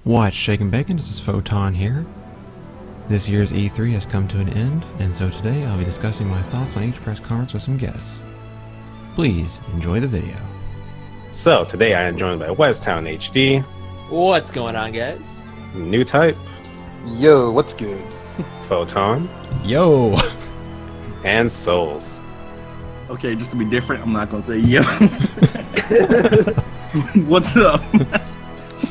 What's shaking bacon? This is Photon here. This year's E3 has come to an end, and so today I'll be discussing my thoughts on each press conference with some guests. Please enjoy the video. So today I am joined by WestTownHD. What's going on, guys? Newtype. Yo, what's good? Photon. Yo! And Soulz. Okay, just to be different, I'm not gonna say yo. What's up?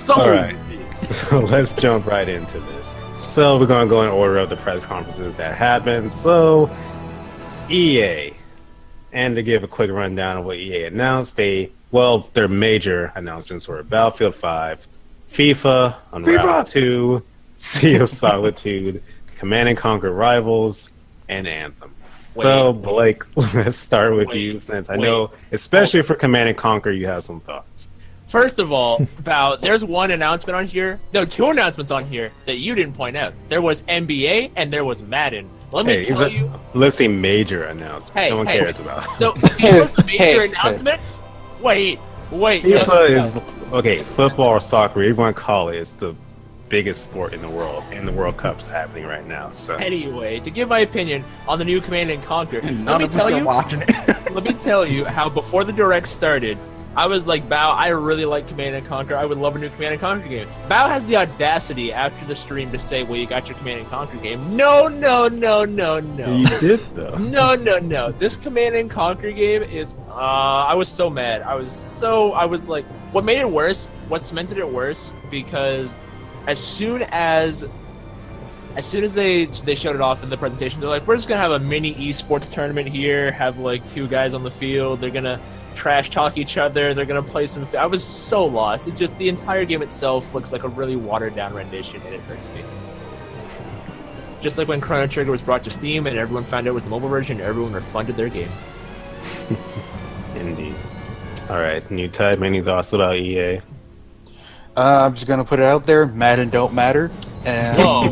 Alright, so let's jump right into this. So we're gonna go in order of the press conferences that happened. So EA. And to give a quick rundown of what EA announced, their major announcements were Battlefield 5, FIFA, Unravel 2, Sea of Solitude, Command & Conquer Rivals, and Anthem. So, Blake, let's start with you, since I know, especially for Command & Conquer, you have some thoughts. First of all, there's one announcement on here, no, two announcements on here that you didn't point out. There was NBA and there was Madden. Let me tell you. Let's say major announcement. No one cares about. So, FIFA's a major announcement? Wait. FIFA is, okay, football or soccer, you want to call it, it's the biggest sport in the world, and the World Cup's happening right now. So anyway, to give my opinion on the new Command & Conquer, let me tell you how before the Direct started, I was like, Bao, I really like Command & Conquer. I would love a new Command & Conquer game. Bao has the audacity after the stream to say, well, you got your Command & Conquer game. No. You did, though. No. This Command & Conquer game is, I was so mad. I was like, what made it worse, what cemented it worse, because as soon as they showed it off in the presentation, they're like, we're just going to have a mini esports tournament here, have like two guys on the field, they're going to trash talk each other, they're gonna play some. I was so lost. It just, the entire game itself looks like a really watered down rendition, and it hurts me. Just like when Chrono Trigger was brought to Steam and everyone found out with the mobile version, everyone refunded their game. Indeed. Alright, Newtype, any thoughts about EA? I'm just gonna put it out there, Madden don't matter. And Whoa.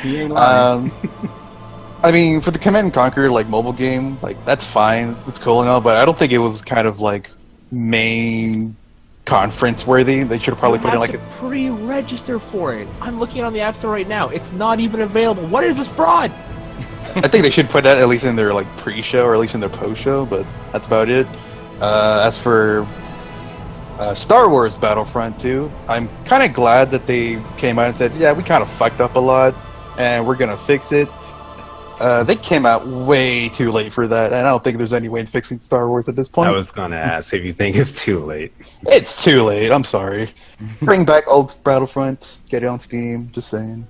He ain't lying. I mean, for the Command & Conquer, like, mobile game, like, that's fine, it's cool and all, but I don't think it was kind of, like, main conference worthy. They should have probably put in, like, a pre-register for it. I'm looking on the App Store right now. It's not even available. What is this fraud? I think they should put that at least in their, like, pre-show, or at least in their post-show, but that's about it. As for Star Wars Battlefront 2, I'm kind of glad that they came out and said, yeah, we kind of fucked up a lot, and we're gonna fix it. They came out way too late for that, and I don't think there's any way in fixing Star Wars at this point. I was going to ask if you think it's too late. It's too late, I'm sorry. Bring back old Battlefront, get it on Steam, just saying.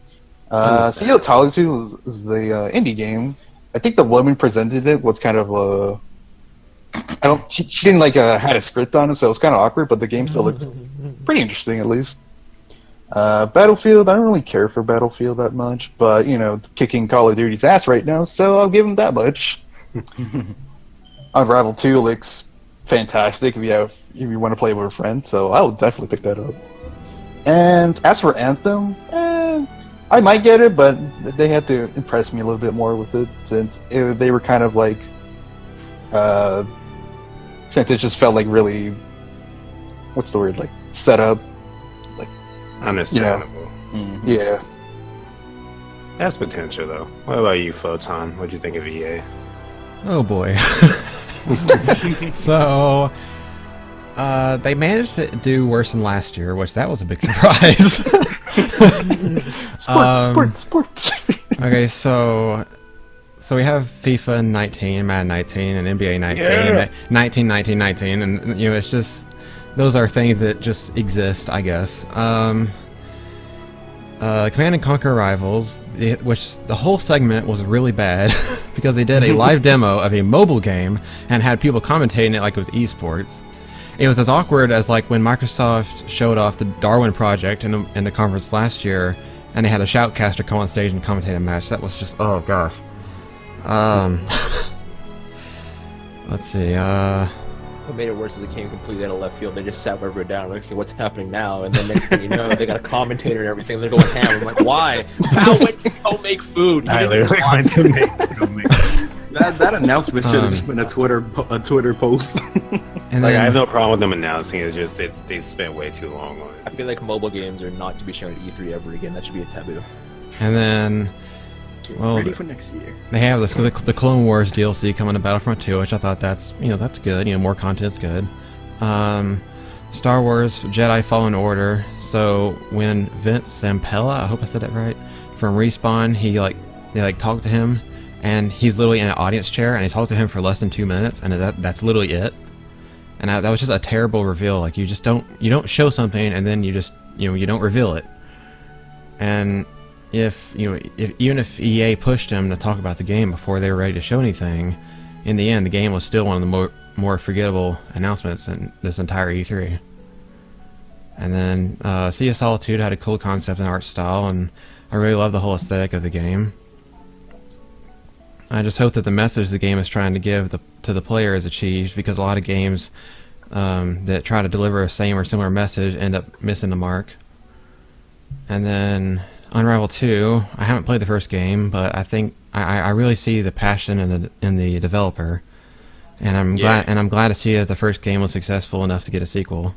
Sea of Solitude is the indie game. I think the woman presented it was kind of she didn't had a script on it, so it was kind of awkward, but the game still looks pretty interesting at least. Battlefield, I don't really care for Battlefield that much, but, you know, kicking Call of Duty's ass right now, so I'll give them that much. Unravel 2 looks fantastic if you want to play with a friend, so I will definitely pick that up. And as for Anthem, I might get it, but they had to impress me a little bit more with it, since they were kind of like, since it just felt like really, what's the word, like, set up. Understandable. Mm-hmm. Yeah. That's potential, though. What about you, Photon? What'd you think of EA? Oh boy. So, they managed to do worse than last year, which that was a big surprise. Sports. Okay, so we have FIFA 19, Madden 19, and NBA 19, and 19, and you know, it's just, those are things that just exist, I guess. Command & Conquer Rivals, which the whole segment was really bad because they did a live demo of a mobile game and had people commentating it like it was esports. It was as awkward as like when Microsoft showed off the Darwin project in the conference last year, and they had a shoutcaster come on stage and commentate a match. That was just, oh gosh. Let's see. What made it worse is it came completely out of left field. They just sat River down. Like, okay, what's happening now? And then next thing you know, they got a commentator and everything. They're going ham. I'm like, why? Bao went to go make food. He I didn't literally want went to make. That announcement should have just been a Twitter post. And Like, then, I have no problem with them announcing it. It's just they spent way too long on I it. feel like mobile games are not to be shown at E3 ever again. That should be a taboo. and then well, Ready for next year. they have this the Clone Wars DLC coming to Battlefront 2, which I thought that's that's good. More content's good. Star Wars Jedi Fallen Order. So when Vince Zampella, I hope I said that right, from Respawn, they talked to him, and he's literally in an audience chair, and they talked to him for less than 2 minutes, and that's literally it. And that was just a terrible reveal. Like, you don't show something, and then you just you don't reveal it. And if even if EA pushed him to talk about the game before they were ready to show anything, in the end the game was still one of the more forgettable announcements in this entire E3. And then Sea of Solitude had a cool concept and art style, and I really love the whole aesthetic of the game. I just hope that the message the game is trying to give to the player is achieved, because a lot of games that try to deliver a same or similar message end up missing the mark. And then Unravel 2, I haven't played the first game, but I think I really see the passion in the developer, and I'm glad to see that the first game was successful enough to get a sequel.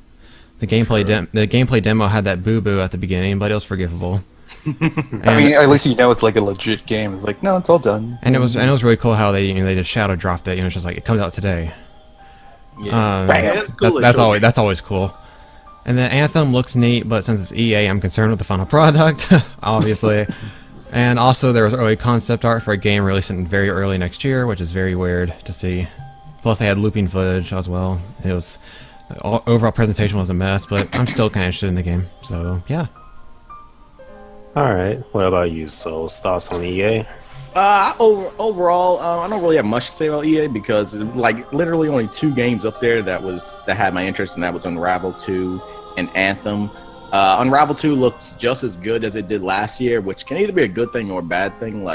The gameplay demo had that boo-boo at the beginning, but it was forgivable. I mean, at least it's like a legit game. It's like, no, it's all done. And it was really cool how they just shadow dropped it. It's just like, it comes out today. Yeah, that's cool. That's always cool. And then Anthem looks neat, but since it's EA, I'm concerned with the final product, obviously. And also, there was early concept art for a game releasing very early next year, which is very weird to see. Plus, they had looping footage as well. The overall presentation was a mess, but I'm still kind of interested in the game. So, yeah. Alright, what about you, Soulz? Thoughts on EA? Overall, I don't really have much to say about EA, because literally only 2 games up there that had my interest, and that was Unravel 2 and Anthem. Unravel 2 looks just as good as it did last year, which can either be a good thing or a bad thing.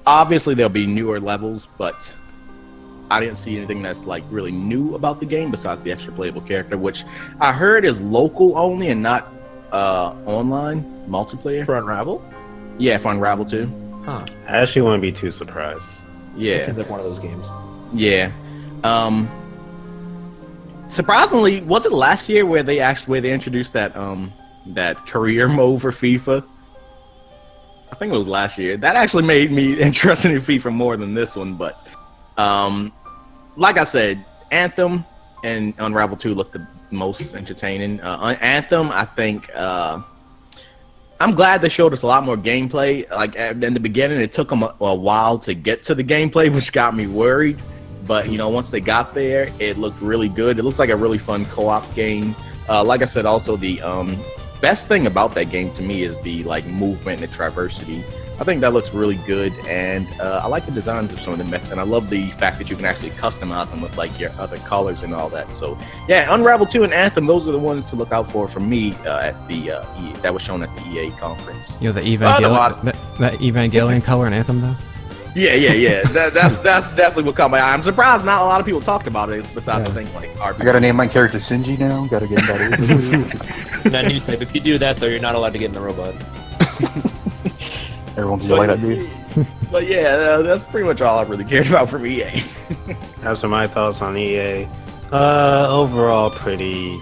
Obviously there'll be newer levels, but I didn't see anything that's really new about the game besides the extra playable character, which I heard is local only and not online multiplayer. For Unravel? Yeah, for Unravel 2. Huh. I actually wouldn't be too surprised. Yeah. It seems like one of those games. Yeah. Surprisingly, was it last year where they introduced that career mode for FIFA? I think it was last year. That actually made me interested in FIFA more than this one, but like I said, Anthem and Unravel 2 looked the most entertaining. Anthem, I think I'm glad they showed us a lot more gameplay. In the beginning, it took them a while to get to the gameplay, which got me worried. But once they got there, it looked really good. It looks like a really fun co-op game. Like I said, also the best thing about that game to me is the movement and the traversity. I think that looks really good, and I like the designs of some of the mechs, and I love the fact that you can actually customize them with your other colors and all that. So yeah, Unravel 2 and Anthem, those are the ones to look out for me at the that was shown at the EA conference. The Evangelion color in Anthem, though? Yeah. That's definitely what caught my eye. I'm surprised not a lot of people talked about it, besides the thing RPG. I gotta name my character Shinji now. Gotta get better. Now, Newtype, if you do that, though, you're not allowed to get in the robot. Everyone's yelling at me. But yeah, that's pretty much all I really cared about from EA. As for my thoughts on EA, overall pretty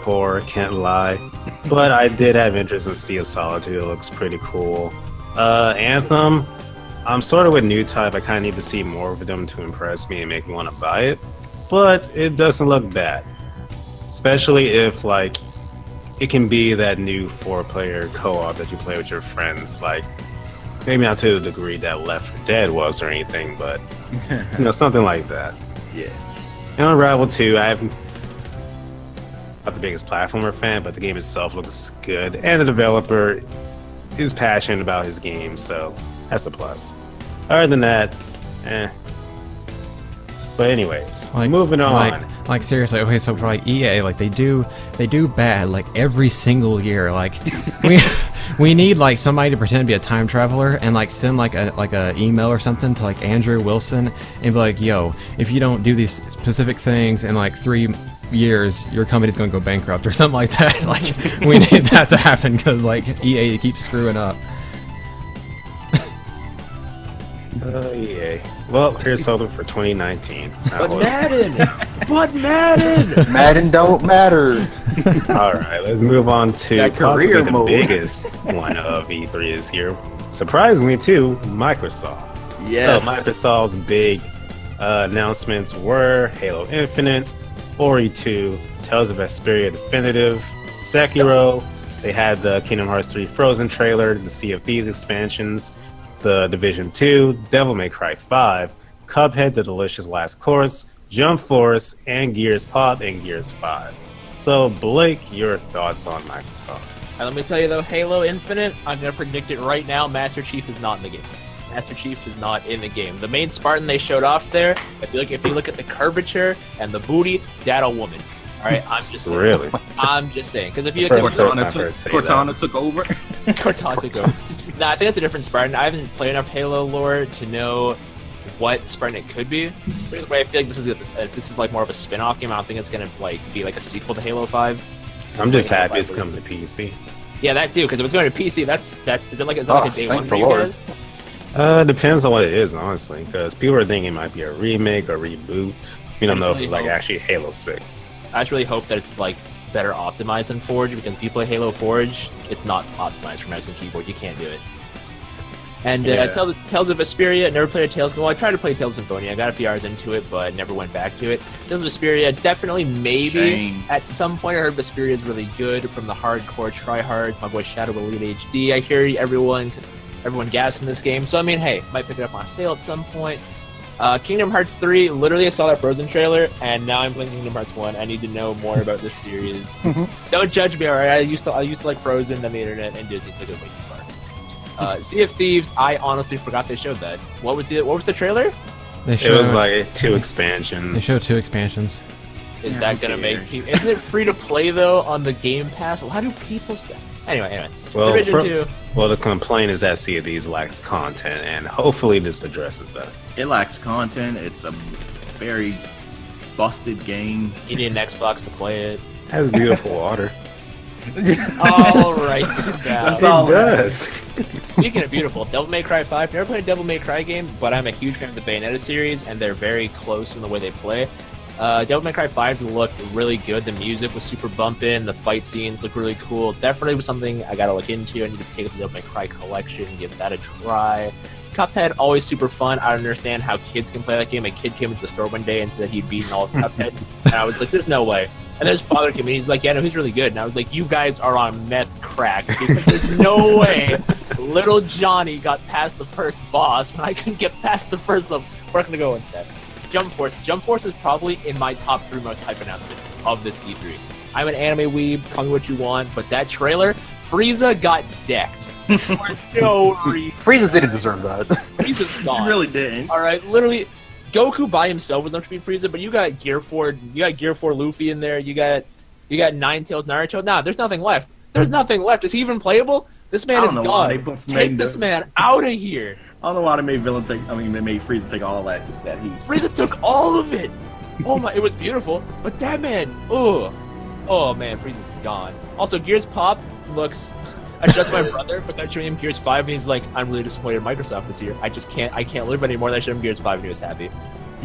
poor, can't lie. But I did have interest in Sea of Solitude. It looks pretty cool. Anthem, I'm sort of with Newtype. I kind of need to see more of them to impress me and make me want to buy it. But it doesn't look bad. Especially if, it can be that new 4-player co-op that you play with your friends. Maybe not to the degree that Left 4 Dead was or anything, but, something like that. Yeah. And Unravel 2, I'm not the biggest platformer fan, but the game itself looks good. And the developer is passionate about his game, so that's a plus. Other than that, But anyways, moving on. Like seriously, okay, so for like EA, like they do bad like every single year. Like we need like somebody to pretend to be a time traveler and like send like a email or something to like Andrew Wilson and be like, yo, if you don't do these specific things in like 3 years, your company's gonna go bankrupt or something like that. Like we need that to happen because like EA keeps screwing up. EA. Well, here's something for 2019. But Madden! But Madden! Madden don't matter. All right, let's move on to That possibly career the mode. biggest one of E3 this year. Surprisingly, too, Microsoft. Yes. So Microsoft's big announcements were Halo Infinite, Ori 2, Tales of Vesperia Definitive, Sekiro. They had the Kingdom Hearts 3 Frozen trailer, the Sea of Thieves expansions, the Division 2, Devil May Cry 5, Cuphead: The Delicious Last Course, Jump Force, and Gears Pop and Gears 5. So, Blake, your thoughts on Microsoft? And let me tell you though, Halo Infinite, I'm gonna predict it right now. Master Chief is not in the game. Master Chief is not in the game. The main Spartan they showed off there, if you look at the curvature and the booty, that a woman. All right, I'm just saying. Really? I'm just saying because if you look at Cortana took over. Cortana took over. Nah, I think it's a different Spartan. I haven't played enough Halo lore to know what Spartan it could be. But either way, I feel like this is like more of a spin-off game. I don't think it's gonna like be like a sequel to Halo 5. I'm just Halo happy 5 it's coming to PC. Yeah, that too. Because if it's going to PC, is it like a day one thank for the you Lord. guys? Depends on what it is, honestly, because people are thinking it might be a remake or reboot. We don't know if it's like actually Halo 6. I just really hope that it's like better optimized than Forge, because if you play Halo Forge, it's not optimized for mouse and keyboard. You can't do it. And Tales of Vesperia, never played a Tales. Well, I tried to play Tales of Symphonia. I got a few hours into it, but never went back to it. Tales of Vesperia, definitely, maybe Shame. at some point. I heard Vesperia is really good from the hardcore tryhards. My boy Shadow Elite HD. I hear everyone gassing this game. So I mean, hey, might pick it up on sale at some point. Kingdom Hearts 3, literally I saw that Frozen trailer, and now I'm playing Kingdom Hearts 1. I need to know more about this series. Don't judge me, alright? I used to like Frozen, then the internet, and Disney took it way too far. Sea of Thieves, I honestly forgot they showed that. What was the trailer? It was like 2 expansions. They showed 2 expansions. Is Yeah, that who gonna make cares? people? Isn't it free to play though on the Game Pass? Well, how do people? Anyway. Well, Division 2. Well, the complaint is that Sea of Thieves lacks content, and hopefully this addresses that. It lacks content. It's a very busted game. You need an Xbox to play it. Has beautiful water. All right, That's now. all. It does. Speaking of beautiful, Devil May Cry 5. Never played a Devil May Cry game, but I'm a huge fan of the Bayonetta series, and they're very close in the way they play. Devil May Cry 5 looked really good. The music was super bumpin'. The fight scenes looked really cool. Definitely was something I gotta look into. I need to pick up the Devil May Cry collection and give that a try. Cuphead, always super fun. I don't understand how kids can play that game. A kid came into the store one day and said that he'd beaten all of Cuphead. And I was like, there's no way. And then his father came in, he's like, yeah, no, he's really good. And I was like, you guys are on meth crack. Because there's no way little Johnny got past the first boss when I couldn't get past the first level. We're not going to go into that. Jump Force. Jump Force is probably in my top 3 most hype announcements of this E3. I'm an anime weeb, call me what you want, but that trailer, Frieza got decked. For no reason. Frieza didn't deserve that. Frieza's gone. You really didn't. Alright, literally, Goku by himself was enough to beat Frieza, but you got Gear 4 Luffy in there, you got Nine-Tails Naruto. Nah, there's nothing left. There's nothing left. Is he even playable? This man is gone. Take this man out of here. I don't know why they made they made Frieza take all that heat. Frieza took all of it. Oh my, it was beautiful, but that man, oh man, Frieza's gone. Also, Gears Pop looks. I showed my brother, but then showing him Gears 5, and he's like, "I'm really disappointed in Microsoft this year. I can't live anymore." And I showed him Gears 5, and he was happy.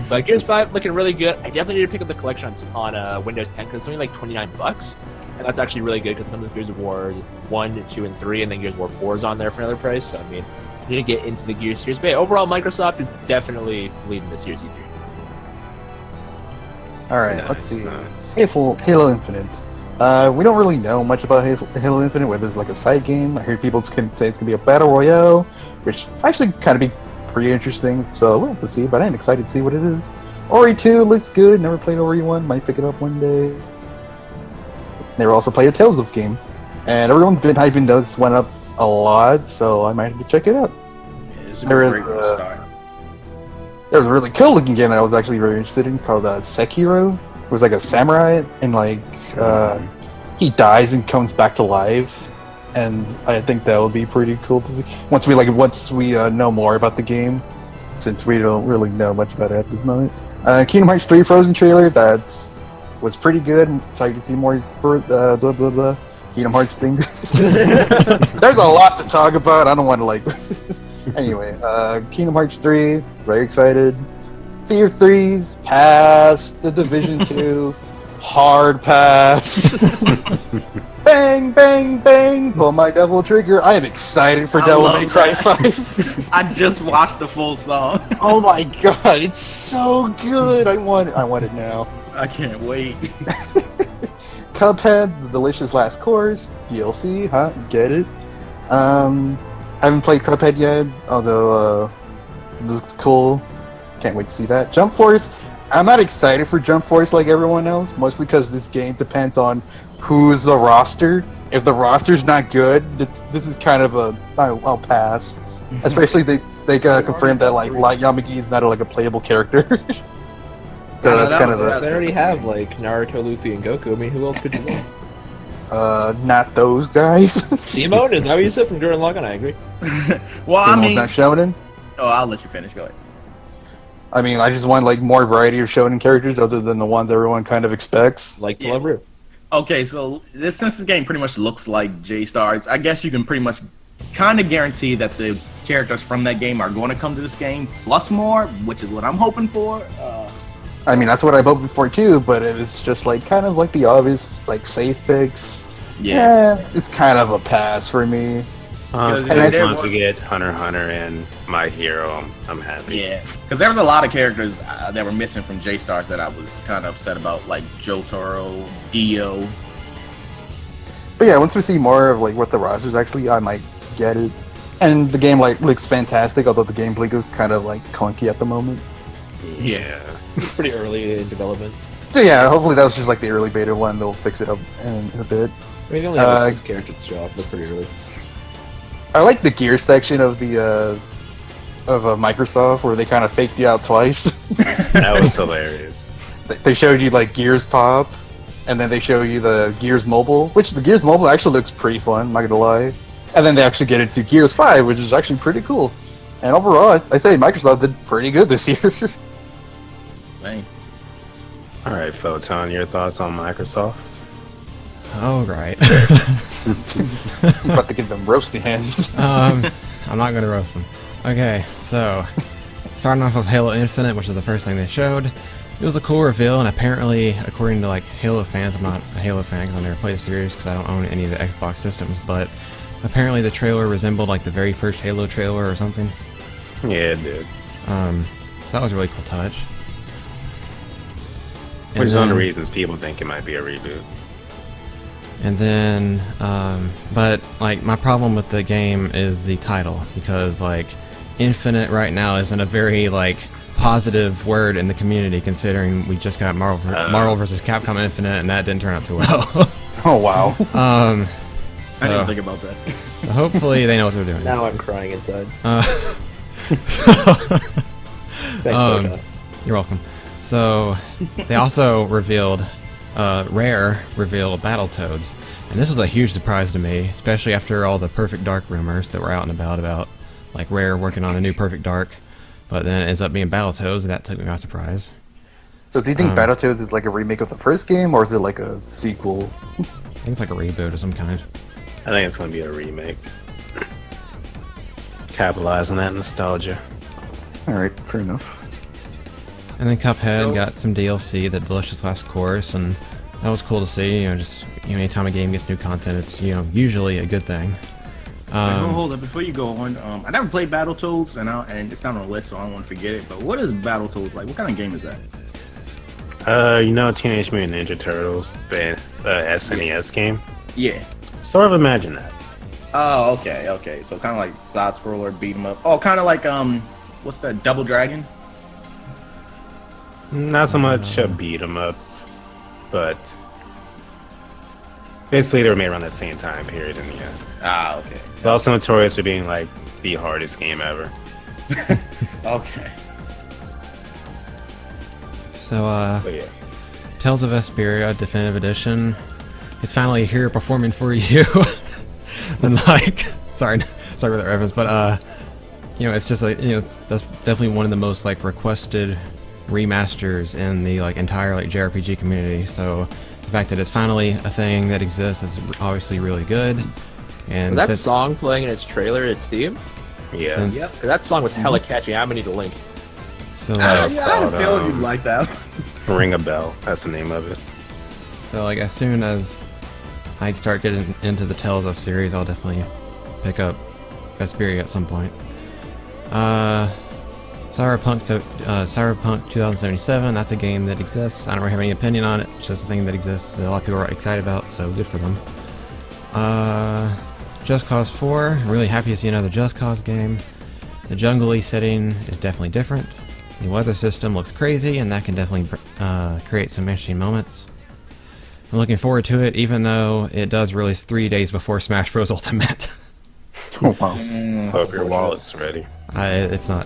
But Gears 5 looking really good. I definitely need to pick up the collection on Windows 10 because it's only like $29, and that's actually really good because it comes with Gears of War 1, 2, and 3, and then Gears of War 4 is on there for another price. So I mean, I need to get into the Gears series. But yeah, overall, Microsoft is definitely leading the Series E3. Alright, let's see. Nice. Halo Infinite. We don't really know much about Halo Infinite, whether it's like a side game. I hear people say it's going to be a battle royale, which actually kind of be pretty interesting, so we'll have to see, but I'm excited to see what it is. Ori 2 looks good, never played Ori 1, might pick it up one day. Never also played a Tales of game, and everyone's been hyping this one up a lot, so I might have to check it out. There is, There was a really cool looking game that I was actually very interested in called Sekiro. was like a samurai, and like he dies and comes back to life, and I think that would be pretty cool to see once we know more about the game, since we don't really know much about it at this moment. Kingdom Hearts 3 Frozen trailer that was pretty good. I'm excited to see more for blah blah blah Kingdom Hearts things. There's a lot to talk about. I don't want to like. Anyway, Kingdom Hearts 3, very excited. Sea of Thieves, pass. The Division 2, hard pass. Bang, bang, bang, pull my devil trigger. I am excited for Devil May Cry 5. I just watched the full song. Oh my god, it's so good. I want it now. I can't wait. Cuphead, The Delicious Last Course, DLC, huh? Get it? Haven't played Cuphead yet, although it looks cool. Can't wait to see that. Jump Force, I'm not excited for Jump Force like everyone else, mostly because this game depends on who's the roster. If the roster's not good, this is kind of I'll pass. Especially they confirmed that like Light Yamagi is not like a playable character. So that's kind of They already have like Naruto, Luffy, and Goku. I mean, who else could you want? Not those guys. Simone, is that what you said from Duran Lagann? I agree. Well, Simone's I mean, not shonen. oh, I'll let you finish. Go ahead. I mean, I just want like more variety of shonen characters other than the ones everyone kind of expects. Like to love Rue. Okay, so since this game pretty much looks like J-Stars, I guess you can pretty much kind of guarantee that the characters from that game are going to come to this game, plus more, which is what I'm hoping for. I mean, that's what I'm hoping for too, but it's just like kind of like the obvious like safe picks. Yeah, it's kind of a pass for me. Once we get Hunter x Hunter and My Hero, I'm happy. Yeah, because there was a lot of characters that were missing from J-Stars that I was kind of upset about, like Jotaro, Dio. But yeah, once we see more of like what the roster's actually, I might get it. And the game like looks fantastic, although the gameplay is kind of like clunky at the moment. Yeah. It's pretty early in development. So yeah, hopefully that was just like the early beta one. They'll fix it up in a bit. I mean, they only have like 6 characters to show off. That's pretty early. I like the gear section of the of Microsoft where they kind of faked you out twice. That was hilarious. They showed you like Gears Pop, and then they show you the Gears Mobile, which the Gears Mobile actually looks pretty fun, not gonna lie. And then they actually get into Gears 5, which is actually pretty cool. And overall, I say Microsoft did pretty good this year. Same. All right, Photon, your thoughts on Microsoft? Oh, right. I'm about to give them roasty hands. I'm not going to roast them. Okay, so starting off with Halo Infinite, which is the first thing they showed. It was a cool reveal, and apparently, according to like Halo fans, I'm not a Halo fan because I never played the series because I don't own any of the Xbox systems, but apparently the trailer resembled like the very first Halo trailer or something. Yeah, it did. So that was a really cool touch. Which is one of the reasons people think it might be a reboot. And then, but like my problem with the game is the title, because like Infinite right now isn't a very like positive word in the community, considering we just got Marvel vs. Capcom Infinite, and that didn't turn out too well. Oh wow. I didn't think about that. So hopefully they know what they're doing. Now I'm crying inside. Thanks, Mocha. You're welcome. So they also revealed, Rare revealed Battletoads, and this was a huge surprise to me, especially after all the Perfect Dark rumors that were out and about like Rare working on a new Perfect Dark, but then it ends up being Battletoads, and that took me by surprise. So do you think Battletoads is like a remake of the first game, or is it like a sequel? I think it's like a reboot of some kind. I think it's going to be a remake. Capitalize on that nostalgia. Alright, fair enough. And then Cuphead got some DLC, the Delicious Last Course, and that was cool to see. You know, just anytime a game gets new content, it's usually a good thing. Hold up, before you go on, I never played Battletoads, and it's not on the list, so I don't want to forget it. But what is Battletoads like? What kind of game is that? Teenage Mutant Ninja Turtles, the SNES game. Yeah. Sort of imagine that. Oh, okay. So kind of like side scroller, beat 'em up. Oh, kind of like what's that? Double Dragon. Not so much a beat 'em up, but basically they were made around the same time period. And yeah. Ah, okay. They're also notorious for being like the hardest game ever. Okay. So But yeah. Tales of Vesperia Definitive Edition. It's finally here performing for you. And like, sorry for that reference, but you know, it's just like, you know, that's definitely one of the most like requested remasters in the like entire like JRPG community. So the fact that it's finally a thing that exists is obviously really good. And was that song playing in its trailer, its theme? Yeah. Yep. That song was hella catchy. I'm gonna need a link. So I had a feeling you'd like that. Ring a Bell. That's the name of it. So like as soon as I start getting into the Tales of series, I'll definitely pick up Vesperia at some point. Cyberpunk 2077, that's a game that exists. I don't really have any opinion on it. It's just a thing that exists that a lot of people are excited about, so good for them. Just Cause 4, I'm really happy to see another Just Cause game. The jungle-y setting is definitely different. The weather system looks crazy, and that can definitely create some interesting moments. I'm looking forward to it, even though it does release 3 days before Smash Bros. Ultimate. Oh, wow. Hope your wallet's ready. It's not.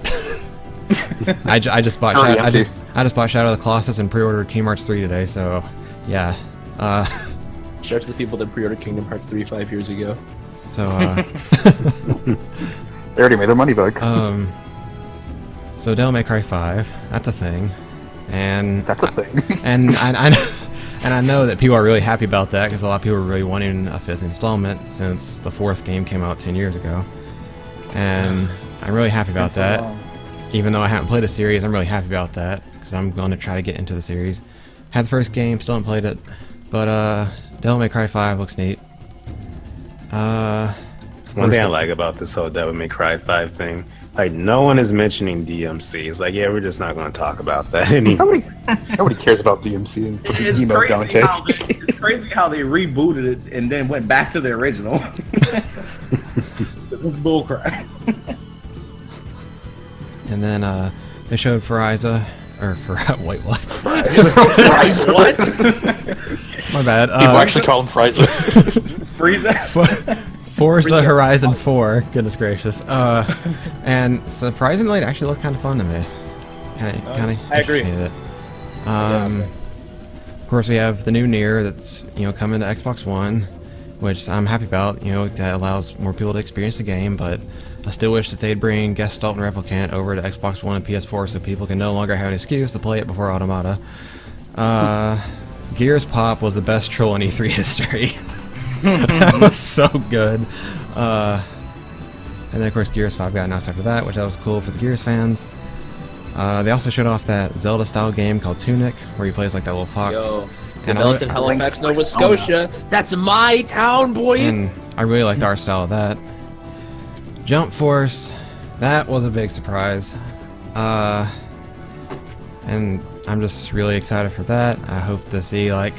I just bought Sorry, I just bought Shadow of the Colossus and pre-ordered Kingdom Hearts 3 today, so yeah. Shout out to the people that pre-ordered Kingdom Hearts 3 5 years ago. So They already made their money back. so Devil May Cry 5, that's a thing, and That's a thing. and I know that people are really happy about that because a lot of people are really wanting a 5th installment since the 4th game came out 10 years ago, and I'm really happy about that. Even though I haven't played the series, I'm really happy about that because I'm going to try to get into the series. Had the first game, still haven't played it, but Devil May Cry 5 looks neat. One thing I like about this whole Devil May Cry 5 thing, like, no one is mentioning DMC. It's like, yeah, we're just not going to talk about that anymore. Nobody cares about DMC and It's email crazy, Dante. it's crazy how they rebooted it and then went back to the original. This is bullcrap. And then they showed Frieza, or wait, what? What? My bad. People actually call him Frieza. Frieza. Forza Horizon 4, goodness gracious. And surprisingly, it actually looked kind of fun to me. Kind of. I agree. Of course, we have the new Nier that's coming to Xbox One, which I'm happy about. That allows more people to experience the game, but I still wish that they'd bring Gestalt and Replicant over to Xbox One and PS4 so people can no longer have an excuse to play it before Automata. Gears Pop was the best troll in E3 history. That was so good. And then of course Gears 5 got announced after that, which that was cool for the Gears fans. They also showed off that Zelda-style game called Tunic, where he plays like that little fox. Developed in Halifax, Nova Scotia. That's my town, boy! And I really liked the art style of that. Jump Force, that was a big surprise. And I'm just really excited for that. I hope to see, like...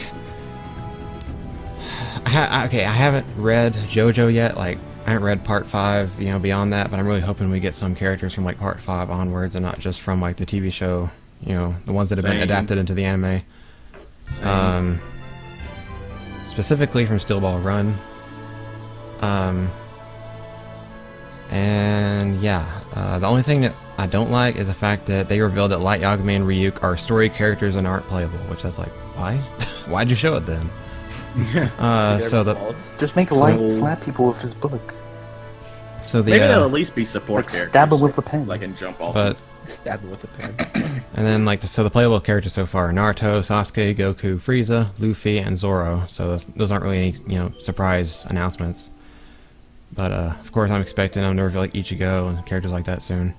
I haven't read JoJo yet, like, I haven't read Part 5, beyond that, but I'm really hoping we get some characters from, like, Part 5 onwards and not just from, like, the TV show, the ones that have been adapted into the anime. Specifically from Steel Ball Run. And yeah, the only thing that I don't like is the fact that they revealed that Light Yagami and Ryuk are story characters and aren't playable, which I was like, why? Why'd you show it then? Just make Light slap people with his book. So the Maybe they'll at least be support Like characters. stab him with a pen. Like and jump off. but Stab it with a pen. and then so the playable characters so far are Naruto, Sasuke, Goku, Frieza, Luffy, and Zoro. So those aren't really any surprise announcements. But of course I'm expecting them to reveal like Ichigo and characters like that soon.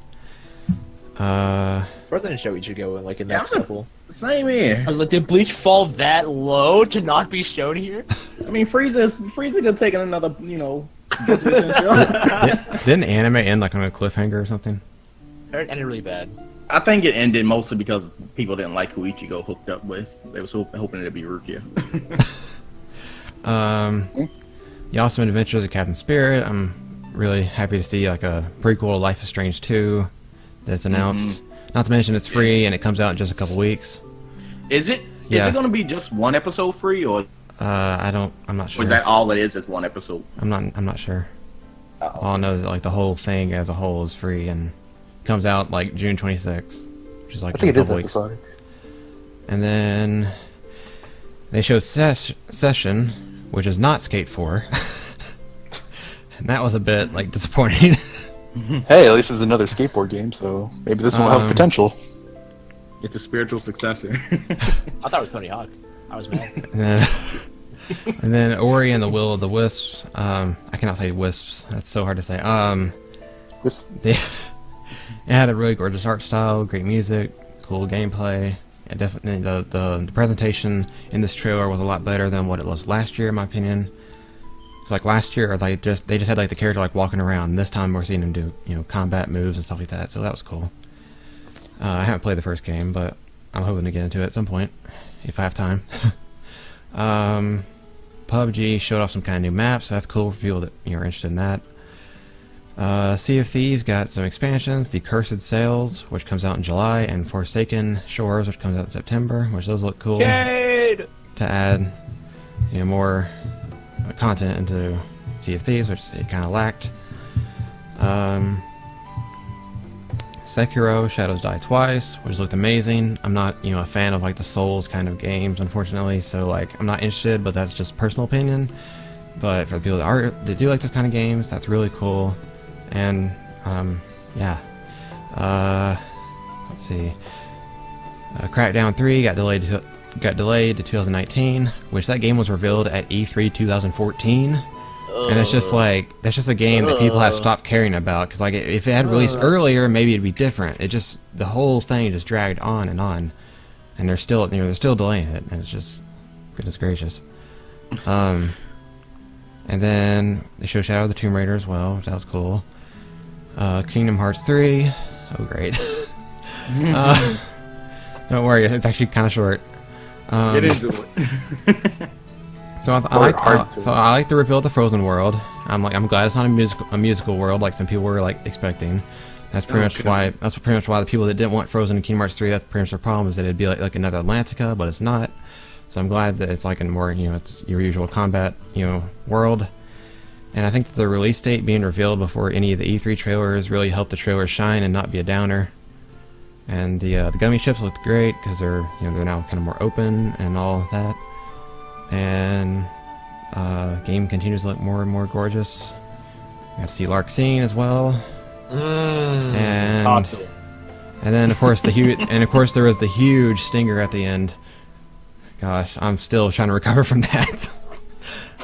First, I didn't show Ichigo in that scuffle. Same here. I was like, did Bleach fall that low to not be shown here? I mean, Frieza could take another, Didn't anime end like on a cliffhanger or something? It ended really bad. I think it ended mostly because people didn't like who Ichigo hooked up with. They was hoping it'd be Rukia. The Awesome Adventures of Captain Spirit. I'm really happy to see like a prequel to Life is Strange 2 that's announced. Not to mention it's free and it comes out in just a couple weeks. Is it? Yeah. Is it going to be just one episode free, or I'm not sure. is that all it is one episode? I'm not sure. Uh-oh. All I know is that like the whole thing as a whole is free and comes out like June 26th, which is like I think in it a is couple weeks. episodic. And then They showed Session, which is not Skate 4. And that was a bit, like, disappointing. Hey, at least it's another skateboard game, so maybe this one will have potential. It's a spiritual successor. I thought it was Tony Hawk. I was mad. And then Ori and the Will of the Wisps. I cannot say wisps. That's so hard to say. It had a really gorgeous art style, great music, cool gameplay. Yeah, definitely the presentation in this trailer was a lot better than what it was last year, in my opinion. It's like last year, they just had like the character like walking around. And this time we're seeing him do combat moves and stuff like that. So that was cool. I haven't played the first game, but I'm hoping to get into it at some point if I have time. PUBG showed off some kind of new maps. So that's cool for people that are interested in that. Sea of Thieves got some expansions. The Cursed Sails, which comes out in July, and Forsaken Shores, which comes out in September. Which those look cool. Cade! To add more content into Sea of Thieves, which it kind of lacked. Sekiro Shadows Die Twice, which looked amazing. I'm not a fan of like the Souls kind of games, unfortunately, so like I'm not interested, but that's just personal opinion. But for the people that do like this kind of games, that's really cool. And yeah, let's see. Crackdown 3 got delayed to 2019, which that game was revealed at E3 2014. And it's just like, that's just a game that people have stopped caring about, because like if it had released earlier, maybe it'd be different. The whole thing just dragged on, and they're still delaying it, and it's just, goodness gracious. And then they showed Shadow of the Tomb Raider as well, which that was cool. Kingdom Hearts 3, oh great. Don't worry, it's actually kind of short. Get into it. So I like the reveal of the Frozen world. I'm glad it's not a musical world like some people were like expecting. That's pretty much why the people that didn't want Frozen in Kingdom Hearts 3, that's pretty much their problem, is that it'd be like another Atlantica, but it's not. So I'm glad that it's like a more it's your usual combat world. And I think that the release date being revealed before any of the E3 trailers really helped the trailer shine and not be a downer. And the gummy ships looked great because they're now kind of more open and all that. And game continues to look more and more gorgeous. We have to see Larxene as well. And then of course there was the huge stinger at the end. Gosh, I'm still trying to recover from that.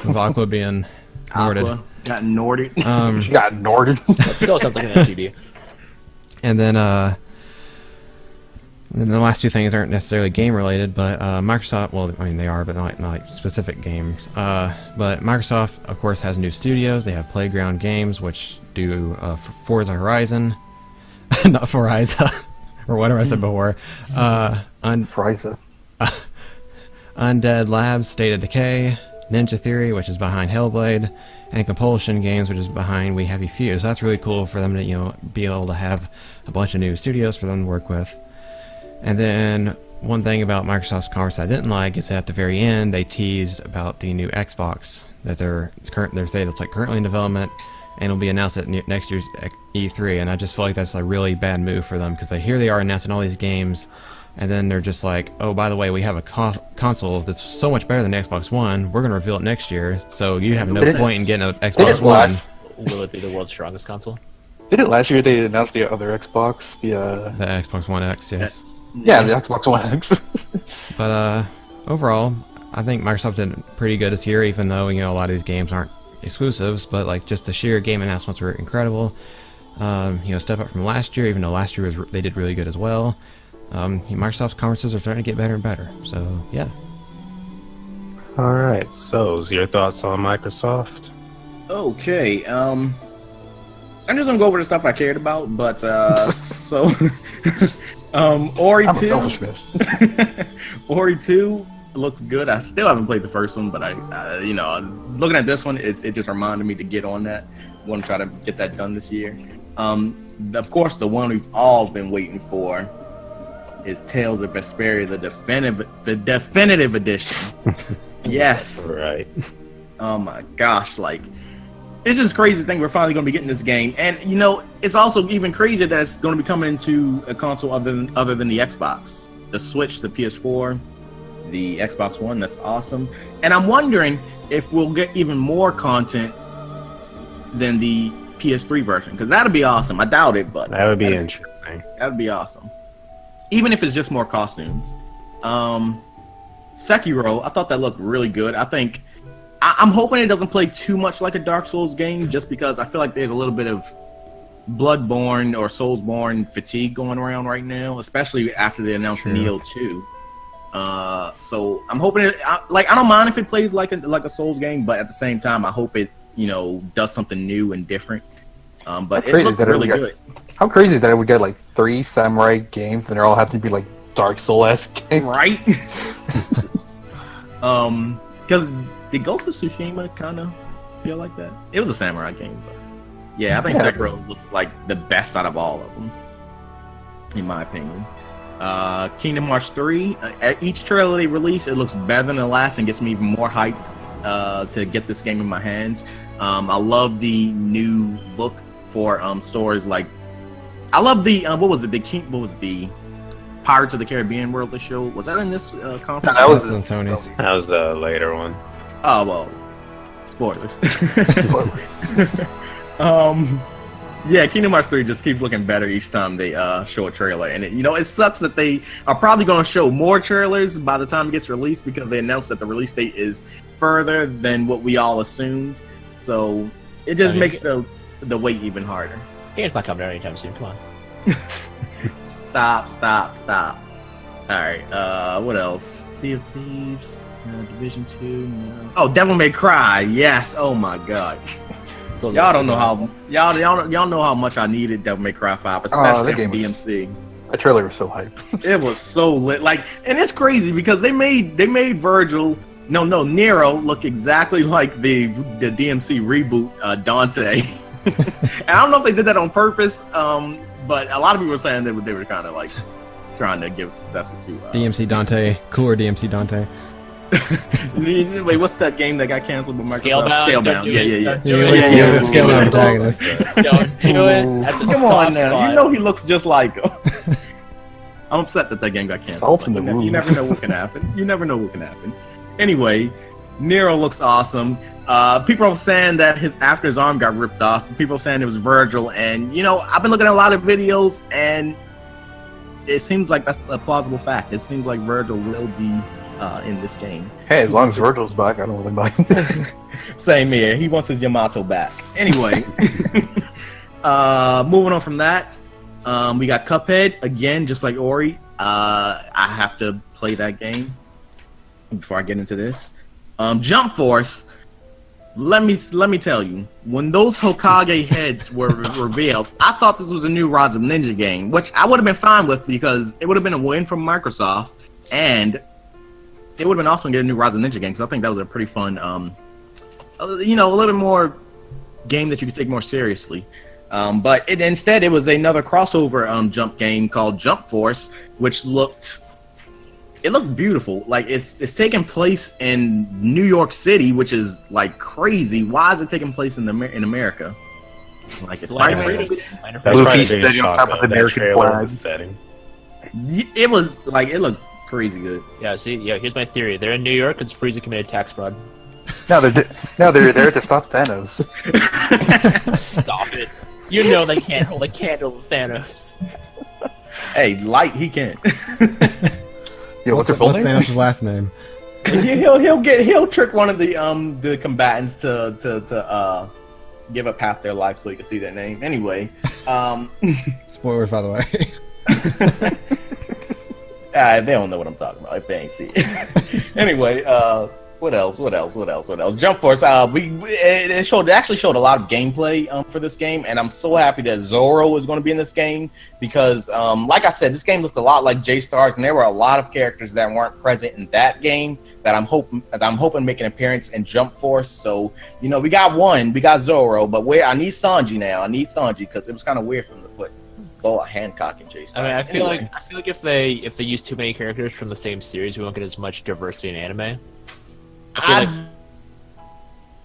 With Aqua being Norded. Aqua got Norded. She got Norded. That still sounds like an STD. And then the last two things aren't necessarily game related, but Microsoft, well, I mean they are, but not like specific games. But Microsoft, of course, has new studios. They have Playground Games, which do Forza Horizon, not Forza, or whatever I said before. Forza. Undead Labs, State of Decay, Ninja Theory, which is behind Hellblade, and Compulsion Games, which is behind We Happy Few. So that's really cool for them to be able to have a bunch of new studios for them to work with. And then one thing about Microsoft's conference I didn't like is that at the very end they teased about the new Xbox that they're saying it's like currently in development and will be announced at next year's E3. And I just feel like that's a really bad move for them, because here they are announcing all these games, and then they're just like, oh, by the way, we have a console that's so much better than the Xbox One. We're going to reveal it next year, so you have no point in getting an Xbox One. Will it be the world's strongest console? Didn't last year they announced the other Xbox? The Xbox One X, yes. Yeah, the Xbox One X. But overall, I think Microsoft did pretty good this year, even though a lot of these games aren't exclusives. But like just the sheer game announcements were incredible. Step up from last year, even though last year they did really good as well. Microsoft's conferences are starting to get better and better. So yeah. All right. So, your thoughts on Microsoft? Okay. I'm just gonna go over the stuff I cared about, but so Ori 2. Ori 2 looked good. I still haven't played the first one, but I looking at this one, it just reminded me to get on that. I want to try to get that done this year. Of course, the one we've all been waiting for is Tales of Vesperia, the definitive edition. Yes. Right. Oh my gosh, like, it's just crazy to think we're finally going to be getting this game. And, it's also even crazier that it's going to be coming to a console other than the Xbox. The Switch, the PS4, the Xbox One. That's awesome. And I'm wondering if we'll get even more content than the PS3 version, because that'd be awesome. I doubt it, but That would be interesting. that'd be awesome. Even if it's just more costumes. Sekiro, I thought that looked really good. I'm hoping it doesn't play too much like a Dark Souls game, just because I feel like there's a little bit of Bloodborne or Soulsborne fatigue going around right now, especially after they announced Neo 2. So I'm hoping I don't mind if it plays like a Souls game, but at the same time, I hope it does something new and different. But it looked really good. How crazy that I would get like 3 samurai games and they all have to be like Dark Souls-esque games. Right? Because the Ghost of Tsushima kind of feel like that. It was a samurai game, but yeah, I think Sekiro looks like the best out of all of them, in my opinion. Kingdom Hearts 3, at each trailer they release, it looks better than the last and gets me even more hyped to get this game in my hands. I love the new look for stores like. I love the what was the Pirates of the Caribbean World they showed? Was that in this conference? No, that was in Sony's. That was the later one. Oh well, spoilers. Yeah, Kingdom Hearts 3 just keeps looking better each time they show a trailer, and it sucks that they are probably going to show more trailers by the time it gets released, because they announced that the release date is further than what we all assumed. So it just makes the wait even harder. Game's not coming out anytime soon. Come on. Stop. Alright, what else? Sea of Thieves, Division 2, no. Oh, Devil May Cry, yes, oh my god. Y'all don't know how y'all know how much I needed Devil May Cry 5, especially on DMC. That trailer was so hype. It was so lit. And it's crazy because they made Nero look exactly like the DMC reboot, Dante. And I don't know if they did that on purpose, but a lot of people were saying they were kind of like trying to give a successor to DMC Dante, cooler DMC Dante. Wait, what's that game that got canceled with Microsoft? Scalebound. Yeah. Scalebound antagonist. Don't do it. That's a Come soft on now, spot. you know he looks just like him. I'm upset that game got canceled. Ultimate You never know what can happen. Anyway, Nero looks awesome. People are saying that after his arm got ripped off, people are saying it was Virgil, and I've been looking at a lot of videos, and it seems like that's a plausible fact. It seems like Virgil will be in this game. Hey, as long as Virgil's back, I don't really mind. Same here. He wants his Yamato back. Anyway, moving on from that, we got Cuphead again, just like Ori. I have to play that game before I get into this. Jump Force. Let me tell you, when those Hokage heads were revealed, I thought this was a new Rise of Ninja game, which I would have been fine with because it would have been a win from Microsoft, and it would have been awesome to get a new Rise of Ninja game, because I think that was a pretty fun, a little bit more game that you could take more seriously. But instead, it was another crossover jump game called Jump Force, which looked beautiful. Like it's taking place in New York City, which is like crazy. Why is it taking place in America? Like it's Spider-Man. That's probably the biggest on shock top of the that American trailer flag. was setting. It looked crazy good. Yeah, here's my theory. They're in New York because Frieza committed tax fraud. No, they're there to stop Thanos. Stop it. You know they can't hold a candle to Thanos. Hey, Light, he can. Yeah, what's her full What's name? Thanos' last name? he'll trick one of the combatants to give up half their life so you can see their name. Anyway, Spoilers, by the way. they don't know what I'm talking about if they ain't see it. Anyway, what else? Jump Force. It actually showed a lot of gameplay for this game, and I'm so happy that Zoro is going to be in this game because, like I said, this game looked a lot like J-Stars, and there were a lot of characters that weren't present in that game that I'm hoping make an appearance in Jump Force. So we got Zoro, but I need Sanji now. I need Sanji because it was kind of weird for them to put Boa Hancock in J-Stars. I mean, I feel like if they use too many characters from the same series, we won't get as much diversity in anime. I feel like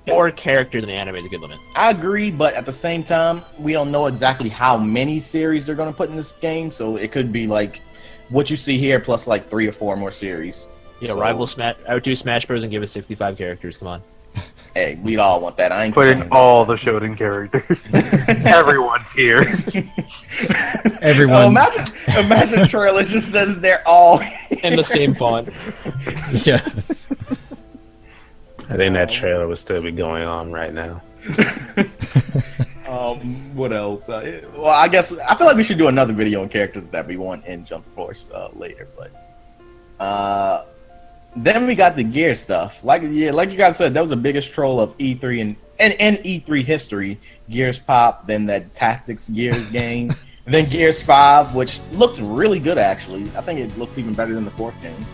4 characters in the anime is a good limit. I agree, but at the same time, we don't know exactly how many series they're going to put in this game, so it could be like what you see here plus like 3 or 4 more series. Yeah, So- outdo Smash Bros. And give it 65 characters. Come on. Hey, we'd all want that. I ain't Put in complaining. all the Shonen characters. Everyone's here. Everyone. Oh, imagine trailer just says they're all In the same font. Yes. I think that trailer would still be going on right now. What else? Well, I guess I feel like we should do another video on characters that we want in Jump Force later. But then we got the gear stuff. Like you guys said, that was the biggest troll of E3 and E3 history. Gears Pop, then that Tactics Gears game, and then Gears 5, which looks really good actually. I think it looks even better than the fourth game.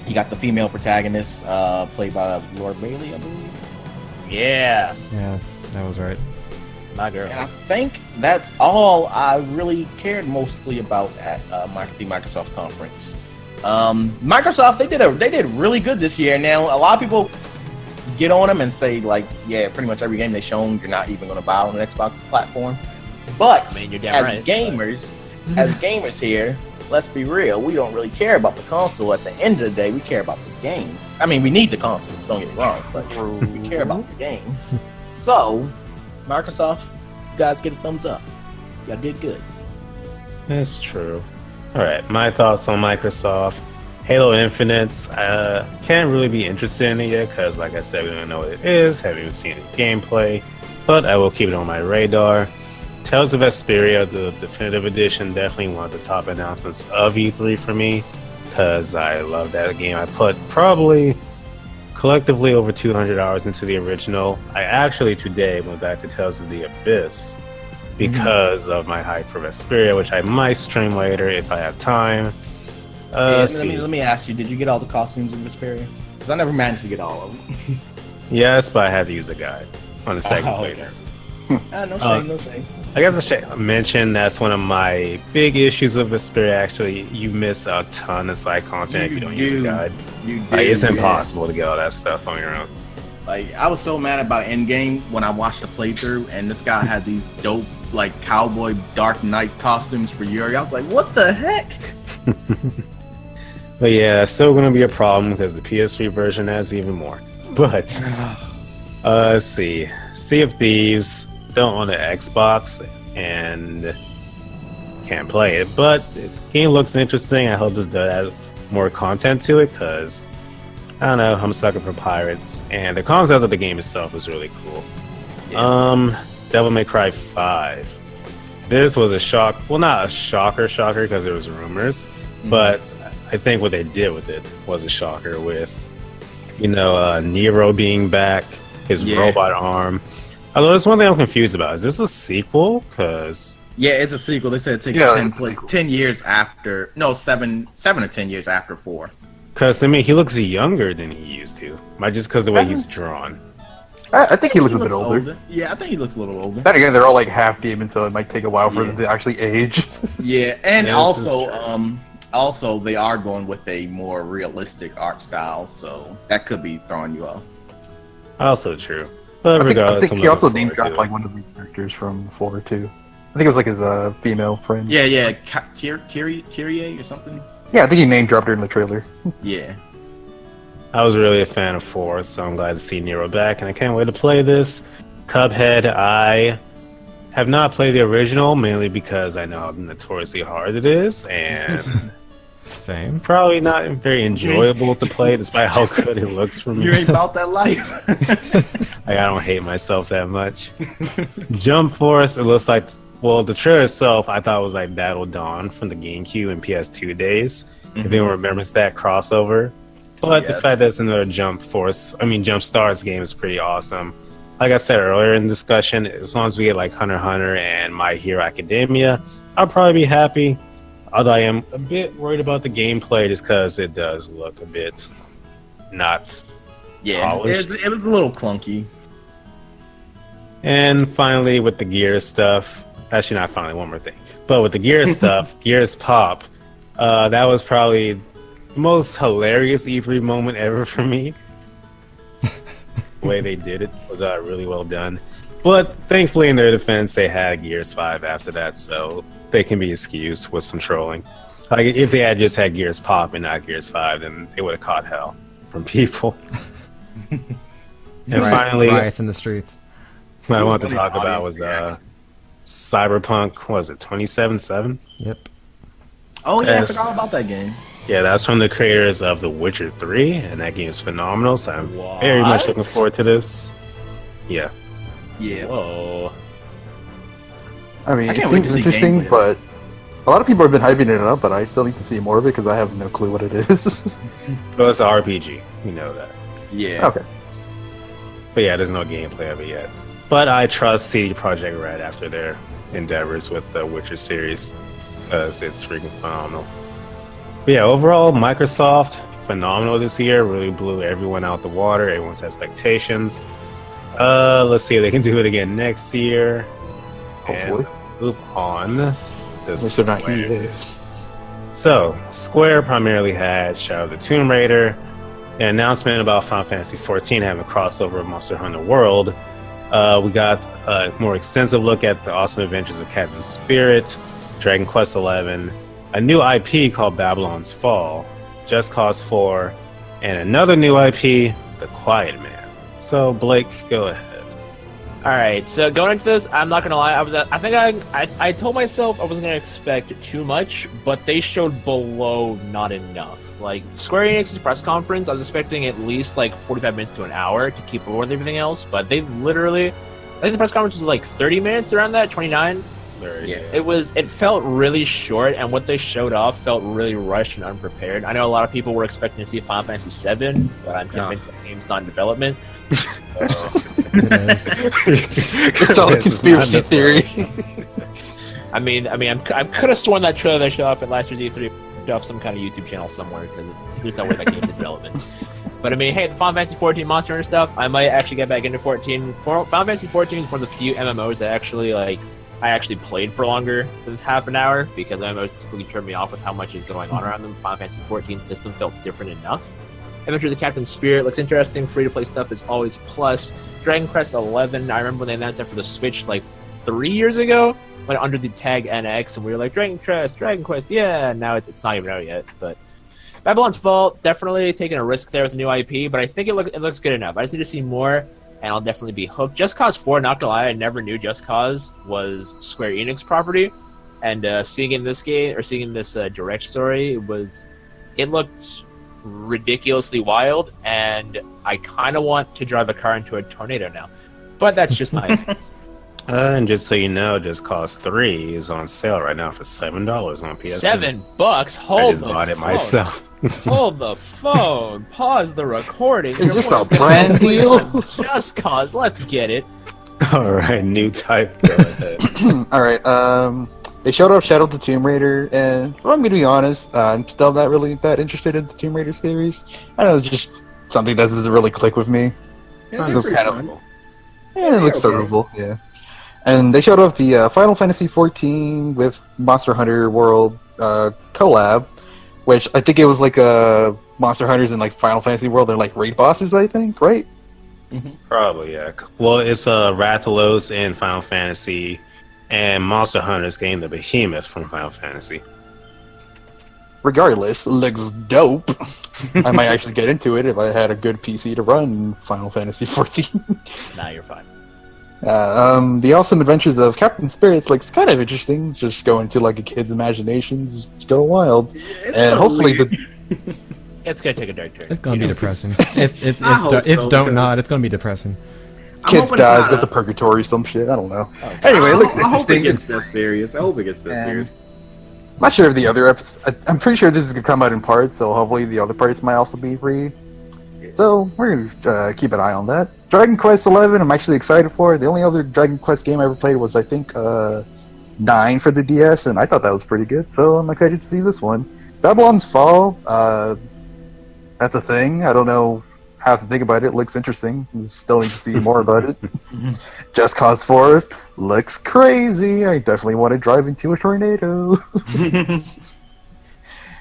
You got the female protagonist played by Laura Bailey, I believe. Yeah, Yeah, that was right. my girl. And I think that's all I really cared mostly about at the Microsoft conference. Microsoft, they did really good this year. Now a lot of people get on them and say like, yeah, pretty much every game they shown you're not even going to buy on an Xbox platform. But I mean, you're damn as right. gamers here, let's be real, we don't really care about the console. At the end of the day, we care about the games. I mean, we need the console, don't get me wrong, but we care about the games. So, Microsoft, you guys get a thumbs up. Y'all did good. That's true. Alright, my thoughts on Microsoft. Halo Infinite, can't really be interested in it yet because, like I said, we don't know what it is, haven't even seen any gameplay, but I will keep it on my radar. Tales of Vesperia, the definitive edition, definitely one of the top announcements of E3 for me because I love that game. I put probably collectively over 200 hours into the original. I actually today went back to Tales of the Abyss because of my hype for Vesperia, which I might stream later if I have time. Let me ask you, did you get all the costumes in Vesperia? Because I never managed to get all of them. Yes, but I had to use a guide on the second playthrough. No shame, no shame. I guess I should mention that's one of my big issues with Vesperia. Actually, you miss a ton of side content if you don't use a guide. Like, it's impossible to get all that stuff on your own. Like, I was so mad about Endgame when I watched the playthrough, and this guy had these dope, like, cowboy Dark Knight costumes for Yuri. I was like, what the heck? But yeah, it's still going to be a problem because the PS3 version has even more. But, let's see. Sea of Thieves, don't own the Xbox, and can't play it. But the game looks interesting. I hope this does add more content to it because, I don't know, I'm a sucker for pirates. And the concept of the game itself is really cool. Yeah. Devil May Cry 5. This was a shock. Well, not a shocker because there was rumors. But I think what they did with it was a shocker with, Nero being back, his robot arm. Although there's one thing I'm confused about. Is this a sequel? Because Yeah, it's a sequel. They said it takes Yeah, it's a sequel. 10 years after... No, 7 or 10 years after 4. he looks younger than he used to. Just because of the way he's drawn. I think he looks a bit older. Yeah, I think he looks a little older. Then again, they're all like half demons, so it might take a while for them to actually age. Yeah, and Yeah, this is also they are going with a more realistic art style, so that could be throwing you off. Also true. But I regardless, think I'm he also looking name forward dropped to like one of the characters from 4 too. I think it was like his female friend. Yeah, Kyrie or something. Yeah, I think he name dropped her in the trailer. Yeah. I was really a fan of 4, so I'm glad to see Nero back, and I can't wait to play this. Cuphead, I have not played the original, mainly because I know how notoriously hard it is, and Same. probably not very enjoyable to play, despite how good it looks for me. You ain't about that life. I don't hate myself that much. Jump Force, it looks like, the trailer itself, I thought was like Battle Dawn from the GameCube and PS2 days. If anyone remembers that crossover. But the fact that it's another Jump Stars game is pretty awesome. Like I said earlier in the discussion, as long as we get like Hunter x Hunter and My Hero Academia, I'll probably be happy. Although I am a bit worried about the gameplay just because it does look a bit not polished. It was a little clunky. And finally, with the Gears stuff, actually not finally, one more thing. But with the Gears stuff, Gears Pop, that was probably the most hilarious E3 moment ever for me. The way they did it was really well done. But thankfully, in their defense, they had Gears 5 after that, so they can be excused with some trolling. Like if they had just had Gears Pop and not Gears 5, then they would have caught hell from people. And finally, riots in the streets. what I wanted to talk about was Cyberpunk. Was it 2077? Yep. Oh yeah, I Yes. forgot about that game. Yeah, that's from the creators of The Witcher 3, and that game is phenomenal. So I'm very much looking forward to this. Yeah. Yeah. Whoa. I mean, I it can't wait seems to see interesting, gameplay. but a lot of people have been hyping it up, but I still need to see more of it because I have no clue what it is. Well, it's an RPG. You know that. Yeah. Okay. But yeah, there's no gameplay of it yet. But I trust CD Projekt Red after their endeavors with the Witcher series, because it's freaking phenomenal. But yeah, overall, Microsoft, phenomenal this year. Really blew everyone out the water, everyone's expectations. Let's see if they can do it again next year. Hopefully. And let's move on. To At least they're not Square. EA. So, Square primarily had Shadow of the Tomb Raider, an announcement about Final Fantasy XIV having a crossover with Monster Hunter World. We got a more extensive look at the awesome adventures of Captain Spirit, Dragon Quest XI, a new IP called Babylon's Fall, Just Cause 4, and another new IP, The Quiet Man. So, Blake, go ahead. All right, so going into this, I'm not gonna lie. I told myself I wasn't gonna expect too much, but they showed below not enough. Like Square Enix's press conference, I was expecting at least like 45 minutes to an hour to keep up with everything else, but they literally, I think the press conference was like 30 minutes around that, 29. Yeah. It felt really short, and what they showed off felt really rushed and unprepared. I know a lot of people were expecting to see Final Fantasy VII, but I'm convinced the game's not in development. It is. It's all a conspiracy theory. I could have sworn that trailer they showed off at last year's E3 off some kind of YouTube channel somewhere, because there's no way that game's in development. But I mean, hey, the Final Fantasy 14 Monster Hunter stuff, I might actually get back into 14. Final Fantasy 14 is one of the few MMOs that I actually played for longer than half an hour, because MMOs typically turn me off with how much is going on around them. Final Fantasy 14 system felt different enough. Adventures of Captain Spirit looks interesting. Free-to-play stuff is always a plus. Dragon Quest XI, I remember when they announced that for the Switch like 3 years ago, went under the tag NX, and we were like, Dragon Quest, yeah, and now it's not even out yet. But Babylon's Fall, definitely taking a risk there with a new IP, but I think it looks good enough. I just need to see more, and I'll definitely be hooked. Just Cause 4, not gonna lie, I never knew Just Cause was Square Enix property, and seeing in this game, or seeing in this direct story, it looked ridiculously wild, and I kind of want to drive a car into a tornado now. But that's just my... And just so you know, Just Cause 3 is on sale right now for $7 on PSN. $7? Hold I just the bought it phone. myself. Hold the phone. Pause the recording. Is this Your a boy's brand gonna deal? play some Just Cause. Let's get it. Alright, Newtype, go ahead. Alright, they showed off Shadow of the Tomb Raider, and well, I'm gonna be honest, I'm still not really that interested in the Tomb Raider series. I know it's just something that doesn't really click with me. Yeah, It looks pretty kind fun. of, yeah, it looks okay. serviceable, yeah. And they showed off the Final Fantasy XIV with Monster Hunter World collab, which I think it was like Monster Hunters in like Final Fantasy World. They're like raid bosses, I think, right? Probably, yeah. Well, it's Rathalos in Final Fantasy, and Monster Hunter's game, the Behemoth from Final Fantasy. Regardless, it looks dope. I might actually get into it if I had a good PC to run Final Fantasy XIV. Nah, you're fine. The awesome adventures of Captain Spirits looks kind of interesting. Just go into like a kid's imaginations, just go wild, It's and so hopefully weird. It's gonna take a dark turn. It's gonna be depressing. It's I hope so, don't because- not. It's gonna be depressing. I'm kid hoping it's dies not with a- the purgatory, some shit. I don't know. Anyway, it looks I hope it interesting. gets that serious. I hope it gets that And- serious. I'm not sure if the other episodes. I'm pretty sure this is gonna come out in parts, so hopefully the other parts might also be free. So we're gonna keep an eye on that. Dragon Quest XI, I'm actually excited for. The only other Dragon Quest game I ever played was I think 9 for the DS, and I thought that was pretty good. So I'm excited to see this one. Babylon's Fall, that's a thing. I don't know how to think about it. It looks interesting. Still need to see more about it. Just Cause 4 looks crazy. I definitely want to drive into a tornado.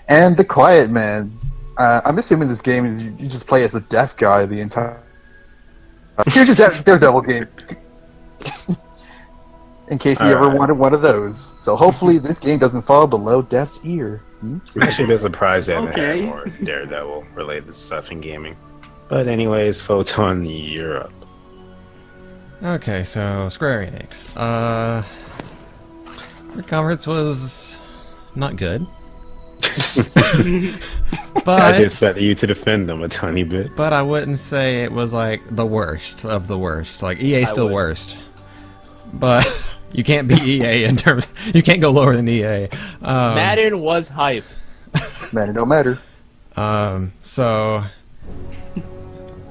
And The Quiet Man. I'm assuming this game is you just play as a deaf guy the entire. Here's your Daredevil game. In case you ever Alright. wanted one of those. So hopefully this game doesn't fall below Death's ear. I'm actually a bit surprised they haven't Okay. had more Daredevil related stuff in gaming. But anyways, Photon Europe. Okay, so Square Enix. Their conference was not good. I but just expected you to defend them a tiny bit. but I wouldn't say it was like the worst of the worst. Like EA still would. worst. But you can't beat EA in terms. You can't go lower than EA. Madden was hype. Man, it don't matter. So,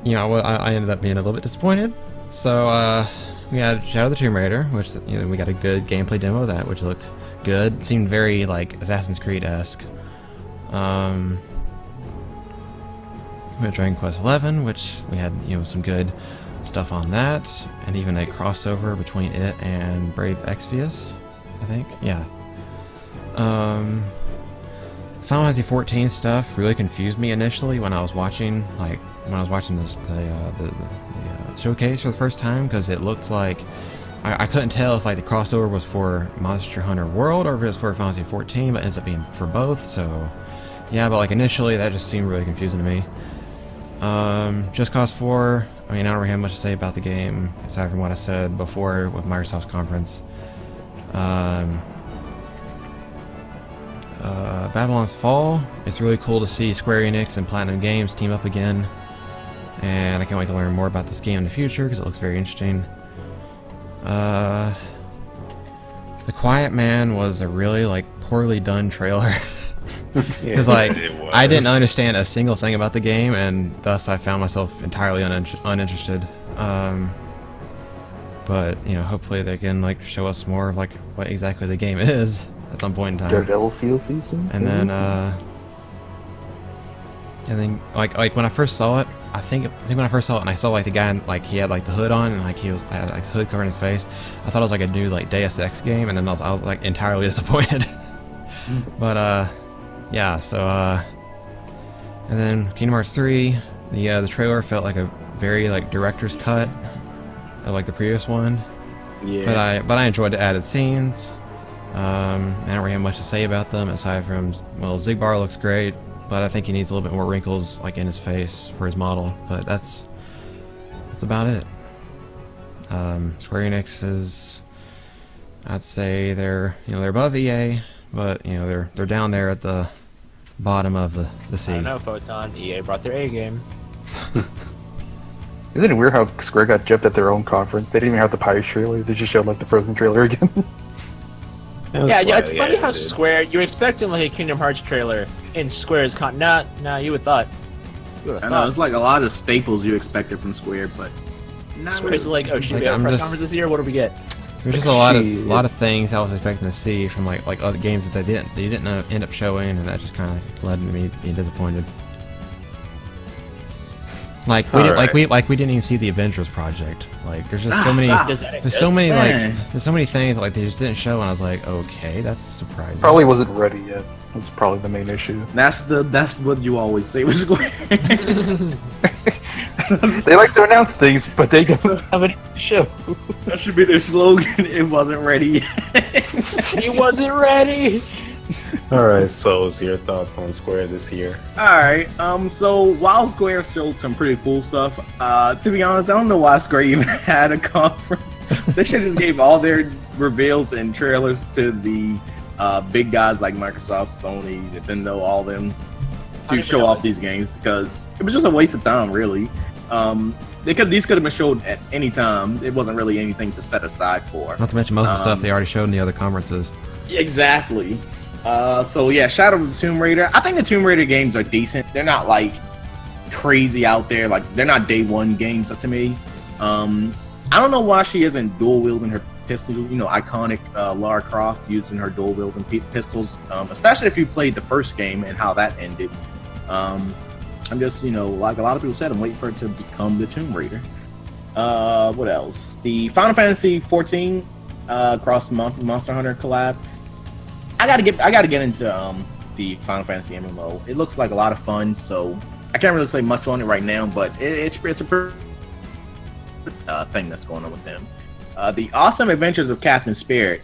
you know, I ended up being a little bit disappointed. So, we had Shadow of the Tomb Raider, which, you know, we got a good gameplay demo of that, which looked good. Seemed very, like, Assassin's Creed-esque. We had Dragon Quest XI, which we had, you know, some good stuff on that, and even a crossover between it and Brave Exvius, I think. Yeah. Final Fantasy 14 stuff really confused me initially when I was watching, the showcase for the first time, because it looked like I couldn't tell if like the crossover was for Monster Hunter World or if it was for Final Fantasy 14, but it ends up being for both. So yeah, but like initially that just seemed really confusing to me. Just Cause 4. I mean, I don't really have much to say about the game aside from what I said before with Microsoft's conference. Babylon's Fall. It's really cool to see Square Enix and Platinum Games team up again, and I can't wait to learn more about this game in the future because it looks very interesting. The Quiet Man was a really like poorly done trailer. Because like I didn't understand a single thing about the game, and thus I found myself entirely uninterested. But you know, hopefully they can like show us more of like what exactly the game is at some point in time. Daredevil DLC soon. And then like when I first saw it, I think when I first saw it and I saw like the guy like he had like the hood on and like he had like the hood covering his face, I thought it was like a new like Deus Ex game, and then I was like entirely disappointed. But yeah, so and then Kingdom Hearts 3, the trailer felt like a very like director's cut of like the previous one. Yeah. But I enjoyed the added scenes. I don't really have much to say about them aside from, well, Zigbar looks great, but I think he needs a little bit more wrinkles like in his face for his model. But that's about it. Square Enix is, I'd say they're above EA, but you know they're down there at the bottom of the sea. I don't know, Photon. EA brought their A game. Isn't it weird how Square got gypped at their own conference? They didn't even have the Pirates trailer. They just showed like the Frozen trailer again. Yeah, it's funny how Square, you're expecting like a Kingdom Hearts trailer in Square's Nah, you would thought. You would have I know, thought. it's like a lot of staples you expected from Square, but not Square's really. like, oh, should Like, we have a I'm press just- conference this year? What do we get? There's just a lot of things I was expecting to see from like other games that they didn't end up showing, and that just kind of led to me being disappointed. Like we didn't even see the Avengers project. Like there's just so many Does that there's so exist? many Man. there's so many things like they just didn't show, and I was like, okay, that's surprising. Probably wasn't ready yet. That's probably the main issue. That's what you always say with Square. They like to announce things, but they don't have anything to show. That should be their slogan. It wasn't ready yet. He wasn't ready! Alright, Soulz, your thoughts on Square this year? Alright, so while Square showed some pretty cool stuff, to be honest, I don't know why Square even had a conference. They should have gave all their reveals and trailers to the big guys like Microsoft, Sony, Nintendo, all them, to show off these games, because it was just a waste of time, really. These could have been showed at any time. It wasn't really anything to set aside for. Not to mention most of the stuff they already showed in the other conferences. Exactly. So yeah, Shadow of the Tomb Raider. I think the Tomb Raider games are decent. They're not like crazy out there. Like they're not day one games to me. I don't know why she isn't dual wielding her pistols. You know, iconic Lara Croft using her dual wielding pistols. Especially if you played the first game and how that ended. I'm just, you know, like a lot of people said, I'm waiting for it to become the Tomb Raider. What else? The Final Fantasy 14 cross Monster Hunter collab. I gotta get into the Final Fantasy MMO. It looks like a lot of fun, so I can't really say much on it right now, but it's a pretty thing that's going on with them. The Awesome Adventures of Captain Spirit.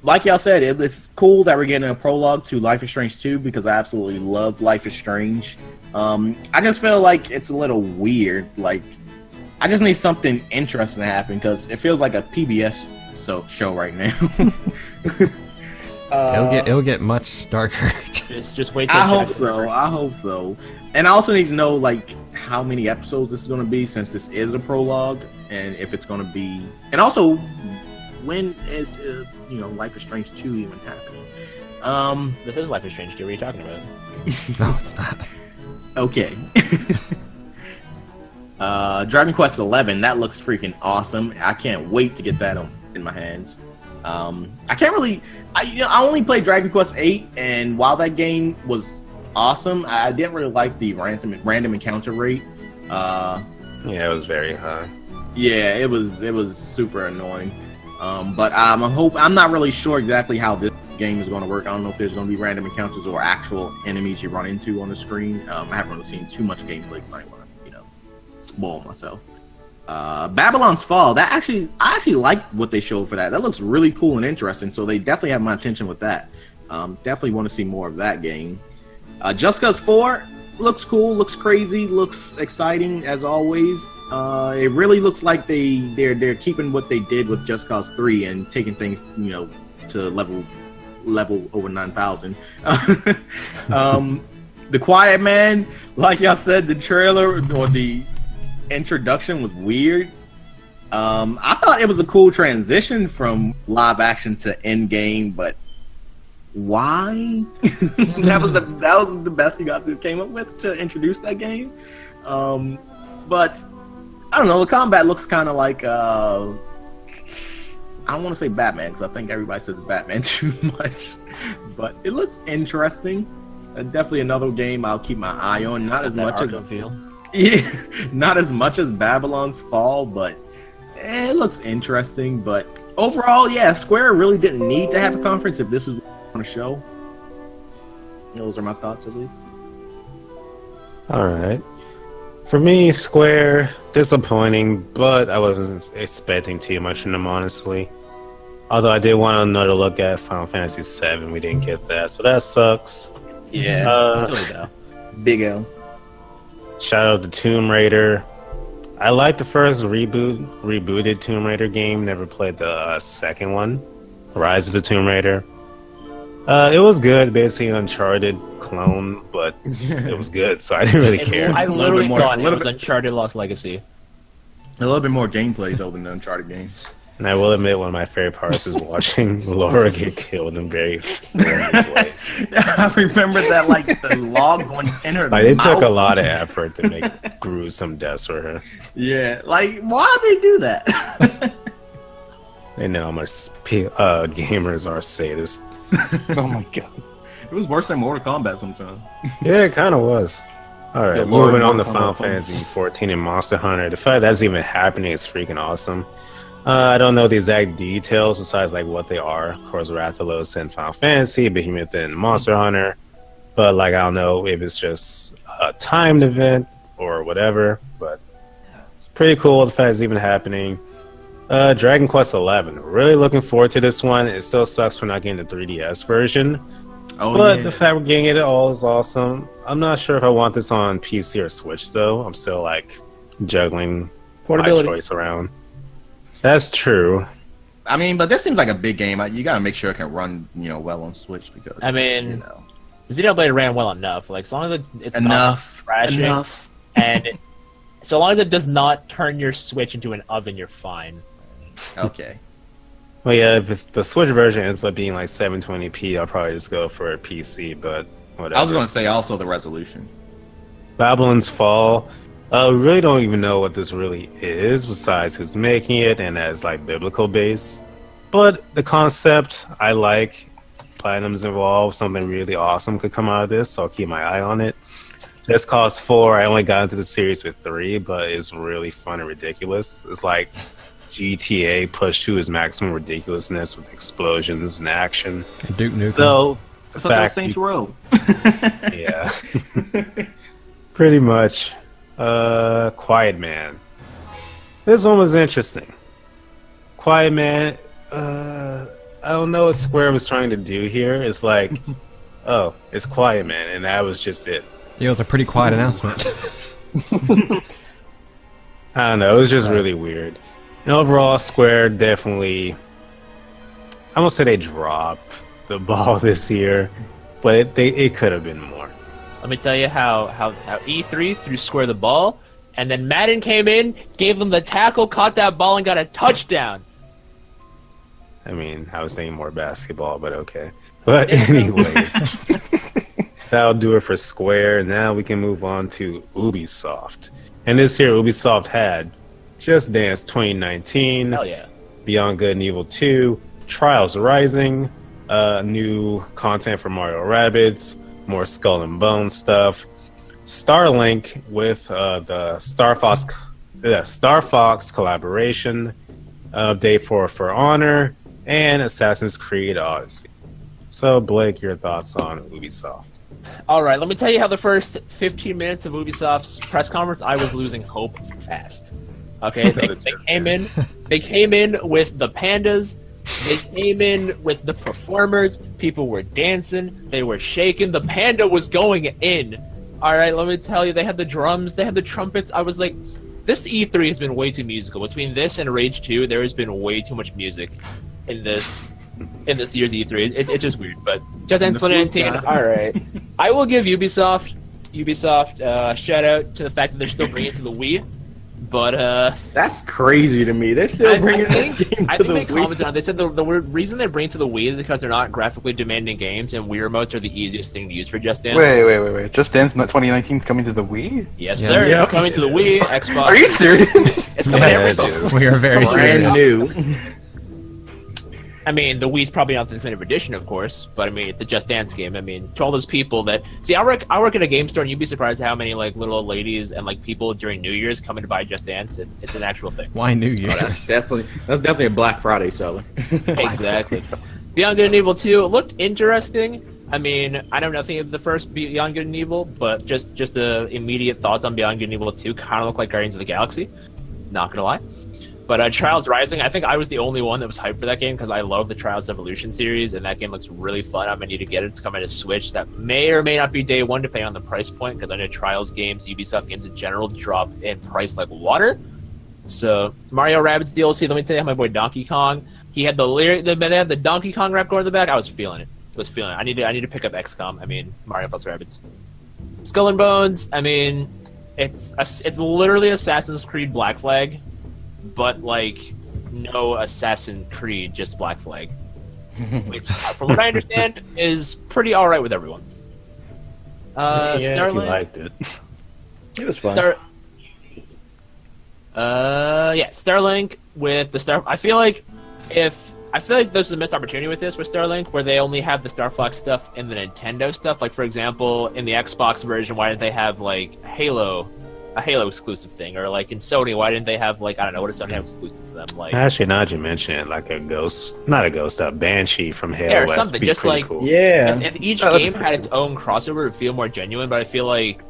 like y'all said, it's cool that we're getting a prologue to Life is Strange 2 because I absolutely love Life is Strange. I just feel like it's a little weird. Like, I just need something interesting to happen because it feels like a PBS show right now. It'll get much darker. Just wait. Till I hope so. And I also need to know like how many episodes this is going to be since this is a prologue, and if it's going to be, and also when is Life is Strange 2 even happening? This is Life is Strange 2. What are you talking about? No, it's not. Okay. Dragon Quest 11, that looks freaking awesome. I can't wait to get that in my hands. I can't really. I only played Dragon Quest 8, and while that game was awesome, I didn't really like the random encounter rate. Yeah, it was very high. Yeah, it was super annoying. But I'm not really sure exactly how this game is going to work. I don't know if there's going to be random encounters or actual enemies you run into on the screen. I haven't really seen too much gameplay because I don't want to, spoil myself. Babylon's Fall. I actually like what they showed for that. That looks really cool and interesting. So they definitely have my attention with that. Definitely want to see more of that game. Just Cause 4 looks cool, looks crazy, looks exciting as always. It really looks like they're keeping what they did with Just Cause 3 and taking things to level over 9,000. The Quiet Man, like y'all said, the trailer or the introduction was weird. I thought it was a cool transition from live action to end game, but why? that was the best you guys came up with to introduce that game. But I don't know. The combat looks kind of like I don't want to say Batman because I think everybody says Batman too much, but it looks interesting. Definitely another game I'll keep my eye on. Not as much as not as much as Babylon's Fall, but it looks interesting. But overall, yeah, Square really didn't need to have a conference if this is on a show. Those are my thoughts, at least. All right. For me, Square, disappointing, but I wasn't expecting too much from them, honestly. Although I did want another look at Final Fantasy VII, we didn't get that, so that sucks. Yeah, Big L. Shout out to Tomb Raider. I liked the first rebooted Tomb Raider game. Never played the second one, Rise of the Tomb Raider. It was good, basically an Uncharted clone, but it was good, so I didn't really care. I literally thought it was Uncharted Lost Legacy. A little bit more gameplay though than the Uncharted games. And I will admit, one of my favorite parts is watching Laura get killed in various ways. I remember that, like the log going in her mouth. It took a lot of effort to make gruesome deaths for her. Yeah, like why did they do that? They know how much gamers are sadists. Oh my god. It was worse than Mortal Kombat sometimes. Yeah, it kind of was. Alright, Yeah, moving on to Mortal Final Kombat Fantasy 14 and Monster Hunter. The fact that's even happening is freaking awesome. I don't know the exact details besides like what they are. Of course, Rathalos and Final Fantasy, Behemoth and Monster Hunter. But like, I don't know if it's just a timed event or whatever. But pretty cool the fact it's even happening. Dragon Quest 11. Really looking forward to this one. It still sucks for not getting the 3DS version. But the fact we're getting it all is awesome. I'm not sure if I want this on PC or Switch though. I'm still like juggling my choice around. That's true. I mean, but this seems like a big game. You gotta make sure it can run, well on Switch because I mean, Xenoblade ran well enough. Like, as long as it's enough, not crashing, and so long as it does not turn your Switch into an oven, you're fine. Okay. Well, yeah, if it's the Switch version ends up being like 720p, I'll probably just go for a PC. But whatever. I was gonna say also the resolution. Babylon's Fall. We really don't even know what this really is, besides who's making it and as like biblical base. But the concept I like. Platinum's involved. Something really awesome could come out of this, so I'll keep my eye on it. Just Cause 4. I only got into the series with 3, but it's really fun and ridiculous. It's like GTA pushed to its maximum ridiculousness with explosions and action. Duke Nukem. So I thought that was Saints Row. Yeah, pretty much. Quiet Man. This one was interesting. Quiet Man. I don't know what Square was trying to do here. It's like, oh, it's quiet, man, and that was just it. It was a pretty quiet announcement. I don't know. It was just really weird. And overall, Square definitely, I won't say they dropped the ball this year, but it could have been more. Let me tell you how E3 threw Square the ball, and then Madden came in, gave them the tackle, caught that ball, and got a touchdown. I mean, I was thinking more basketball, but okay. But anyways, that'll do it for Square. Now we can move on to Ubisoft. And this year, Ubisoft had Just Dance 2019, Hell yeah. Beyond Good and Evil 2, Trials Rising, new content for Mario Rabbids, more Skull and Bones stuff, Starlink with the Star Fox collaboration, update for Honor, and Assassin's Creed Odyssey. So, Blake, your thoughts on Ubisoft? All right, let me tell you how the first 15 minutes of Ubisoft's press conference, I was losing hope fast. Okay, they came in with the pandas. They came in with the performers. People were dancing. They were shaking. The panda was going in. All right, let me tell you, they had the drums. They had the trumpets. I was like, this E3 has been way too musical. Between this and Rage 2, there has been way too much music in this year's E3. It's just weird, but Just Dance 2019. All right, I will give Ubisoft shout out to the fact that they're still bringing it to the Wii. But that's crazy to me. They're still bringing the game to the Wii. I think they commented on it. They said the reason they bring it to the Wii is because they're not graphically demanding games, and Wii remotes are the easiest thing to use for Just Dance. Wait. Just Dance 2019 is coming to the Wii? Yes, sir. Yep. It's coming to the Wii, Xbox. Are you serious? It's coming Yes, to everything. we are very Brand serious. new. I mean, the Wii's probably not the definitive edition, of course, but I mean, it's a Just Dance game. I mean, to all those people that see, I work at a game store, and you'd be surprised how many like little old ladies and like people during New Year's coming to buy Just Dance. It's an actual thing. Why New Year's? That's definitely a Black Friday seller. Exactly. Beyond Good and Evil 2 looked interesting. I mean, I know nothing of the first Beyond Good and Evil, but just immediate thoughts on Beyond Good and Evil 2 kind of look like Guardians of the Galaxy. Not gonna lie. But Trials Rising, I think I was the only one that was hyped for that game because I love the Trials Evolution series, and that game looks really fun. I'm going to need to get it. It's coming to Switch. That may or may not be day one, depending on the price point, because I know Trials games, Ubisoft games in general, drop in price like water. So, Mario Rabbids DLC, let me tell you how my boy Donkey Kong, he had they had the Donkey Kong rap going in the back. I was feeling it. I need to pick up XCOM. I mean, Mario plus Rabbids. Skull and Bones, I mean, it's literally Assassin's Creed Black Flag, but like no Assassin's Creed, just Black Flag, which from what I understand is pretty all right with everyone. Starlink, you liked it. It was fun. Starlink with the Star. I feel like there's a missed opportunity with Starlink, where they only have the Star Fox stuff and the Nintendo stuff. Like for example, in the Xbox version, why didn't they have like a Halo exclusive thing, or like in Sony, why didn't they have like, I don't know, what does Sony have exclusive to them? Like Actually, now that you mention it, like a Banshee from Halo. yeah, or That'd something. be Just pretty like cool. Yeah. if each game had its own crossover, it would feel more genuine. But I feel like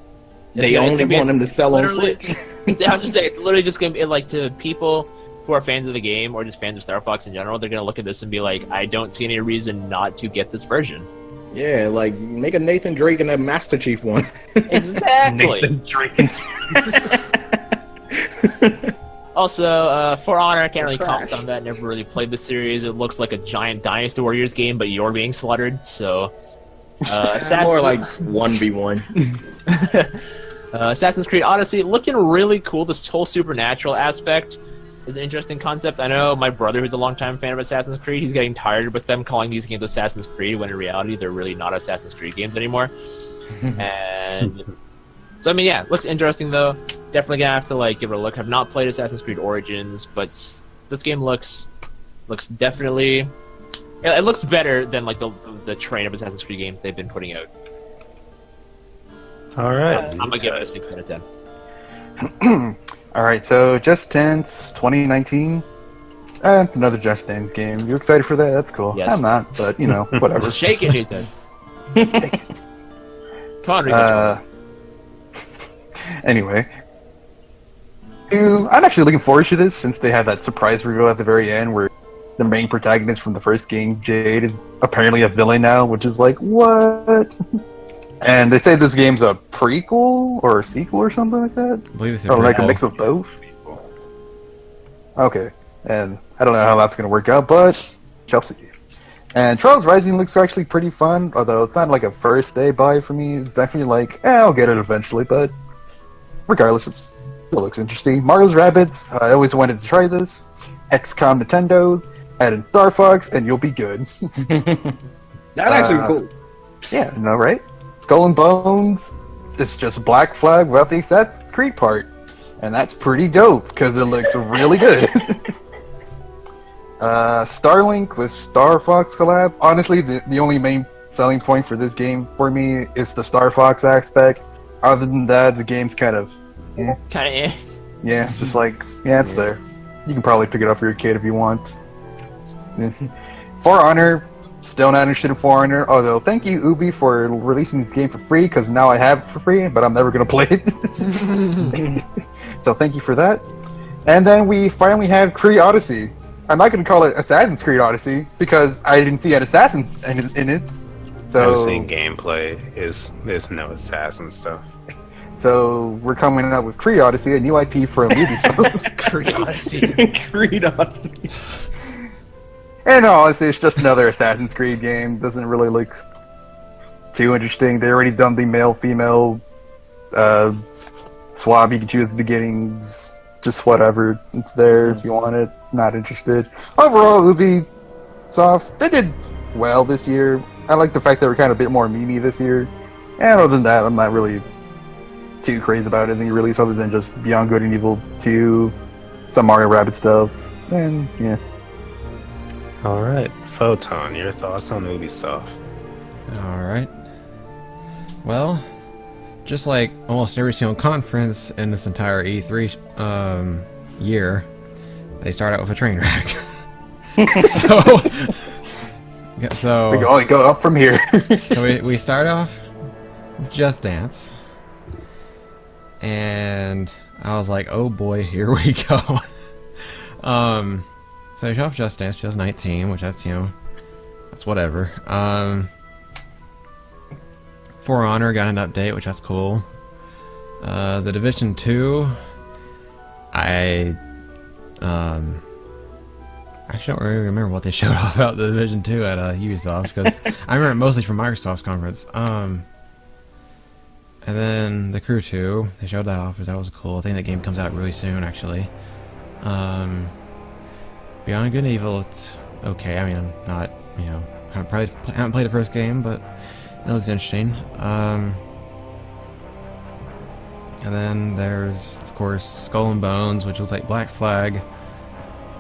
They only want them to sell on literally- Switch. I was to say, it's literally just gonna be like, to people who are fans of the game or just fans of Star Fox in general, they're gonna look at this and be like, I don't see any reason not to get this version. Yeah, like make a Nathan Drake and a Master Chief one. Exactly. Drake. Also, For Honor, I can't really Crash. comment on that. Never really played the series. It looks like a giant Dynasty Warriors game, but you're being slaughtered. So, More like 1v1. Assassin's Creed Odyssey, looking really cool. This whole supernatural aspect is an interesting concept. I know my brother, who's a longtime fan of Assassin's Creed, he's getting tired with them calling these games Assassin's Creed, when in reality they're really not Assassin's Creed games anymore. And so, I mean, yeah, looks interesting though. Definitely gonna have to like give it a look. I've not played Assassin's Creed Origins, but this game looks definitely. It looks better than like the train of Assassin's Creed games they've been putting out. All right. I'm gonna give it a 6 out of 10. All right, so Just Dance 2019. It's another Just Dance game. You excited for that? That's cool. Yes. I'm not, but you know, whatever. Shake it, Nathan. Come on, Rico. Anyway, I'm actually looking forward to this, since they had that surprise reveal at the very end where the main protagonist from the first game, Jade, is apparently a villain now, which is like, what? And they say this game's a prequel or a sequel or something like that? I believe it's Or like a mix of both? Okay, and I don't know how that's going to work out, but shall see. And Trials Rising looks actually pretty fun, although it's not like a first day buy for me. It's definitely like, I'll get it eventually, but regardless, it still looks interesting. Mario's Rabbids, I always wanted to try this. XCOM Nintendo, add in Star Fox, and you'll be good. That actually cool. Yeah, no, right? Skull and Bones, it's just Black Flag without the Assassin's Creed part. And that's pretty dope, because it looks really good. Starlink with Star Fox collab. Honestly, the only main selling point for this game for me is the Star Fox aspect. Other than that, the game's kind of... Kind of eh. Yeah, just like, yeah, it's there. You can probably pick it up for your kid if you want. For Honor, still not interested in For Honor, although thank you, Ubi, for releasing this game for free, because now I have it for free, but I'm never going to play it. So thank you for that. And then we finally have Creed Odyssey. I'm not going to call it Assassin's Creed Odyssey, because I didn't see an assassin in it. So I've seen gameplay. There's no assassin stuff. So we're coming out with Creed Odyssey, a new IP from Ubisoft. Creed Odyssey. Creed Odyssey. And honestly, it's just another Assassin's Creed game. Doesn't really look too interesting. They already done the male-female swap you can choose at the beginnings. Just whatever. It's there if you want it. Not interested. Overall, Ubisoft, they did well this year. I like the fact they were kind of a bit more memey this year. And other than that, I'm not really too crazy about anything released other than just Beyond Good and Evil 2, some Mario Rabbids stuff, and yeah. Alright, Photon, your thoughts on Ubisoft? Alright. Well, just like almost every single conference in this entire E3 year, they start out with a train wreck. so We can only go up from here. so we start off with Just Dance. And I was like, oh boy, here we go. So I showed off Just Dance 2019, which that's, that's whatever. For Honor got an update, which that's cool. The Division 2, I actually don't really remember what they showed off about the Division 2 at Ubisoft, because I remember it mostly from Microsoft's conference. And then the Crew 2, they showed that off, that was cool. I think that game comes out really soon, actually. Beyond Good and Evil, it's okay. I mean, I'm not, haven't played the first game, but it looks interesting. And then there's, of course, Skull and Bones, which was like Black Flag.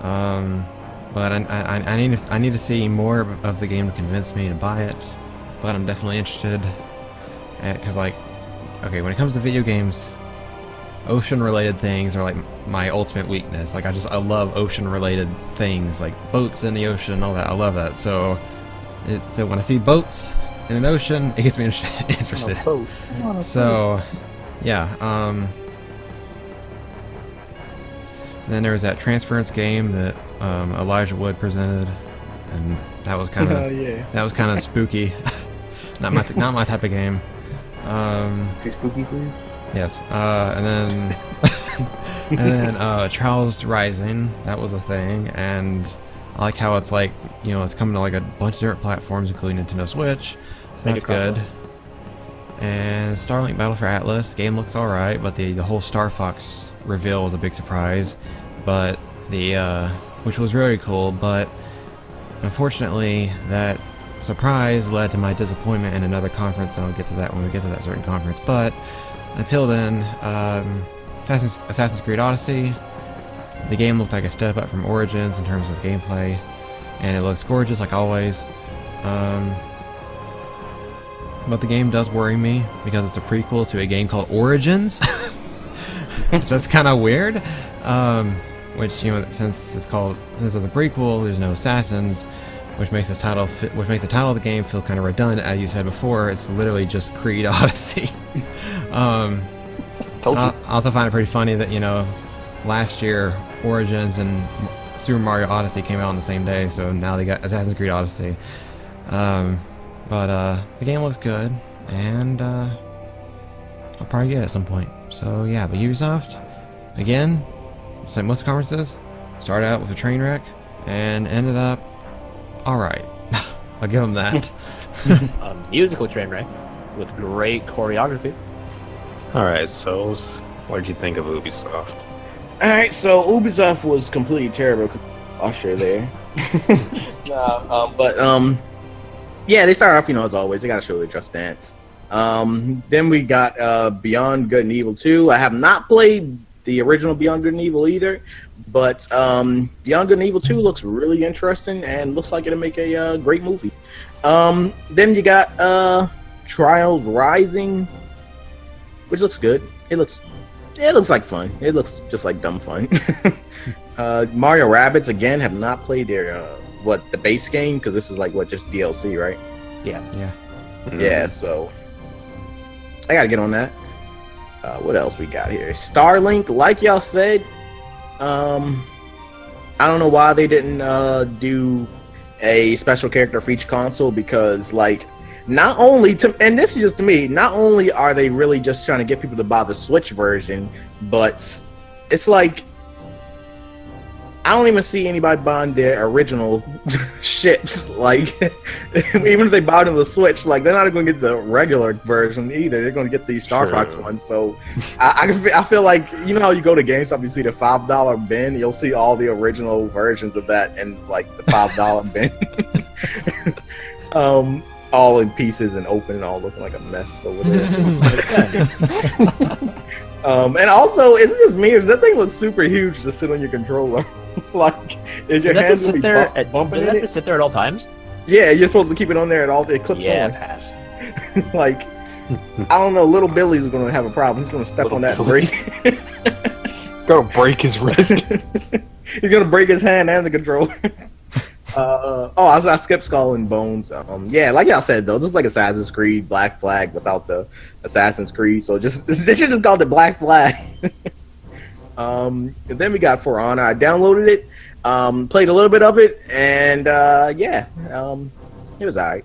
But I need to see more of the game to convince me to buy it. But I'm definitely interested, because like, okay, when it comes to video games, ocean-related things are like my ultimate weakness. Like I love ocean-related things, like boats in the ocean and all that. I love that. So when I see boats in an ocean, it gets me interested. So, yeah. Then there was that Transference game that Elijah Wood presented, and that was kind of spooky. not my type of game. Too spooky for you? Yes. And then Trials Rising, that was a thing, and I like how it's like, it's coming to like a bunch of different platforms, including Nintendo Switch, so that's good. And Starlink Battle for Atlas, game looks alright, but the whole Star Fox reveal was a big surprise, but which was very cool, but unfortunately that surprise led to my disappointment in another conference, and I'll get to that when we get to that certain conference. But until then, Assassin's Creed Odyssey, the game looked like a step up from Origins in terms of gameplay, and it looks gorgeous like always. But the game does worry me because it's a prequel to a game called Origins. That's kind of weird. Which, since it's a prequel, there's no assassins, which makes the title of the game feel kind of redundant. As you said before, it's literally just Creed Odyssey. I also find it pretty funny that last year Origins and Super Mario Odyssey came out on the same day, so now they got Assassin's Creed Odyssey. But the game looks good, and I'll probably get it at some point. So yeah, but Ubisoft, again, just like most conferences, started out with a train wreck and ended up alright. I'll give them that. A musical train wreck with great choreography. All right, Soulz, what did you think of Ubisoft? Alright, so Ubisoft was completely terrible because Usher there. Yeah, they started off, as always, they got to show their Just Dance. Then we got Beyond Good and Evil 2. I have not played the original Beyond Good and Evil either, but Beyond Good and Evil 2 looks really interesting and looks like it'll make a great movie. Then you got Trials Rising, which looks good. It looks like fun. It looks just like dumb fun. Mario Rabbids, again, have not played their the base game, because this is just DLC, right? Yeah. Yeah, so I gotta get on that. What else we got here? Starlink, like y'all said, I don't know why they didn't do a special character for each console, because not only and this is just to me, not only are they really just trying to get people to buy the Switch version, but it's I don't even see anybody buying their original ships. Even if they buy them the Switch, they're not going to get the regular version either. They're going to get the Star Fox one. So I feel like, how you go to GameStop, you see the $5 bin, you'll see all the original versions of that in the $5 bin. All in pieces and open and all looking like a mess over there. And also, it's just me. That thing looks super huge to sit on your controller. Is your hands sit there to sit there at all times? Yeah, you're supposed to keep it on there at all. It clips on. Pass. I don't know. Little Billy's going to have a problem. He's going to step on that and break. Gonna break his wrist. He's going to break his hand and the controller. I skipped Skull and Bones. Yeah, like y'all said though, this is like Assassin's Creed Black Flag without the Assassin's Creed. So they should just call it Black Flag. And then we got For Honor. I downloaded it, played a little bit of it, and it was alright.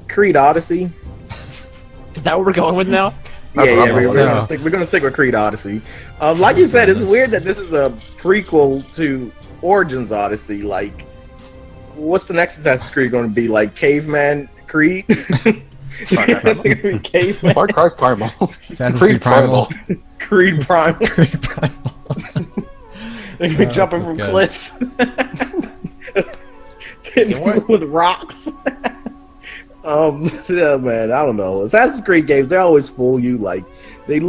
Creed Odyssey. Is that what we're going with now? We're gonna stick with Creed Odyssey. Like you said, it's weird that this is a prequel to Origins Odyssey. What's the next Assassin's Creed going to be? Caveman Creed? Caveman? Far Cry Primal. Assassin's Creed Primal. Creed Primal. Creed Primal. They're gonna be jumping from cliffs. Hitting people with rocks. Yeah, man, I don't know. Assassin's Creed games, they always fool you. They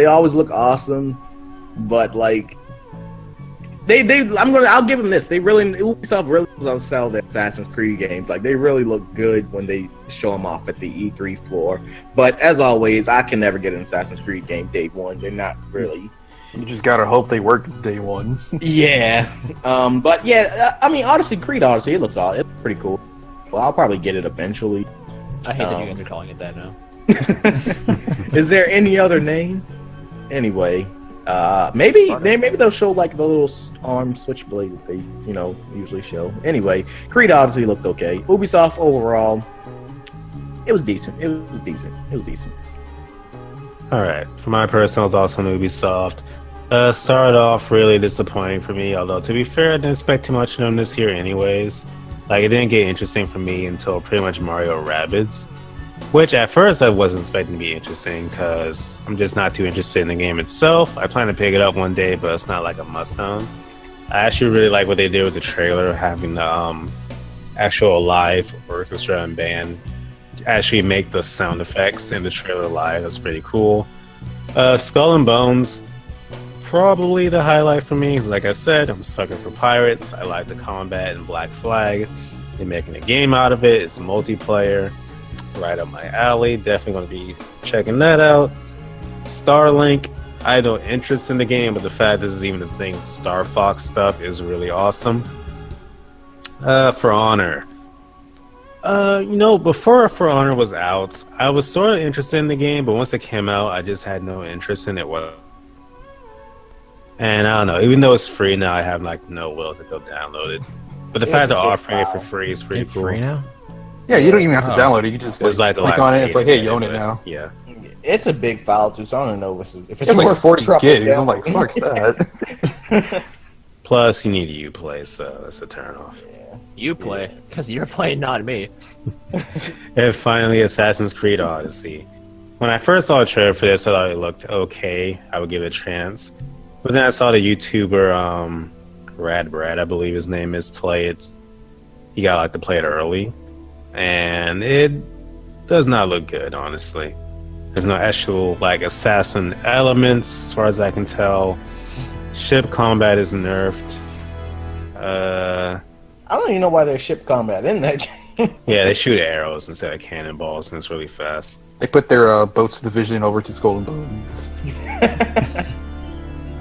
always look awesome, but I'll give them this. Ubisoft really does sell their Assassin's Creed games. They really look good when they show them off at the E3 floor. But as always, I can never get an Assassin's Creed game day one. They're not really. You just gotta hope they work day one. Yeah. But yeah, Creed Odyssey, it looks pretty cool. Well, I'll probably get it eventually. I hate that you guys are calling it that now. Is there any other name? Anyway. Maybe they'll show the little arm switchblade that they usually show. Anyway, Creed Odyssey looked okay. Ubisoft overall, it was decent. All right, for my personal thoughts on Ubisoft, started off really disappointing for me. Although to be fair, I didn't expect too much of them this year, anyways. It didn't get interesting for me until pretty much Mario Rabbids, which at first I wasn't expecting to be interesting because I'm just not too interested in the game itself. I plan to pick it up one day, but it's not a must-own. I actually really like what they did with the trailer, having the actual live orchestra and band actually make the sound effects in the trailer live. That's pretty cool. Skull and Bones, probably the highlight for me, because like I said, I'm a sucker for pirates. I like the combat in Black Flag. They're making a game out of it. It's multiplayer. Right up my alley. Definitely going to be checking that out. Starlink, I have no interest in the game, but the fact this is even a thing, Star Fox stuff is really awesome. For Honor. Before For Honor was out, I was sort of interested in the game, but once it came out, I just had no interest in it. And I don't know, even though it's free now, I have like no will to go download it. But the fact they're offering it for free is pretty It's cool. free now? Yeah, you don't even have to download it. You can just It's like the click last on it. It's like, hey, you own it but, now. Yeah. It's a big file too, so I don't know if it's It's like worth 40 dropping gigs. down. I'm like, fuck that. Plus, you need Uplay, so that's a turn off. You play, because you're playing, not me. And finally, Assassin's Creed Odyssey. When I first saw a trailer for this, I thought it looked okay. I would give it a chance. But then I saw the YouTuber, Rad Brad, I believe his name is, play it. He got like to play it early. And it does not look good, honestly. There's no actual like assassin elements, as far as I can tell. Ship combat is nerfed. I don't even know why there's ship combat in that game. Yeah, they shoot arrows instead of cannonballs, and it's really fast. They put their boats division over to Skull and Bones.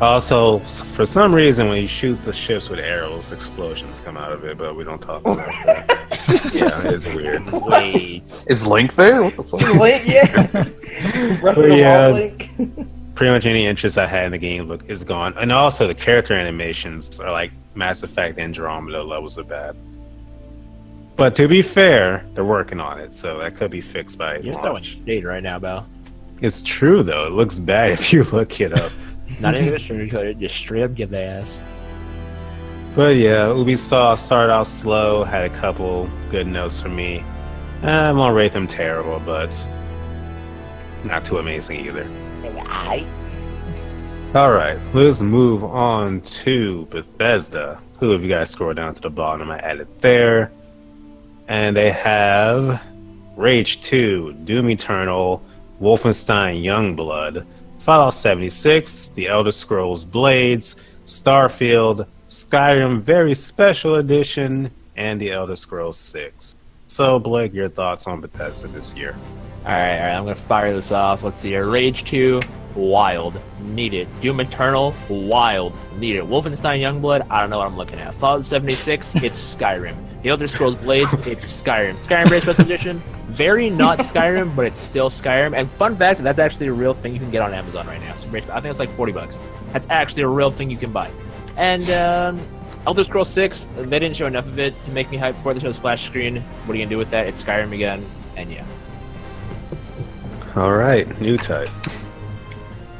Also, for some reason, when you shoot the ships with arrows, explosions come out of it, but we don't talk about that. Yeah, it's weird. Wait. Is Link there? What the fuck? Link, yeah. But yeah. Link. Pretty much any interest I had in the game is gone. And also, the character animations are like Mass Effect Andromeda levels of bad. But to be fair, they're working on it, so that could be fixed by You're throwing launch. shade right now, Bao. It's true, though. It looks bad if you look it up. Not even sugarcoated, just straight up give the ass. But yeah, Ubisoft started out slow, had a couple good notes for me. I won't rate them terrible, but not too amazing either. Alright, let's move on to Bethesda. Who, if you guys scroll down to the bottom, I added there. And they have Rage 2, Doom Eternal, Wolfenstein Youngblood, Fallout 76, The Elder Scrolls Blades, Starfield, Skyrim Very Special Edition, and The Elder Scrolls 6. So, Blake, your thoughts on Bethesda this year? Alright, I'm gonna fire this off. Let's see here. Rage 2, wild. Need it. Doom Eternal, wild. Need it. Wolfenstein Youngblood, I don't know what I'm looking at. Fallout 76, it's Skyrim. The Elder Scrolls Blades, it's Skyrim. Skyrim Very Special Edition, very not Skyrim, but it's still Skyrim. And fun fact, that's actually a real thing you can get on Amazon right now. So I think it's like $40. That's actually a real thing you can buy. And Elder Scrolls 6, they didn't show enough of it to make me hyped for it. They showed a splash screen. What are you gonna do with that? It's Skyrim again, and yeah. Alright, Newtype.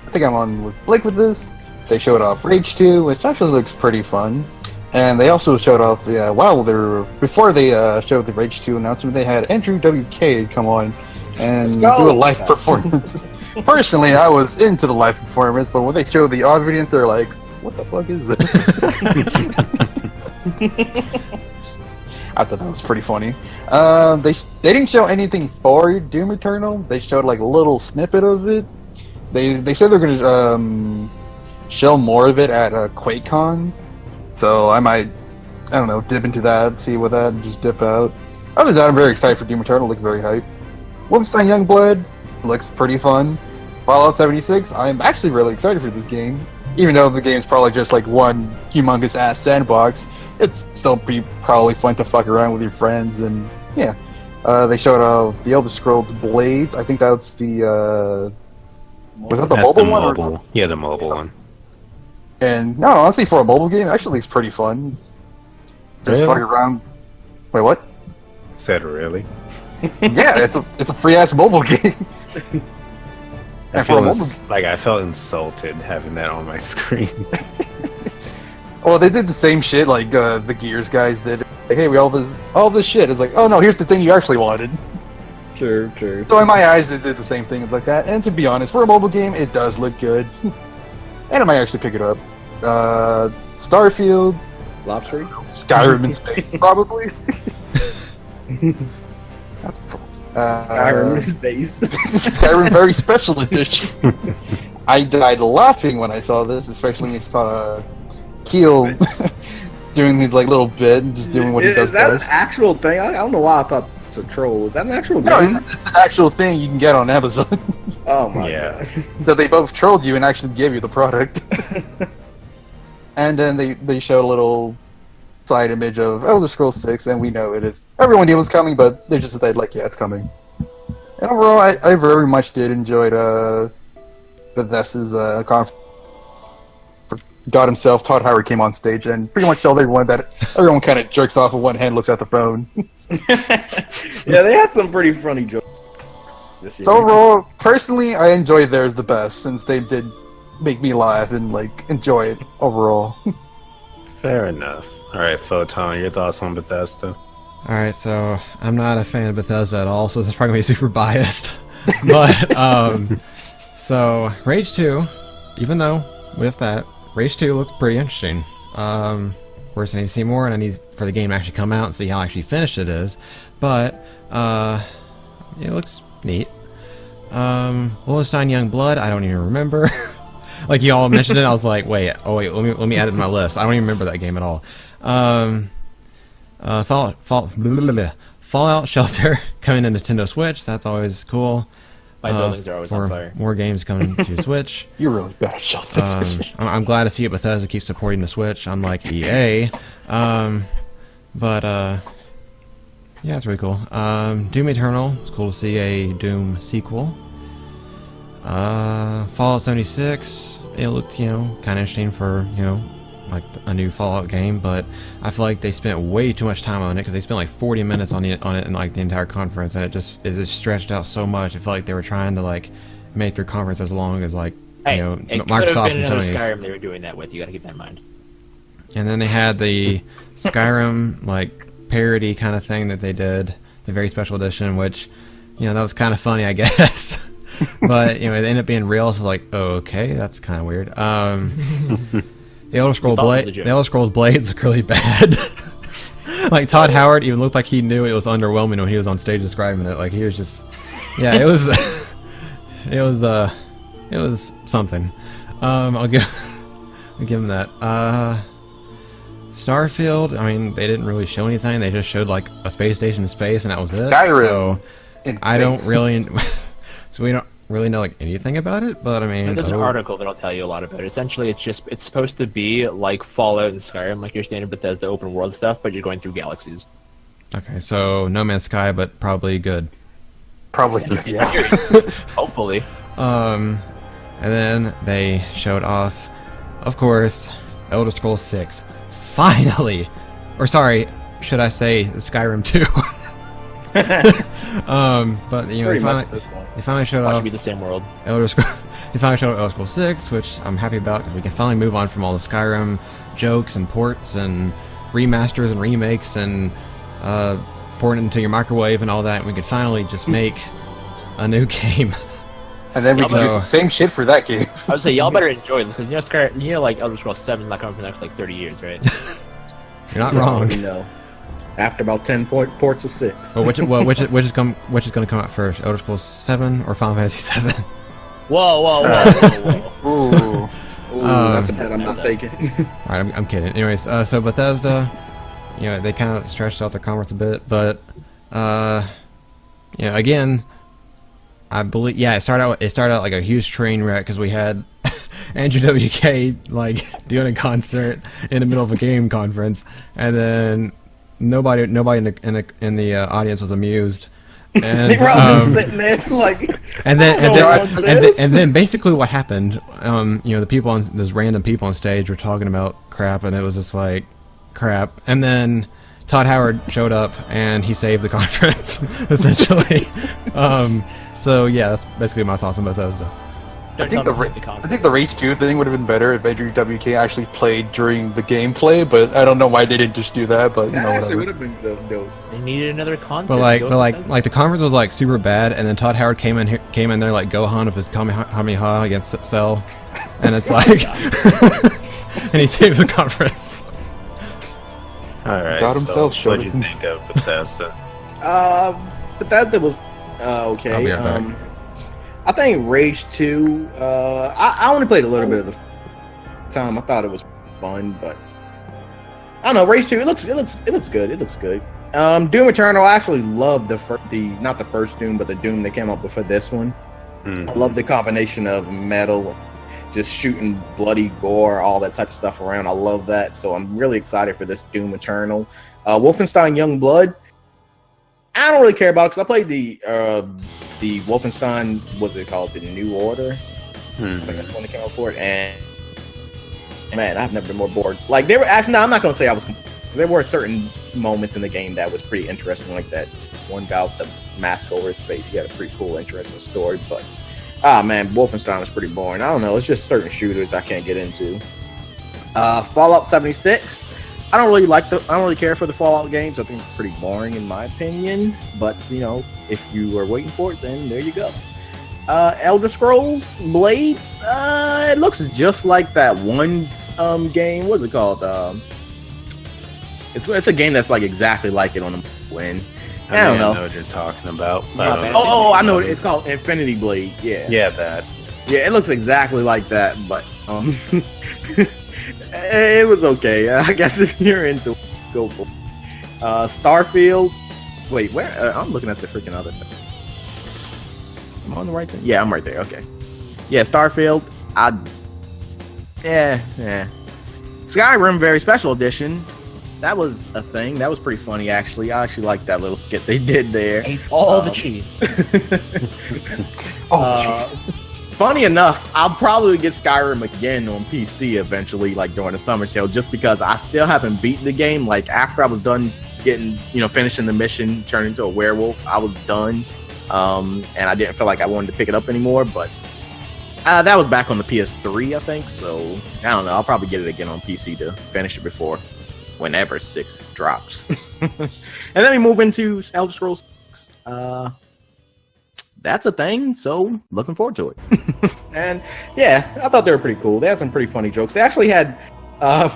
I think I'm on with Blake with this. They showed off Rage 2, which actually looks pretty fun. And they also showed off the before they showed the Rage 2 announcement, they had Andrew WK come on and do a live performance. Personally, I was into the live performance, but when they showed the audience, they're like, "What the fuck is this?" I thought that was pretty funny. They didn't show anything for Doom Eternal. They showed like a little snippet of it. They said they're gonna show more of it at QuakeCon. So I might, I don't know, dip into that, see what that, and just dip out. Other than that, I'm very excited for Doom Eternal. Looks very hype. Wolfenstein Youngblood looks pretty fun. Fallout 76, I'm actually really excited for this game. Even though the game's probably just like one humongous ass sandbox, it's still probably fun to fuck around with your friends, and yeah. They showed the Elder Scrolls Blades. I think that's the was that the That's mobile the one? mobile. Yeah, the mobile one. And no, honestly, for a mobile game, it actually looks pretty fun. Just Really? fucking around. Wait, what? Said really? Yeah, it's a free ass mobile game. I And for a mobile, I felt insulted having that on my screen. well, they did the same shit like the Gears guys did. Like, hey, we all this shit. It's like, oh no, here's the thing you actually wanted. True. So in my eyes, they did the same thing like that. And to be honest, for a mobile game, it does look good. And I might actually pick it up. Starfield, Lobster? Skyrim in space, probably. Skyrim Space. Skyrim Very Special Edition. I died laughing when I saw this, especially when you saw Keel doing these like little bit and just doing what he does Is that best. an actual thing? I don't know why I thought it's a troll. Is that an actual No, game? it's an actual thing you can get on Amazon. Oh my Yeah. god. That they both trolled you and actually gave you the product. And then they showed a little side image of Elder Scrolls 6, and we know it is. Everyone knew it was coming, but they just said, like, yeah, it's coming. And overall, I very much did enjoy Bethesda's conference God himself, Todd Howard, came on stage and pretty much told everyone that everyone kind of jerks off with one hand, looks at the phone. Yeah, they had some pretty funny jokes this year. So overall, personally, I enjoyed theirs the best since they did make me laugh and like enjoy it overall. Fair enough. All right, Photon, your thoughts on Bethesda? Alright, so I'm not a fan of Bethesda at all, so this is probably going to be super biased. But, so, Rage 2, even though, with that, Rage 2 looks pretty interesting. Of course, I need to see more, and I need for the game to actually come out and see how actually finished it is. But, it looks neat. Wolfenstein Youngblood, I don't even remember. Like, you all mentioned it, I was like, wait, let me add it to my list. I don't even remember that game at all. Fallout Shelter coming to Nintendo Switch. That's always cool. My buildings are always on fire. More games coming to Switch. You're really bad at Shelter. I'm glad to see it. Bethesda keeps supporting the Switch, unlike EA. Yeah, it's really cool. Doom Eternal. It's cool to see a Doom sequel. Fallout 76. It looked, kind of interesting for, like a new Fallout game, but I feel like they spent way too much time on it because they spent like 40 minutes on it in like the entire conference, and it just stretched out so much. I felt like they were trying to like make their conference as long as like Microsoft and Sony's. Skyrim they were doing that with. You got to keep that in mind. And then they had the Skyrim like parody kind of thing that they did, the very special edition, which that was kind of funny, I guess. But it ended up being real, so like, oh, okay, that's kind of weird. The Elder Scrolls Blades look really bad. Like Todd Howard even looked like he knew it was underwhelming when he was on stage describing it. Like he was just, yeah, it was, it was something. I'll give him that. Starfield. I mean, they didn't really show anything. They just showed like a space station in space, and that was it. Skyrim. So I don't really. So we don't really know like anything about it, but I mean, there's an article that'll tell you a lot about it. Essentially, it's supposed to be like Fallout and Skyrim, like your standard Bethesda open world stuff, but you're going through galaxies. Okay, so No Man's Sky, but probably good. Probably good, yeah. Hopefully. And then they showed off, of course, Elder Scrolls 6. Finally, or sorry, should I say Skyrim 2? But they finally showed off. Should be the same world. Elder Scrolls. They finally showed off Elder Scrolls 6, which I'm happy about because we can finally move on from all the Skyrim jokes and ports and remasters and remakes and porting it into your microwave and all that. And we could finally just make a new game. And then we can do the same shit for that game. I would say y'all better enjoy this because Skyrim, like Elder Scrolls 7 is not coming for the next like 30 years, right? You're not wrong. No. After about 10 ports of 6. Well, which is going to come out first? Elder Scrolls 7 or Final Fantasy 7? Whoa. Ooh, that's a bet I'm not taking. Alright, I'm kidding. Anyways, so Bethesda, they kind of stretched out their conference a bit, but again, I believe, it started out like a huge train wreck because we had Andrew WK like doing a concert in the middle of a game conference, and then nobody in the audience was amused. And they were all just sitting there like. And then basically what happened, the people on those random people on stage were talking about crap, and it was just like crap. And then Todd Howard showed up and he saved the conference essentially. So yeah, that's basically my thoughts on Bethesda. I think the Rage 2 thing would have been better if Andrew WK actually played during the gameplay, but I don't know why they didn't just do that. But that actually would whatever. have been dope. They needed another concert. But like the conference was like super bad, and then Todd Howard came in there like Gohan with his Kamehameha against Cell, and it's like, and he saved the conference. All right, God himself so what do you think of Bethesda? Bethesda was okay. I'll be right back. I think Rage 2. I only played a little bit of the time. I thought it was fun, but I don't know. Rage 2. It looks good. It looks good. Doom Eternal. I actually loved not the first Doom, but the Doom that came up before this one. I love the combination of metal, just shooting bloody gore, all that type of stuff around. I love that. So I'm really excited for this Doom Eternal. Wolfenstein Youngblood. I don't really care about it because I played the Wolfenstein, what's it called? The New Order. I think that's when they came out for it. And Man, I've never been more bored. Like, they were actually, no, I'm not going to say I was, there were certain moments in the game that was pretty interesting, like that one guy with the mask over his face. He had a pretty cool, interesting story, but, man, Wolfenstein was pretty boring. I don't know, it's just certain shooters I can't get into. Fallout 76. I don't really care for the Fallout games. I think it's pretty boring in my opinion, but, you know, if you are waiting for it, then there you go. Elder Scrolls Blades, it looks just like that one game. What's it called? It's a game that's like exactly like it on the win. I don't know what you're talking about. I know it's called Infinity Blade. Yeah, that. Yeah, it looks exactly like that, but it was okay. I guess if you're into it, go for it. Starfield. Wait, where? I'm looking at the freaking other thing. Am I on the right thing? Yeah, I'm right there. Okay. Yeah, Starfield. Yeah. Skyrim Very Special Edition. That was a thing. That was pretty funny, actually. I actually liked that little skit they did there. Ate all the cheese. Funny enough, I'll probably get Skyrim again on PC eventually, like during the summer sale, just because I still haven't beaten the game. Like after I was done finishing the mission, turning into a werewolf, I was done. And I didn't feel like I wanted to pick it up anymore, but that was back on the PS3, I think. So I don't know. I'll probably get it again on PC to finish it before whenever 6 drops. And then we move into Elder Scrolls 6. That's a thing, so looking forward to it. And yeah, I thought they were pretty cool. They had some pretty funny jokes. They actually had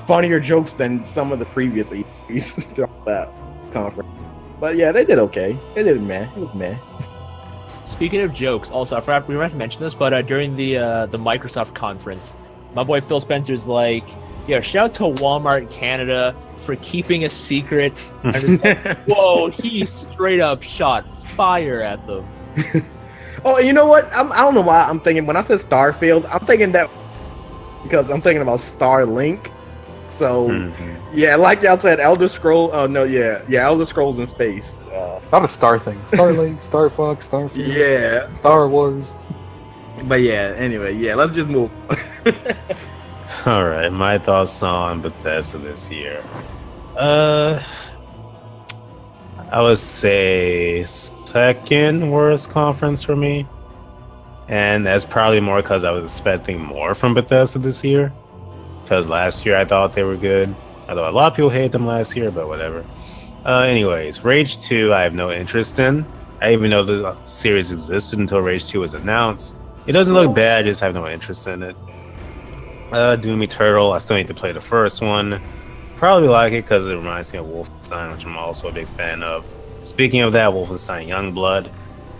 funnier jokes than some of the previous E3s throughout that conference. But yeah, they did okay. They did meh. It was meh. Speaking of jokes, also I forgot we might have mentioned this, but during the Microsoft conference, my boy Phil Spencer's like, "Yeah, shout out to Walmart Canada for keeping a secret." I'm just like, whoa, he straight up shot fire at them. Oh, you know what? I don't know why I'm thinking when I said Starfield, I'm thinking that because I'm thinking about Starlink. So yeah, like y'all said, Elder Scrolls. Oh no, yeah, Elder Scrolls in space. Not a star thing. Starlink, Star Fox, Starfield. Yeah, Star Wars. But yeah, anyway, yeah, let's just move. All right, my thoughts on Bethesda this year. I would say second worst conference for me, and that's probably more because I was expecting more from Bethesda this year. Because last year I thought they were good. Although a lot of people hate them last year, but whatever. Anyways, Rage 2 I have no interest in. I even know the series existed until Rage 2 was announced. It doesn't look bad, I just have no interest in it. Doom Eternal, I still need to play the first one. Probably like it because it reminds me of Wolfenstein, which I'm also a big fan of. Speaking of that, Wolfenstein Youngblood.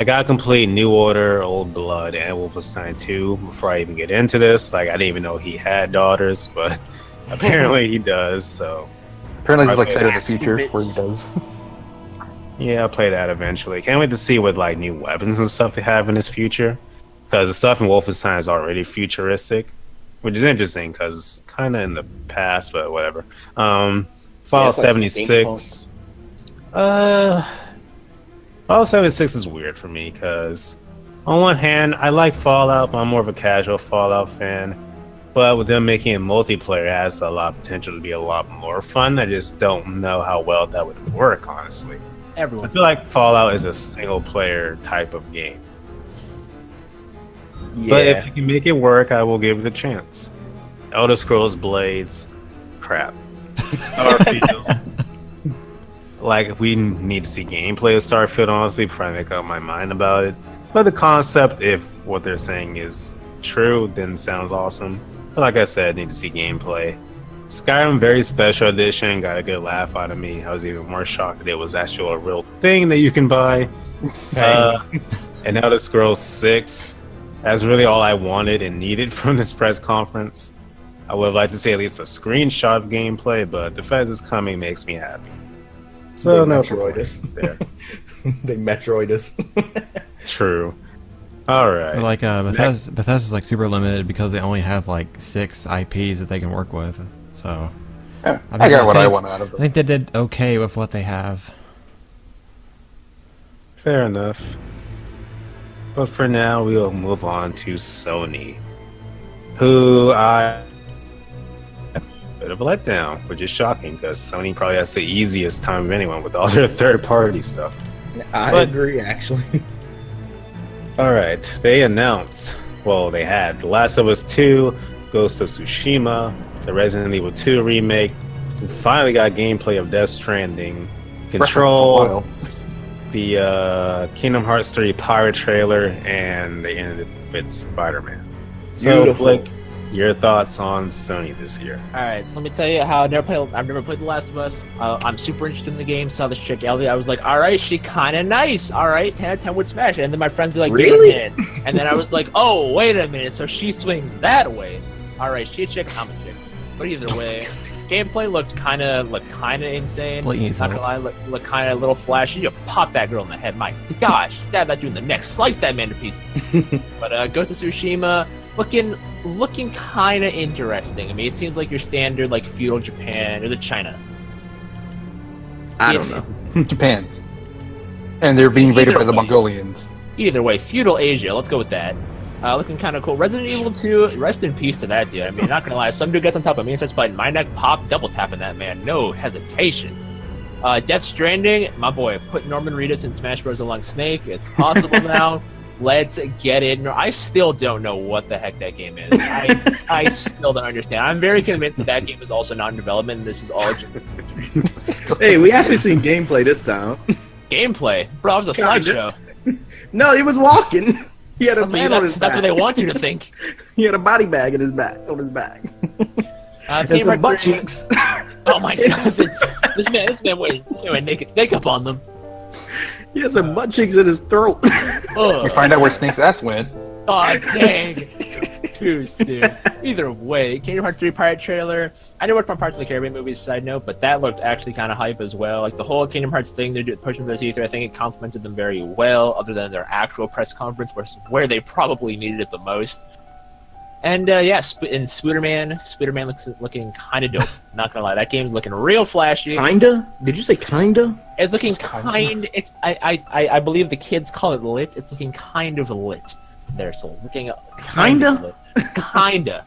I got to complete New Order, Old Blood, and Wolfenstein 2 before I even get into this. Like, I didn't even know he had daughters, but apparently he does, so... Apparently he's like State of the Future, where he does. Yeah, I'll play that eventually. Can't wait to see what, like, new weapons and stuff they have in his future. Because the stuff in Wolfenstein is already futuristic. Which is interesting, because it's kind of in the past, but whatever. Fallout 76... Fallout 76 is weird for me because on one hand I like Fallout, but I'm more of a casual Fallout fan. But with them making it multiplayer, it has a lot of potential to be a lot more fun. I just don't know how well that would work, honestly. I feel like Fallout is a single player type of game. Yeah. But if you can make it work, I will give it a chance. Elder Scrolls Blades, crap. Starfield. Like, we need to see gameplay of Starfield, honestly, before I make up my mind about it. But the concept, if what they're saying is true, then sounds awesome. But like I said, need to see gameplay. Skyrim Very Special Edition got a good laugh out of me. I was even more shocked that it was actually a real thing that you can buy. And Elder Scrolls 6. That's really all I wanted and needed from this press conference. I would have liked to see at least a screenshot of gameplay, but the fact it's coming makes me happy. So they no Metroid us. They Metroid us. True. All right. But like Bethesda's like super limited because they only have like 6 IPs that they can work with. So yeah, I got what I want out of them. I think they did okay with what they have. Fair enough. But for now, we'll move on to Sony, who I bit of a letdown, which is shocking because Sony probably has the easiest time of anyone with all their third-party stuff. I agree, actually. All right, they announced, well, they had The Last of Us 2, Ghost of Tsushima, the Resident Evil 2 remake. We finally got gameplay of Death Stranding, Control, the Kingdom Hearts 3 pirate trailer, and they ended with Spider-Man. So, Beautiful. Blake, your thoughts on Sony this year? Alright, so let me tell you how I've never played The Last of Us. I'm super interested in the game. Saw this chick, Ellie. I was like, alright, she kinda nice. Alright, 10 out of 10 would smash it. And then my friends were like, Really? wait a minute. And then I was like, oh, wait a minute. So she swings that way. Alright, she a chick, I'm a chick. But either way, gameplay looked kinda insane. Please Not gonna lie, looked kinda a little flashy. You pop that girl in the head. My gosh, stab that dude in the neck. Slice that man to pieces. But Ghost of Tsushima, looking kind of interesting. I mean, it seems like your standard like feudal Japan or the China. I don't know. Japan. And they're being raided by the way. Mongolians. Either way, feudal Asia. Let's go with that. Looking kind of cool. Resident Evil 2. Rest in peace to that dude. I mean, not gonna lie, some dude gets on top of me and starts biting my neck. Pop, double tapping that man. No hesitation. Death Stranding. My boy, put Norman Reedus in Smash Bros. Along Snake. It's possible now. Let's get it. No, I still don't know what the heck that game is. I still don't understand. I'm very convinced that game is also not in development, and this is all Hey, we actually seen gameplay this time. gameplay. Bro, it was a slideshow. No, he was walking. He had a man on his That's what back. they want you to think. He had a body bag in his back, on his back. And Kingdom some butt Hearts 3 cheeks. Oh my god. This man wearing naked makeup on them. He has some butt cheeks in his throat. We Ugh. find out where Snake's ass went. Oh, dang. Too soon. Either way, Kingdom Hearts 3 pirate trailer. I didn't work on Parts of the Caribbean movies, side note, but that looked actually kind of hype as well. Like, the whole Kingdom Hearts thing they're pushing for this E3, I think it complemented them very well, other than their actual press conference, where they probably needed it the most. And, yeah, and Spooderman looks looking kind of dope. Not gonna lie, that game's looking real flashy. Kinda? Did you say kinda? It's looking it's I believe the kids call it lit. It's looking kind of lit. There, Soulz. Looking kind of lit. Kinda.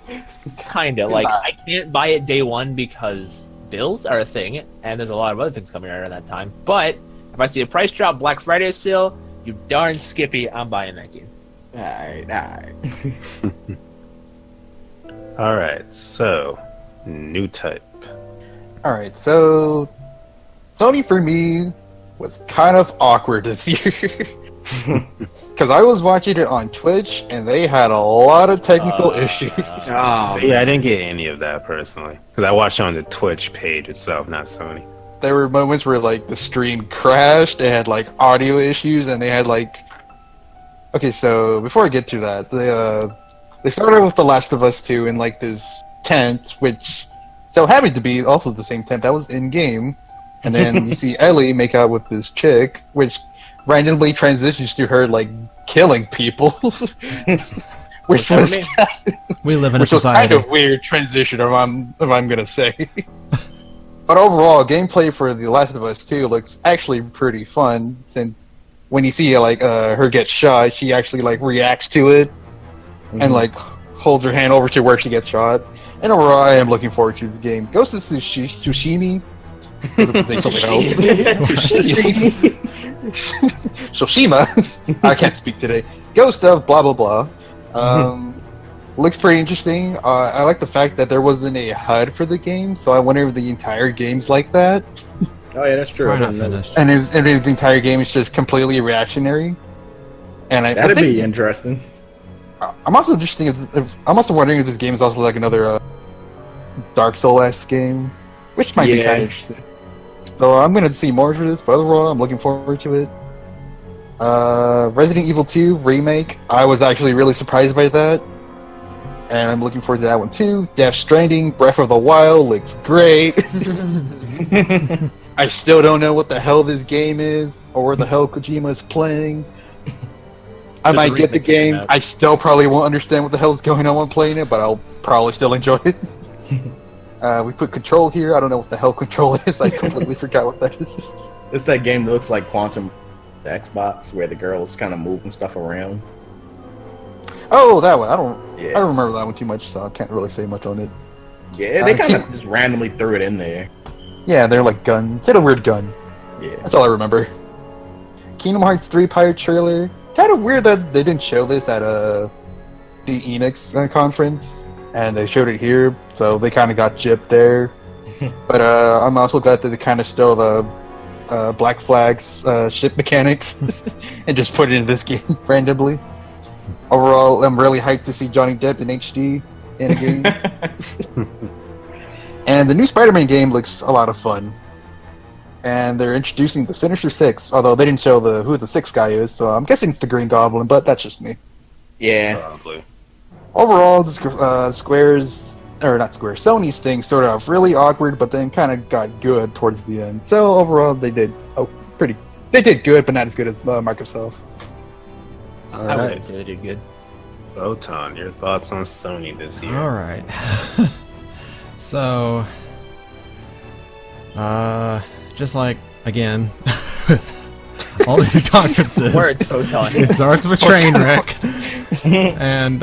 Like, I can't buy it day one because bills are a thing, and there's a lot of other things coming out around that time. But if I see a price drop, Black Friday sale, you darn skippy, I'm buying that game. Alright. Alright, so, Newtype. Alright, so Sony for me was kind of awkward this year. Because I was watching it on Twitch and they had a lot of technical issues. Oh, See, I didn't get any of that personally. Because I watched it on the Twitch page itself, not Sony. There were moments where like the stream crashed, they had like audio issues, and they had like... Okay, so before I get to that, they started with The Last of Us 2 in like this tent, which so happened to be also the same tent that was in-game. And then you see Ellie make out with this chick, which randomly transitions to her like killing people. which was We live in a which was society. kind of weird transition, if I'm gonna say. But overall, gameplay for The Last of Us 2 looks actually pretty fun, since when you see like her get shot, she actually like reacts to it and like holds her hand over to where she gets shot. And overall, I am looking forward to the game. Ghost of Tsushima. Tsushima. I can't speak today. Ghost of blah blah blah. Looks pretty interesting. I like the fact that there wasn't a HUD for the game, so I wonder if the entire game's like that. Oh yeah, that's true. Probably not finished. And if the entire game is just completely reactionary. And I That'd think, be interesting. I'm also just thinking I'm also wondering if this game is also like another Dark Souls-esque game, which might be Yeah. kind of interesting. So I'm gonna see more for this, but overall, I'm looking forward to it. Resident Evil 2 remake. I was actually really surprised by that, and I'm looking forward to that one too. Death Stranding, Breath of the Wild looks great. I still don't know what the hell this game is, or where the hell Kojima is playing. I There's might a get the remake coming game. out. I still probably won't understand what the hell is going on when playing it, but I'll probably still enjoy it. We put Control here. I don't know what the hell Control is. I completely forgot what that is. It's that game that looks like Quantum the Xbox, where the girl's kind of moving stuff around. Oh, that one. I don't Yeah. remember that one too much, so I can't really say much on it. Yeah, they kind of just randomly threw it in there. Yeah, they're like guns. Hit a weird gun. Yeah. That's all I remember. Kingdom Hearts 3 pirate trailer. Kind of weird that they didn't show this at the Enix conference, and they showed it here, so they kind of got gypped there. But I'm also glad that they kind of stole the Black Flag's ship mechanics and just put it in this game randomly. Overall, I'm really hyped to see Johnny Depp in HD in a game. And the new Spider-Man game looks a lot of fun. And they're introducing the Sinister Six, although they didn't show who the sixth guy is, so I'm guessing it's the Green Goblin, but that's just me. Yeah. Probably. Overall, Sony's thing started off really awkward, but then kind of got good towards the end. So overall, they did good, but not as good as Microsoft. All I right. wouldn't say they did good. Photon, your thoughts on Sony this year? All right. So, just like again, with all these conferences, Words, Photon. it starts with train wreck, and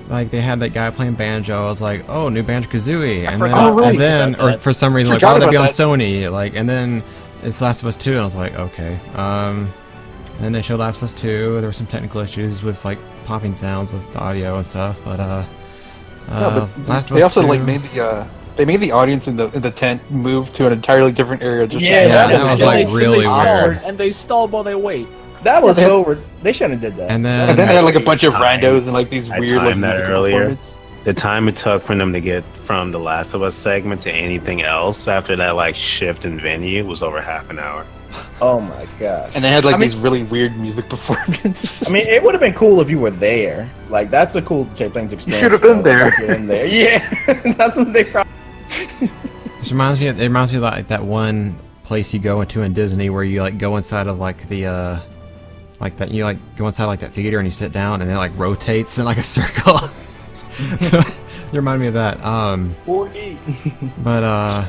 like they had that guy playing banjo. I was like, oh, new Banjo-Kazooie, and then, or for some reason, like, why would that be on Sony? Like, and then it's Last of Us 2, and I was like, okay. And then they showed Last of Us 2. There were some technical issues with like popping sounds with the audio and stuff, but Last of They Us also 2, like made the audience in the tent move to an entirely different area. Just that was like really weird. And they stalled while they wait. That was so. They shouldn't have did that. And And then they had like a bunch of randos and like these I weird like timed that musical earlier. performances. The time it took for them to get from the Last of Us segment to anything else after that like shift in venue was over half an hour. Oh my gosh. And they had like these really weird music performances. I mean, it would have been cool if you were there. Like, that's a cool thing to experience. should have been there. You're in there. Yeah, that's what they probably. It reminds me of like that one place you go into in Disney where you like go inside of like the like that you like go inside like that theater and you sit down and it like rotates in like a circle. So you remind me of that. 4D. But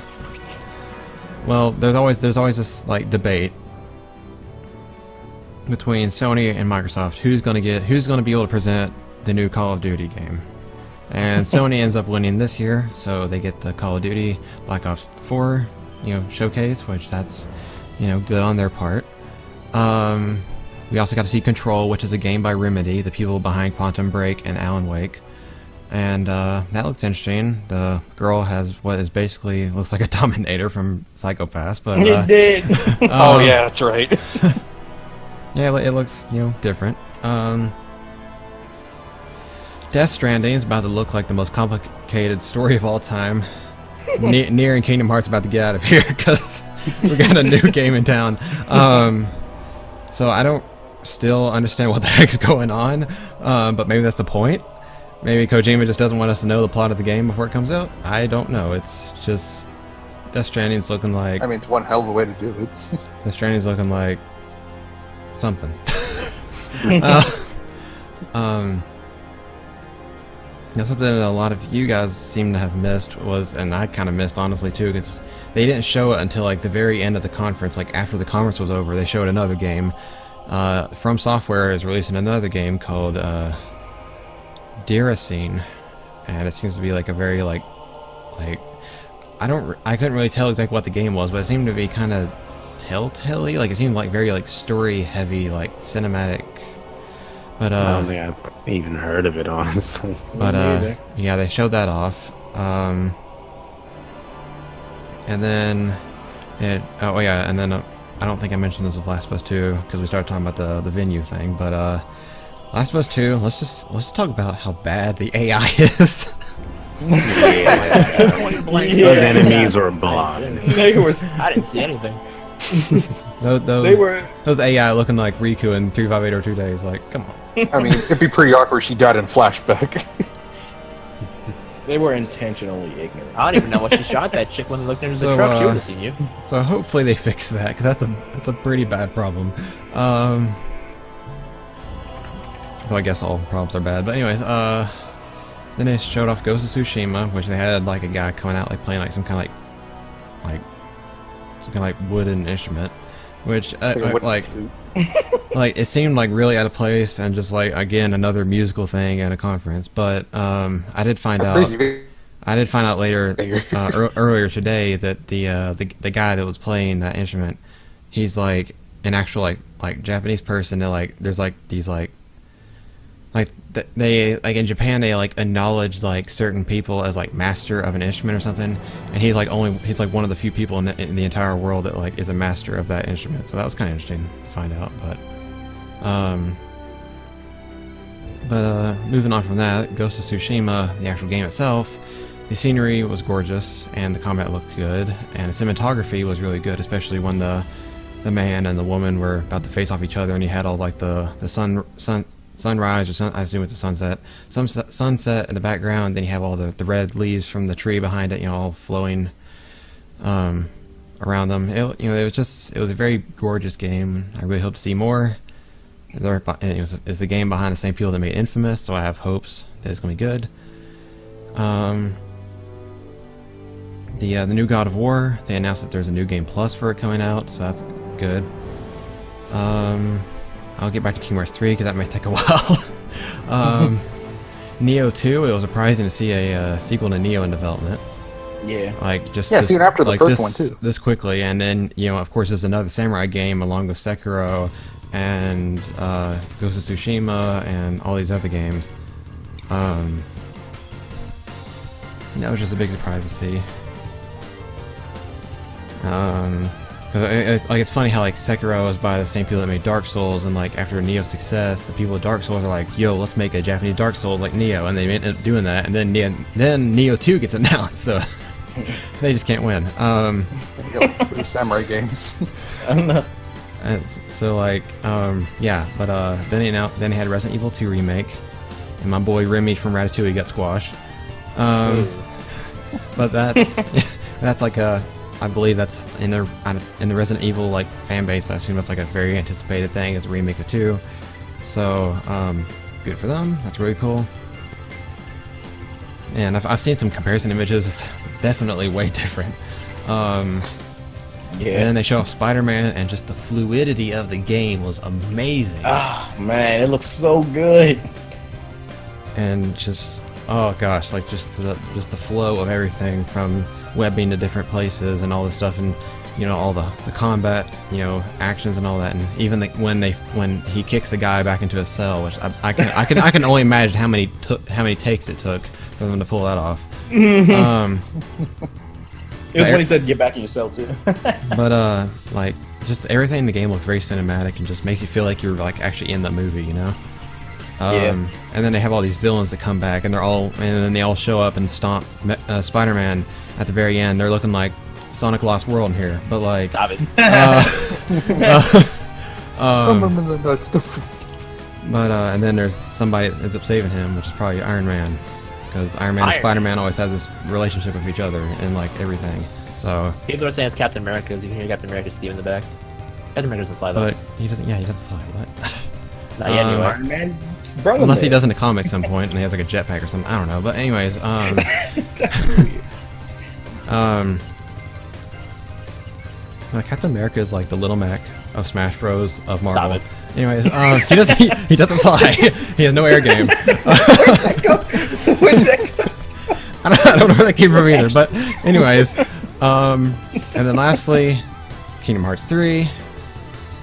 well, there's always this like debate between Sony and Microsoft who's gonna be able to present the new Call of Duty game. And Sony ends up winning this year, so they get the Call of Duty Black Ops 4, showcase, which that's, good on their part. We also got to see Control, which is a game by Remedy, the people behind Quantum Break and Alan Wake. And that looks interesting. The girl has what is basically looks like a Dominator from Psycho-Pass, but It did. Oh yeah, that's right. yeah, it looks different. Death Stranding is about to look like the most complicated story of all time. Nier and Kingdom Hearts about to get out of here because we got a new game in town. So I don't still understand what the heck's going on, but maybe that's the point. Maybe Kojima just doesn't want us to know the plot of the game before it comes out. I don't know. It's just Death Stranding's looking like. I mean, it's one hell of a way to do it. Death Stranding's looking like something. Something that a lot of you guys seem to have missed was, and I kind of missed honestly too, because they didn't show it until like the very end of the conference. Like after the conference was over, they showed another game. From Software is releasing another game called Diracine, and it seems to be like a very like I couldn't really tell exactly what the game was, but it seemed to be kind of telltale-y. Like it seemed like very like story heavy, like cinematic. But I don't think I've even heard of it, honestly. But yeah, they showed that off. And then and then I don't think I mentioned this with Last of Us 2 because we started talking about the venue thing. But Last of Us 2, let's talk about how bad the AI is. Those enemies were blind. I didn't see anything. Those AI looking like Riku in 35802 days. Like, come on. I mean, it'd be pretty awkward if she died in flashback. They were intentionally ignorant. I don't even know what she shot that chick when they looked into the truck. She would have seen you. So hopefully they fix that because that's a pretty bad problem. Though I guess all problems are bad. But anyways, then they showed off Ghost of Tsushima, which they had like a guy coming out like playing like some kind of wooden instrument, which like it seemed like really out of place and just like again another musical thing at a conference. But I did find out I did find out later, earlier today, that the guy that was playing that instrument, he's like an actual like Japanese person. That like there's like these like they like in Japan they like acknowledge like certain people as like master of an instrument or something, and he's like one of the few people in the entire world that like is a master of that instrument. So that was kind of interesting to find out. But moving on from that, Ghost of Tsushima, the actual game itself, the scenery was gorgeous and the combat looked good, and the cinematography was really good, especially when the man and the woman were about to face off each other, and you had all like the sunrise or I assume it's a sunset, sunset in the background. Then you have all the red leaves from the tree behind it, all flowing around them. It was a very gorgeous game. I really hope to see more. It's a game behind the same people that made Infamous, so I have hopes that it's going to be good. The new God of War, they announced that there's a new game plus for it coming out, so that's good. I'll get back to Kingdom Hearts 3 because that may take a while. Neo 2, it was surprising to see a sequel to Neo in development. Yeah. Soon after the first one too. This quickly, and then of course there's another samurai game along with Sekiro and Ghost of Tsushima and all these other games. That was just a big surprise to see. It's funny how like Sekiro is by the same people that made Dark Souls, and like after Neo's success, the people of Dark Souls are like, "Yo, let's make a Japanese Dark Souls like Neo," and they end up doing that, and then Neo 2 gets announced, so they just can't win. Samurai games. I don't know. And so then they had Resident Evil 2 remake, and my boy Remy from Ratatouille got squashed. But that's like I believe that's in the Resident Evil like fan base. I assume that's like a very anticipated thing. It's a remake of 2, so good for them. That's really cool. And I've seen some comparison images. It's definitely way different. Yeah. And then they show off Spider-Man, and just the fluidity of the game was amazing. Oh man, it looks so good. And just oh gosh, like just the flow of everything from webbing to different places and all this stuff, and all the combat actions and all that, and even when he kicks the guy back into a cell, which I can only imagine how many takes it took for them to pull that off. It was when he said, "Get back in your cell too." But like just everything in the game looked very cinematic and just makes you feel like you're like actually in the movie, Yeah. And then they have all these villains that come back, and then they all show up and stomp Spider-Man at the very end. They're looking like Sonic Lost World in here, but like Stop it. And then there's somebody that ends up saving him, which is probably Iron Man, because Iron Man and Spider-Man always have this relationship with each other and like everything. So People are saying it's Captain America because you can hear Captain America's theme in the back. Captain America doesn't fly though. but he doesn't fly. What? Not yet, anyway. Iron Man, brother. Unless he does in the comics some point and he has like a jetpack or something. I don't know. But anyways, Captain America is like the Little Mac of Smash Bros. Of Marvel. Stop it. Anyways, he doesn't fly. He has no air game. Where'd that go? I don't know where that came from either. But anyways, and then lastly, Kingdom Hearts 3.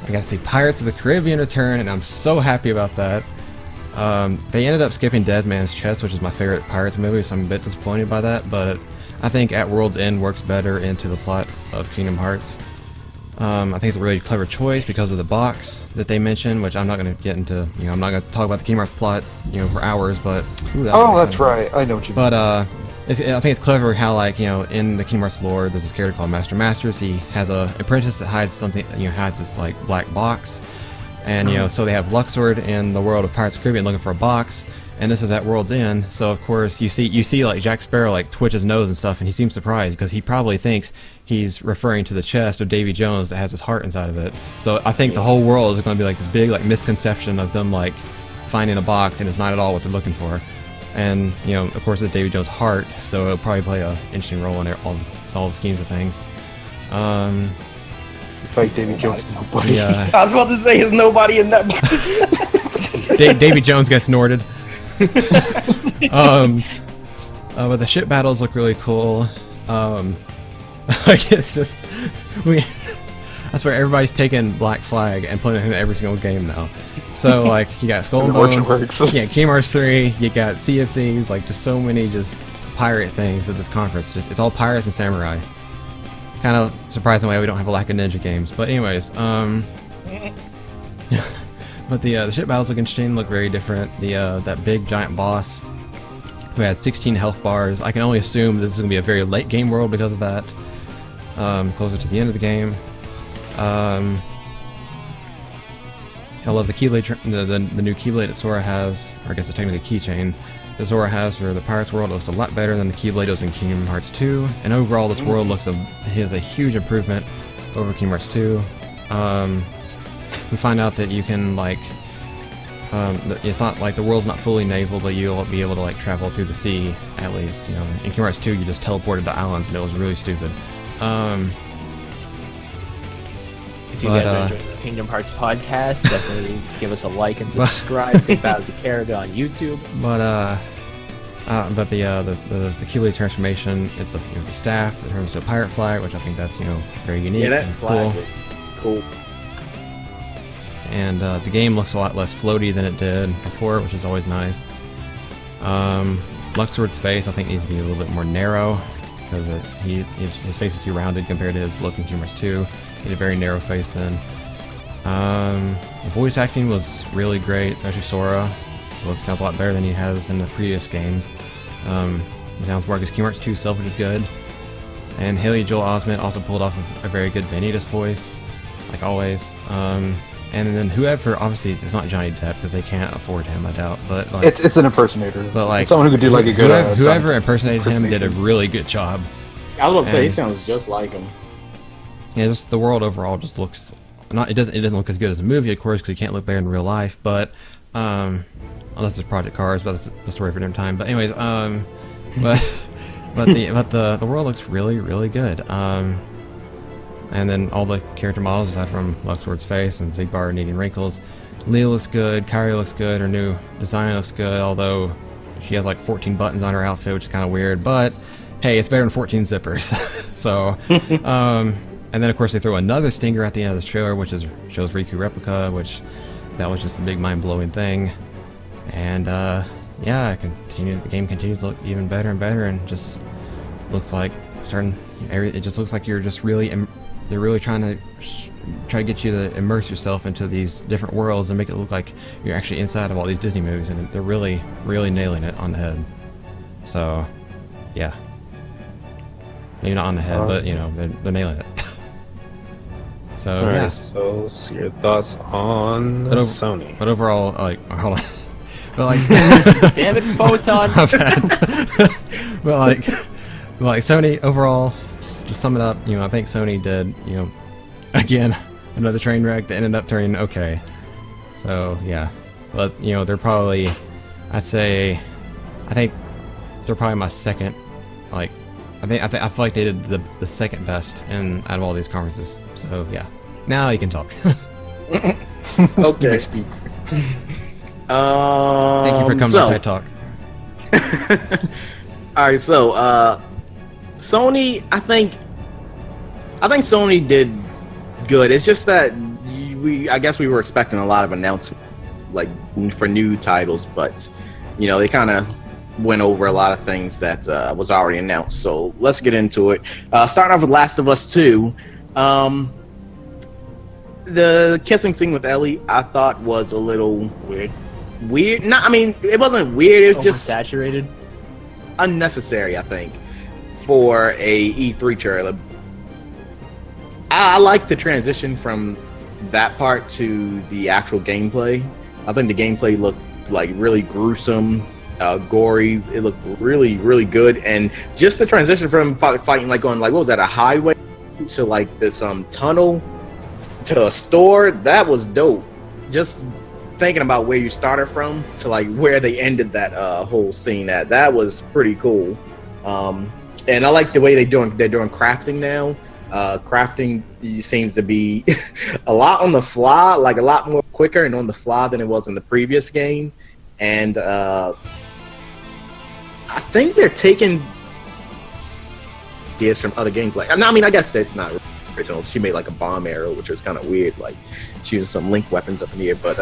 I got to see Pirates of the Caribbean return, and I'm so happy about that. They ended up skipping Dead Man's Chest, which is my favorite Pirates movie, so I'm a bit disappointed by that, but I think At World's End works better into the plot of Kingdom Hearts. I think it's a really clever choice because of the box that they mentioned, which I'm not going to get into. I'm not going to talk about the Kingdom Hearts plot, for hours, but... that's right. I know what you mean. But, I think it's clever how, like, in the Kingdom Hearts lore, there's this character called Master Masters. He has a apprentice that hides something, hides this, like, black box. And, so they have Luxord in the world of Pirates of the Caribbean looking for a box. And this is at World's End, so of course you see like Jack Sparrow like twitch his nose and stuff, and he seems surprised because he probably thinks he's referring to the chest of Davy Jones that has his heart inside of it. So I think the whole world is going to be like this big like misconception of them like finding a box, and it's not at all what they're looking for. And of course it's Davy Jones' heart, so it'll probably play an interesting role in all the schemes of things. Fight Davy Jones, nobody. Yeah, I was about to say, is nobody in that box? Davy Jones gets snorted. But the ship battles look really cool. Like it's just I swear everybody's taking Black Flag and putting it in every single game now. So like you got Skull and Bones, yeah, Kingdom Hearts 3, you got Sea of Thieves, like just so many just pirate things at this conference. Just it's all pirates and samurai. Kind of surprising why we don't have a lack of ninja games. But anyways, but the ship battles look interesting, look very different. The that big giant boss who had 16 health bars. I can only assume this is gonna be a very late game world because of that. Closer to the end of the game. I love the keyblade, the new keyblade that Sora has, or I guess it's technically a keychain that Sora has for the Pirates world. It looks a lot better than the keyblade does in Kingdom Hearts 2, and overall this world looks has a huge improvement over Kingdom Hearts 2. We find out that you can like, it's not like the world's not fully naval, but you'll be able to like travel through the sea at least. You know, in Kingdom Hearts 2 you just teleported to islands and it was really stupid. If you guys are enjoying this Kingdom Hearts podcast, definitely give us a like and subscribe to BaoZakeruga on YouTube. But the Keyblade transformation, it's a staff that turns to a pirate flag, which I think that's very unique. Yeah, that and flag cool. is cool. And the game looks a lot less floaty than it did before, which is always nice. Luxord's face I think needs to be a little bit more narrow because his face is too rounded compared to his look in Kingdom Hearts 2. He had a very narrow face then. The voice acting was really great, especially Sora. Sounds a lot better than he has in the previous games. He sounds more like his Kingdom Hearts 2 self, which is good. And Haley Joel Osment also pulled off a very good Vanitas voice, like always. And then whoever, obviously it's not Johnny Depp because they can't afford him, I doubt. But like, it's an impersonator. But like it's someone who could do like a good. Whoever impersonated him did a really good job. I was about to say he sounds just like him. Yeah, just the world overall just looks not. It doesn't look as good as a movie, of course, because you can't look there in real life. But unless it's Project Cars, but that's a story for a different time. But anyways, but the world looks really really good. And then all the character models, aside from Luxord's face and Zigbar needing wrinkles, Leah looks good. Kyrie looks good. Her new design looks good, although she has like 14 buttons on her outfit, which is kind of weird. But hey, it's better than 14 zippers. So. And then, of course, they throw another stinger at the end of the trailer, which shows Riku Replica, which that was just a big mind-blowing thing. And yeah, the game continues to look even better and better, and just looks like it just looks like you're just really they're really trying to get you to immerse yourself into these different worlds and make it look like you're actually inside of all these Disney movies, and they're really really nailing it on the head. So yeah, maybe not on the head, but they're nailing it. So all right, yeah. So your thoughts on Sony? But overall, like, hold on. But like, damn it, Photon. My bad. But like Sony overall, just to sum it up, I think Sony did, again, another train wreck that ended up turning okay. So yeah, but they're probably, I think they're probably my second, like. I feel like they did the second best out of all these conferences. So yeah, now you can talk. Okay. Thank you for coming to TED Talk. All right, so Sony, I think Sony did good. It's just that I guess we were expecting a lot of announcements, like for new titles, but they kind of went over a lot of things that was already announced. So let's get into it. Starting off with Last of Us 2. The kissing scene with Ellie, I thought was a little weird. No, I mean, it wasn't weird. It was just saturated, unnecessary, I think, for a E3 trailer. I like the transition from that part to the actual gameplay. I think the gameplay looked like really gruesome, gory. It looked really, really good, and just the transition from fighting like on what was that, a highway to like this tunnel to a store, that was dope. Just thinking about where you started from to like where they ended that whole scene at, that was pretty cool. And I like the way they're doing crafting now. Crafting seems to be a lot on the fly, like a lot more quicker and on the fly than it was in the previous game. And I I think they're taking ideas from other games. Like, I mean, I guess it's not original. She made like a bomb arrow, which was kind of weird, like shooting some link weapons up in the air. But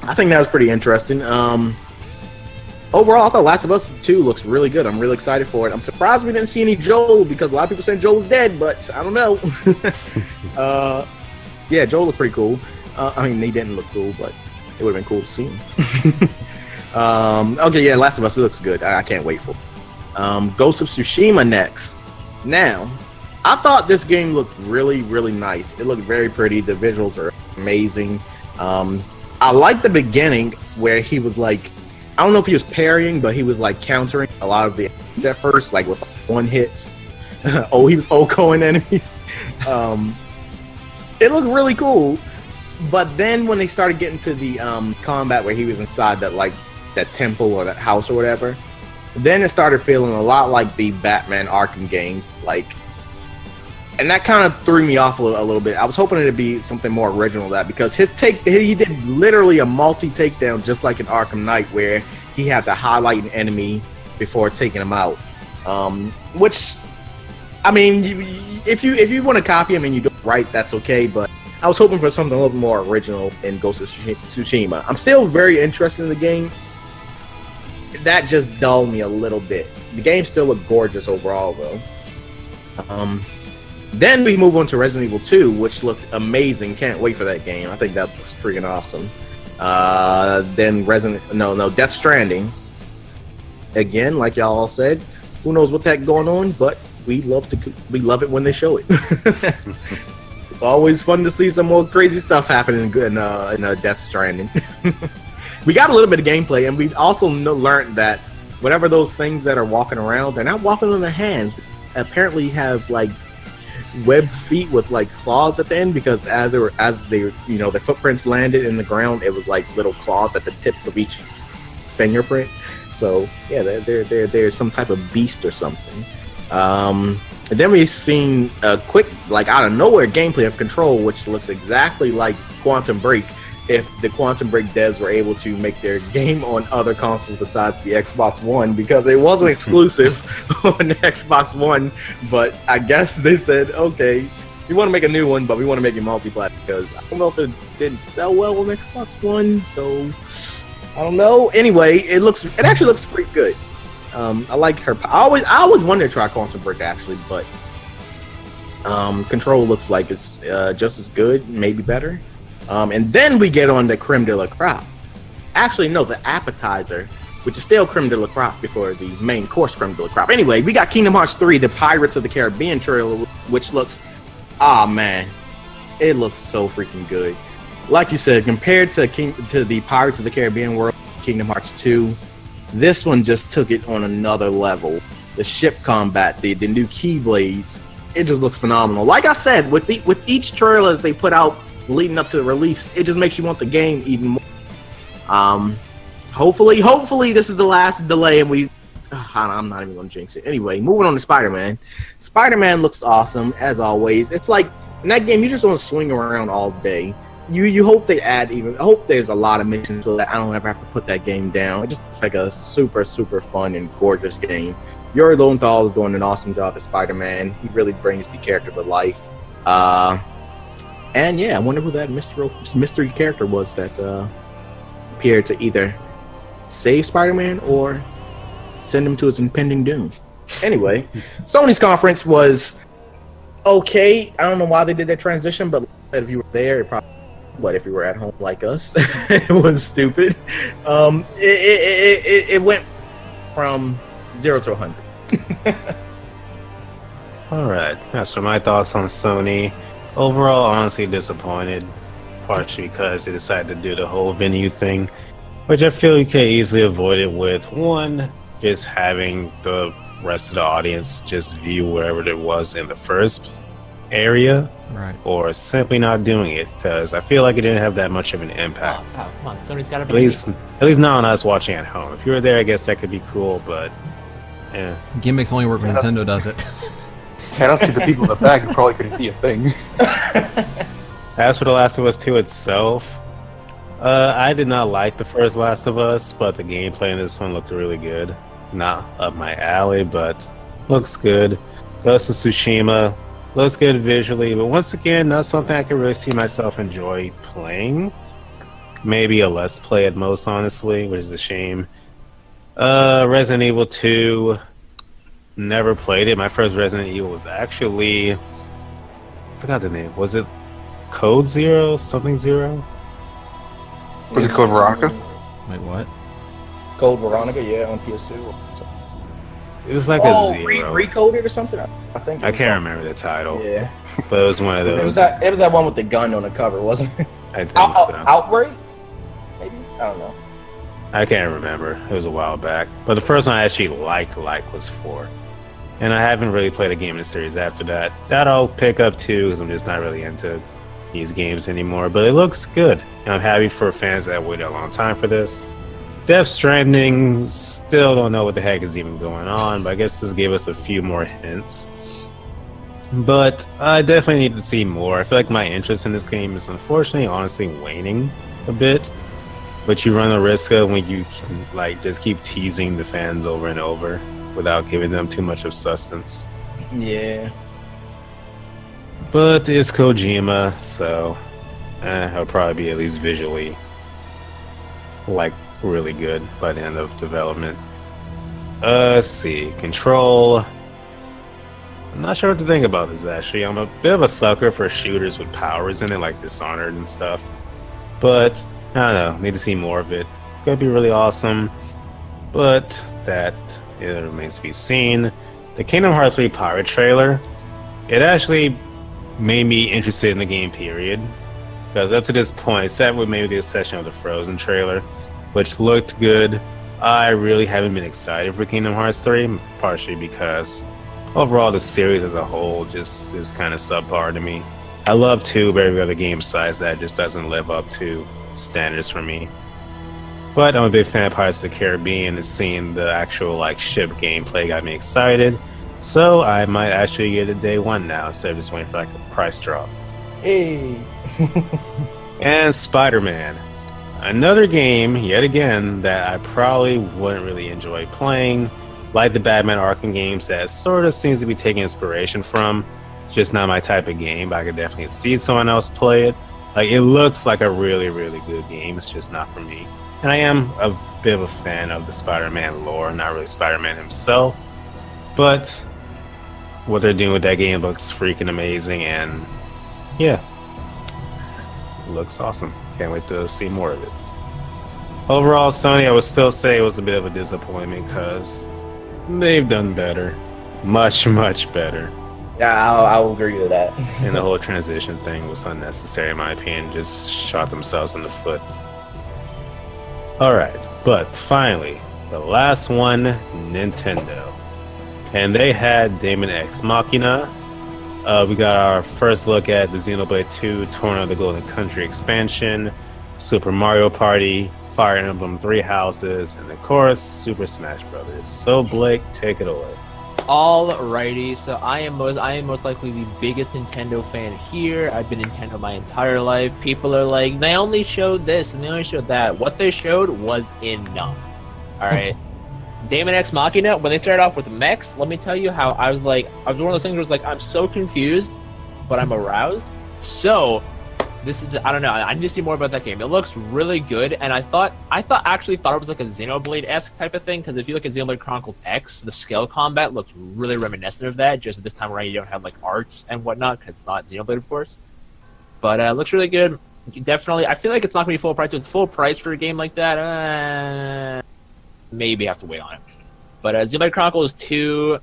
I think that was pretty interesting. Overall, I thought Last of Us 2 looks really good. I'm really excited for it. I'm surprised we didn't see any Joel, because a lot of people saying Joel's dead, but I don't know. Yeah, Joel looked pretty cool. I mean, he didn't look cool, but it would have been cool to see him. Okay, yeah, Last of Us looks good. I can't wait for it. Ghost of Tsushima next. Now, I thought this game looked really, really nice. It looked very pretty. The visuals are amazing. I like the beginning where he was like, I don't know if he was parrying, but he was like countering a lot of the enemies at first, like with one hits. He was OHKOing enemies. It looked really cool. But then when they started getting to the combat where he was inside that temple or that house or whatever, then it started feeling a lot like the Batman Arkham games, and that kind of threw me off a little bit. I was hoping it'd be something more original than that, because he did literally a multi-takedown just like in Arkham Knight, where he had to highlight an enemy before taking him out. Which, I mean, if you want to copy him and you do it right, that's okay, but I was hoping for something a little more original in Ghost of Tsushima. I'm still very interested in the game. That just dulled me a little bit. The game still looked gorgeous overall, though. Then we move on to Resident Evil 2, which looked amazing. Can't wait for that game. I think that looks freaking awesome. Then Death Stranding. Again, like y'all all said, who knows what that going on, but we love it when they show it. It's always fun to see some more crazy stuff happening in Death Stranding. We got a little bit of gameplay, and we also learned that whatever those things that are walking around, they're not walking on their hands. They apparently have like webbed feet with like claws at the end, because as their footprints landed in the ground, it was like little claws at the tips of each fingerprint. So yeah, they're some type of beast or something. And then we've seen a quick, like out of nowhere, gameplay of Control, which looks exactly like Quantum Break. If the Quantum Break devs were able to make their game on other consoles besides the Xbox One, because it wasn't exclusive on the Xbox One, but I guess they said, okay, we want to make a new one, but we want to make it multi-plat, because I don't know if it didn't sell well on Xbox One, so I don't know. Anyway, it actually looks pretty good. I like her. I always wanted to try Quantum Break actually, but Control looks like it's just as good, maybe better. And then we get on the creme de la crop. Actually, no, the appetizer, which is still creme de la crop before the main course creme de la crop. Anyway, we got Kingdom Hearts 3, the Pirates of the Caribbean trailer, which looks, man, it looks so freaking good. Like you said, compared to the Pirates of the Caribbean world, Kingdom Hearts 2, this one just took it on another level. The ship combat, the new Keyblades, it just looks phenomenal. Like I said, with each trailer that they put out leading up to the release, it just makes you want the game even more. Hopefully this is the last delay, and I'm not even gonna jinx it. Anyway, moving on to Spider-Man. Spider-Man looks awesome as always. It's like in that game you just want to swing around all day. You hope they I hope there's a lot of missions so that I don't ever have to put that game down. It just looks like a super, super fun and gorgeous game. Yuri Lowenthal is doing an awesome job as Spider-Man. He brings the character to life. And yeah, I wonder who that mystery character was that appeared to either save Spider-Man or send him to his impending doom. Anyway, Sony's conference was okay. I don't know why they did that transition, but if you were there, if you were at home like us, it was stupid. It went from 0 to 100. All right, as for my thoughts on Sony, overall, honestly disappointed, partially because they decided to do the whole venue thing, which I feel you can easily avoid it with, one, just having the rest of the audience just view wherever there was in the first area, right, or simply not doing it, because I feel like it didn't have that much of an impact. Oh, come on, Sony's got to be at least not on us watching at home. If you were there, I guess that could be cool, but yeah. Gimmicks only work when Nintendo does it. Shout out to the people in the back who probably couldn't see a thing. As for The Last of Us 2 itself, I did not like the first Last of Us, but the gameplay in this one looked really good. not up my alley, but looks good. Ghost of Tsushima looks good visually, but once again, not something I can really see myself enjoy playing. Maybe a Let's Play at most, honestly, which is a shame. Resident Evil 2, never played it. My first Resident Evil was actually, I forgot the name. Was it Code Zero? Something Zero? Was it Code Veronica? Wait, what? Code Veronica, yeah, on PS2. It was like a Zero. Recoded or something. I think. I can't remember the title. Yeah, But it was one of those. it was that one with the gun on the cover, wasn't it? I think so. Outbreak? Maybe, I don't know. I can't remember. It was a while back. But the first one I actually liked was 4. And I haven't really played a game in the series after that. That I'll pick up too, because I'm just not really into these games anymore. But it looks good. And I'm happy for fans that waited a long time for this. Death Stranding, still don't know what the heck is even going on, but I guess this gave us a few more hints. But I definitely need to see more. I feel like my interest in this game is unfortunately, honestly, waning a bit. But you run a risk of when you like just keep teasing the fans over and over without giving them too much of substance. Yeah. But it's Kojima, so it'll probably be at least visually like really good by the end of development. Let's see. Control. I'm not sure what to think about this actually. I'm a bit of a sucker for shooters with powers in it, like Dishonored and stuff. But I don't know, need to see more of it. Could be really awesome, but that it remains to be seen. The Kingdom Hearts 3 Pirate trailer, it actually made me interested in the game, period. Because up to this point, except with maybe the exception of the Frozen trailer, which looked good, I really haven't been excited for Kingdom Hearts 3, partially because overall the series as a whole just is kind of subpar to me. I love 2, but every other game besides that just doesn't live up to standards for me. But I'm a big fan of Pirates of the Caribbean, and seeing the actual like ship gameplay got me excited. So I might actually get it day one now instead of just waiting for like a price drop. Hey. And Spider-Man. Another game, yet again, that I probably wouldn't really enjoy playing. Like the Batman Arkham games that sort of seems to be taking inspiration from. Just not my type of game, but I could definitely see someone else play it. Like, it looks like a really, really good game. It's just not for me. And I am a bit of a fan of the Spider-Man lore, not really Spider-Man himself. But what they're doing with that game looks freaking amazing, and yeah, looks awesome. Can't wait to see more of it. Overall, Sony, I would still say it was a bit of a disappointment because they've done better. Much, much better. Yeah, I'll agree with that. And the whole transition thing was unnecessary, in my opinion. Just shot themselves in the foot. Alright, but finally, the last one, Nintendo. And they had Daemon X Machina. We got our first look at the Xenoblade 2 Torn of the Golden Country expansion, Super Mario Party, Fire Emblem 3 Houses, and of course, Super Smash Brothers. So Blake, take it away. Alrighty, so I am most likely the biggest Nintendo fan here. I've been Nintendo my entire life. People are like, they only showed this and they only showed that. What they showed was enough. Alright. Daemon X Machina, when they started off with mechs, let me tell you how I was one of those things where I was like, I'm so confused, but I'm aroused. So, this is, I don't know, I need to see more about that game. It looks really good, and I actually thought it was like a Xenoblade-esque type of thing, because if you look at Xenoblade Chronicles X, the scale combat looks really reminiscent of that, just this time around you don't have like arts and whatnot, because it's not Xenoblade, of course. But it looks really good. Definitely, I feel like it's not going to be full price. It's full price for a game like that, maybe have to wait on it. But Xenoblade Chronicles 2,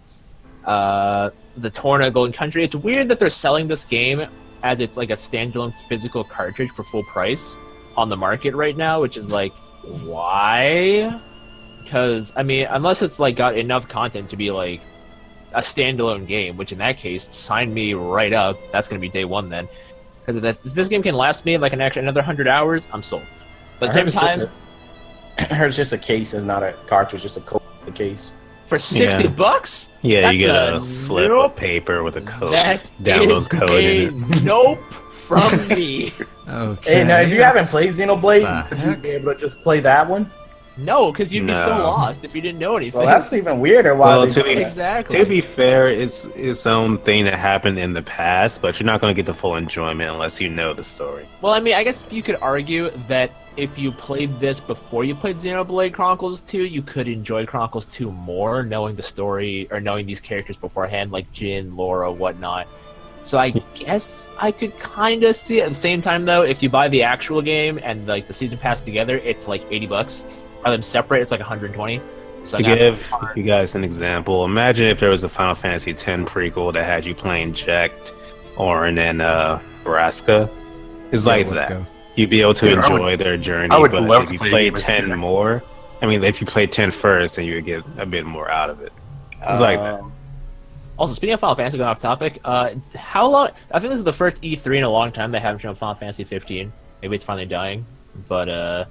the Torna Golden Country, it's weird that they're selling this game as it's like a standalone physical cartridge for full price on the market right now, which is like, why? Because, I mean, unless it's like got enough content to be like a standalone game, which in that case, sign me right up. That's going to be day one then. Because if this game can last me like another 100 hours, I'm sold. But at the same time... I heard it's just a case and not a cartridge, just a code of the case. For $60? Yeah, you get a slip of paper with a code. Download code in it. Nope from me. Okay. Hey, now if you haven't played Xenoblade, would you be able to just play that one? No, because you'd be so No. lost if you didn't know anything. So that's even weirder. Why Well, they to do be- that. exactly. To be fair, it's its own thing that happened in the past, but you're not going to get the full enjoyment unless you know the story. Well, I mean, I guess you could argue that if you played this before you played Xenoblade Chronicles 2, you could enjoy Chronicles 2 more, knowing the story, or knowing these characters beforehand, like Jin, Laura, whatnot. So I guess I could kind of see it. At the same time, though, if you buy the actual game and like the season pass together, it's like $80. Are them separate? It's like 120. So To now- give you guys an example, imagine if there was a Final Fantasy X prequel that had you playing Jack, Orin, and Braska. It's like let's that. go. You'd be able to Dude, I would- enjoy their journey, I would but love if you to play played Vesperia. 10 more, I mean, if you played 10 first, then you would get a bit more out of it. It's like that. Also, speaking of Final Fantasy, going off topic, how long? I think this is the first E3 in a long time they haven't shown Final Fantasy 15. Maybe it's finally dying, but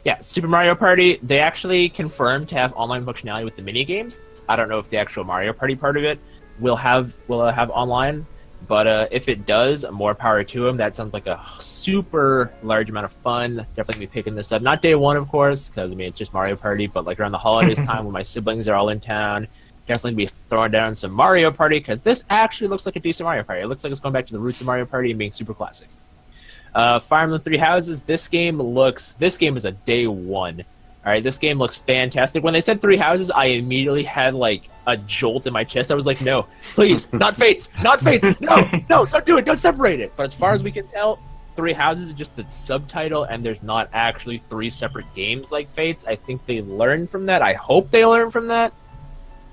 yeah, Super Mario Party. They actually confirmed to have online functionality with the mini games. I don't know if the actual Mario Party part of it will have online, but if it does, more power to them. That sounds like a super large amount of fun. Definitely be picking this up. Not day one, of course, because I mean it's just Mario Party, but like around the holidays time when my siblings are all in town. Definitely be throwing down some Mario Party, because this actually looks like a decent Mario Party. It looks like it's going back to the roots of Mario Party and being super classic. Fire Emblem Three Houses. This game is a day one. All right, this game looks fantastic. When they said Three Houses, I immediately had like a jolt in my chest. I was like, no, please, not Fates, not Fates, no, don't do it, don't separate it. But as far as we can tell, Three Houses is just the subtitle, and there's not actually three separate games like Fates. I think they learned from that. I hope they learned from that.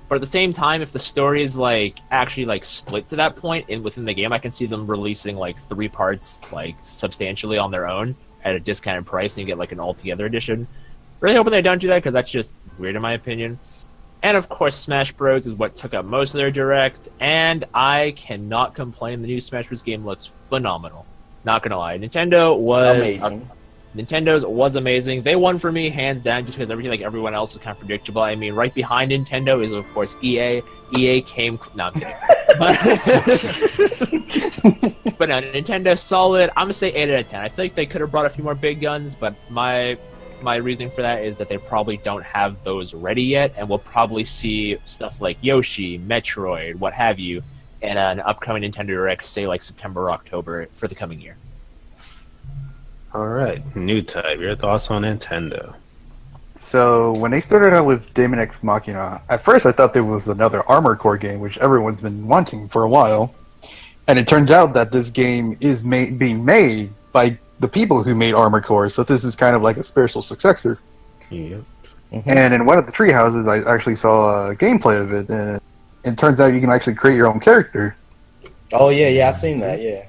But at the same time, if the story is like actually like split to that point within the game, I can see them releasing like 3 parts like substantially on their own at a discounted price, and you get like an all-together edition. Really hoping they don't do that, because that's just weird in my opinion. And of course, Smash Bros. Is what took up most of their direct, and I cannot complain. The new Smash Bros. Game looks phenomenal. Not gonna lie, Nintendo's was amazing. They won for me, hands down, just because everything like everyone else was kind of predictable. I mean, right behind Nintendo is, of course, EA. EA came... No, I'm kidding. But no, Nintendo, solid. I'm going to say 8 out of 10. I think they could have brought a few more big guns, but my reasoning for that is that they probably don't have those ready yet, and we'll probably see stuff like Yoshi, Metroid, what have you, in an upcoming Nintendo Direct, say like September or October for the coming year. All right, Newtype, your thoughts on Nintendo? So when they started out with Daemon X Machina, at first I thought there was another Armored Core game, which everyone's been wanting for a while. And it turns out that this game is being made by the people who made Armored Core, so this is kind of like a spiritual successor. Yep. And in one of the tree houses, I actually saw a gameplay of it, and it turns out you can actually create your own character. Oh yeah, I've seen that. Yeah.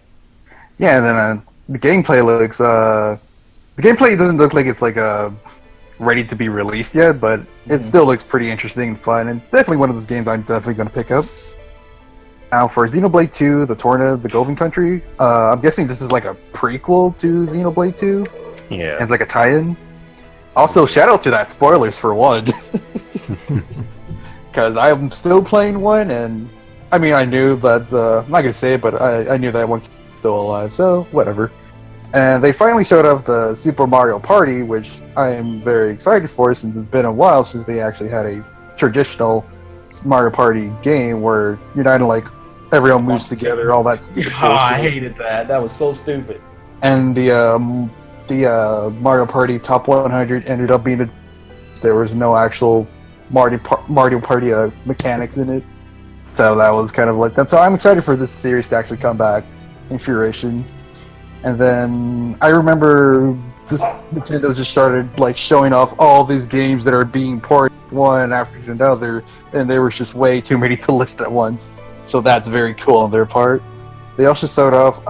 Yeah, and then the gameplay looks. The gameplay doesn't look like it's like ready to be released yet, but it still looks pretty interesting and fun. And it's definitely one of those games I'm definitely going to pick up. Now for Xenoblade 2, the Torna, the Golden Country, I'm guessing this is like a prequel to Xenoblade 2. Yeah. And it's like a tie-in. Also, shout out to that, spoilers for 1. Because I'm still playing 1, and I mean, I knew that, I'm not going to say it, but I knew that 1 was still alive, so whatever. And they finally showed up the Super Mario Party, which I am very excited for, since it's been a while since they actually had a traditional Mario Party game where you're not like everyone moves together, all that stupid Oh, I bullshit. hated that. That was so stupid. And the Mario Party Top 100 ended up being there was no actual Mario Party mechanics in it, so that was kind of like that. So I'm excited for this series to actually come back in fruition. And then I remember this Nintendo just started like showing off all these games that are being ported one after another, and there was just way too many to list at once. So that's very cool on their part. They also showed off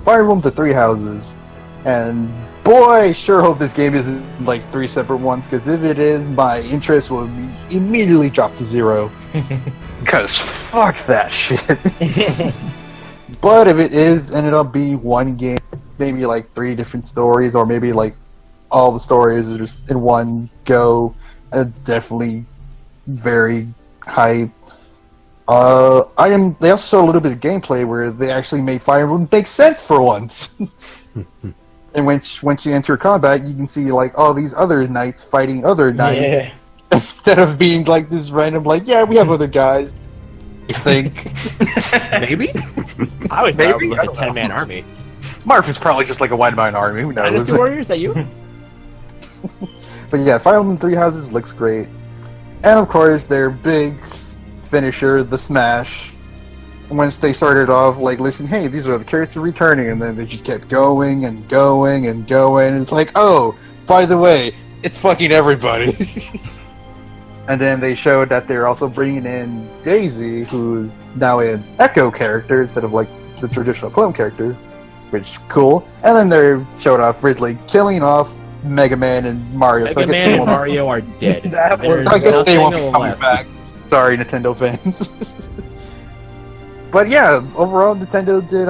Fire Emblem The Three Houses, and boy, sure hope this game isn't like 3 separate ones, because if it is, my interest will immediately drop to 0. Because fuck that shit. But if it is, ended up being one game, maybe like 3 different stories, or maybe like all the stories are just in one go, it's definitely very hype. They also showed a little bit of gameplay where they actually made Fire Emblem make sense for once. And once you enter combat, you can see like all these other knights fighting other knights Yeah. instead of being like this random like, yeah, we have other guys. I think Maybe? I always thought it Maybe? was like a 10-man army. Marf is probably just like a one-man army. Who knows? Dynasty Warriors, is that you? But yeah, Fire Emblem Three Houses looks great, and of course their big finisher, the Smash. Once they started off like, listen, hey, these are the characters returning, and then they just kept going and going and going. And it's like, oh, by the way, it's fucking everybody. And then they showed that they're also bringing in Daisy, who's now an Echo character instead of like the traditional Plum character, which is cool. And then they showed off Ridley killing off Mega Man and Mario. Mega Man and Mario are dead. That was- There's I guess they won't nothing be coming left. back. Sorry, Nintendo fans. But yeah, overall, Nintendo did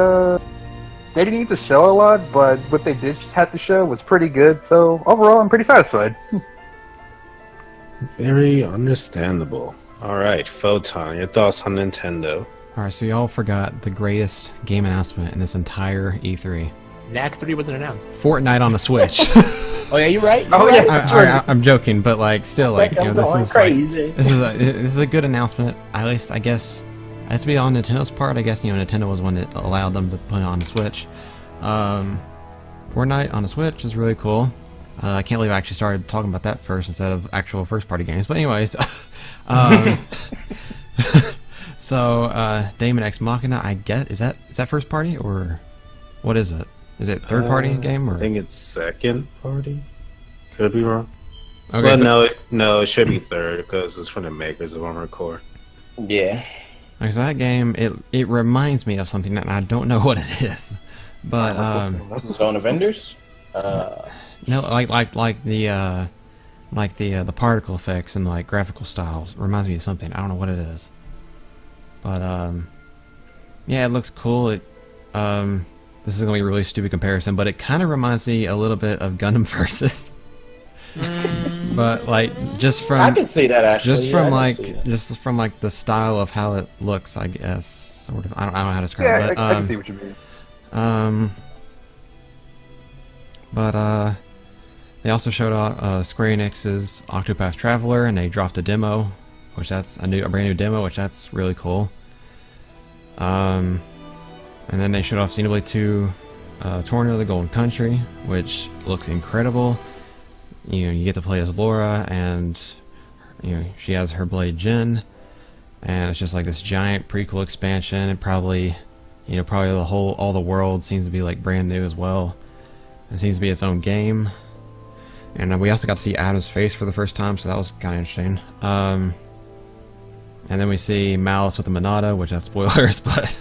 they didn't need to show a lot, but what they did have to show was pretty good. So overall, I'm pretty satisfied. Very understandable. All right, Photon, your thoughts on Nintendo? Alright, so y'all forgot the greatest game announcement in this entire E3. Knack 3 wasn't announced. Fortnite on the Switch. Oh yeah, you're right. Oh, You're yeah. right. I'm joking, but like still, like, Like, you know, I'm this going is like, crazy. this is a good announcement. At least I guess it has to be on Nintendo's part. I guess, you know, Nintendo was one that allowed them to put it on the Switch. Fortnite on the Switch is really cool. I can't believe I actually started talking about that first instead of actual first-party games. But anyways, so Daemon X Machina, I guess is that first-party or what is it? Is it third-party game or? I think it's second party. Could be wrong. Okay, But so, no, it should be third because it's from the makers of Armored Core. Yeah. okay, so that game it reminds me of something that I don't know what it is, but Zone of Enders? no, like the particle effects and like graphical styles reminds me of something. I don't know what it is, but yeah, it looks cool. It this is gonna be a really stupid comparison, but it kind of reminds me a little bit of Gundam Versus. But like just from I can see that actually. just yeah, from I can like see that. just from like the style of how it looks, I guess, sort of. I don't know how to describe Yeah, it. I can see what you mean. But they also showed off Square Enix's Octopath Traveler, and they dropped a demo, which that's a brand new demo, which that's really cool. And then they showed off Xenoblade 2, Torna of the Golden Country, which looks incredible. You know, you get to play as Laura, and you know she has her blade Jin, and it's just like this giant prequel expansion, and probably all the world seems to be like brand new as well. It seems to be its own game. And we also got to see Adam's face for the first time, so that was kind of interesting. And then we see Malice with the Monada, which has spoilers, but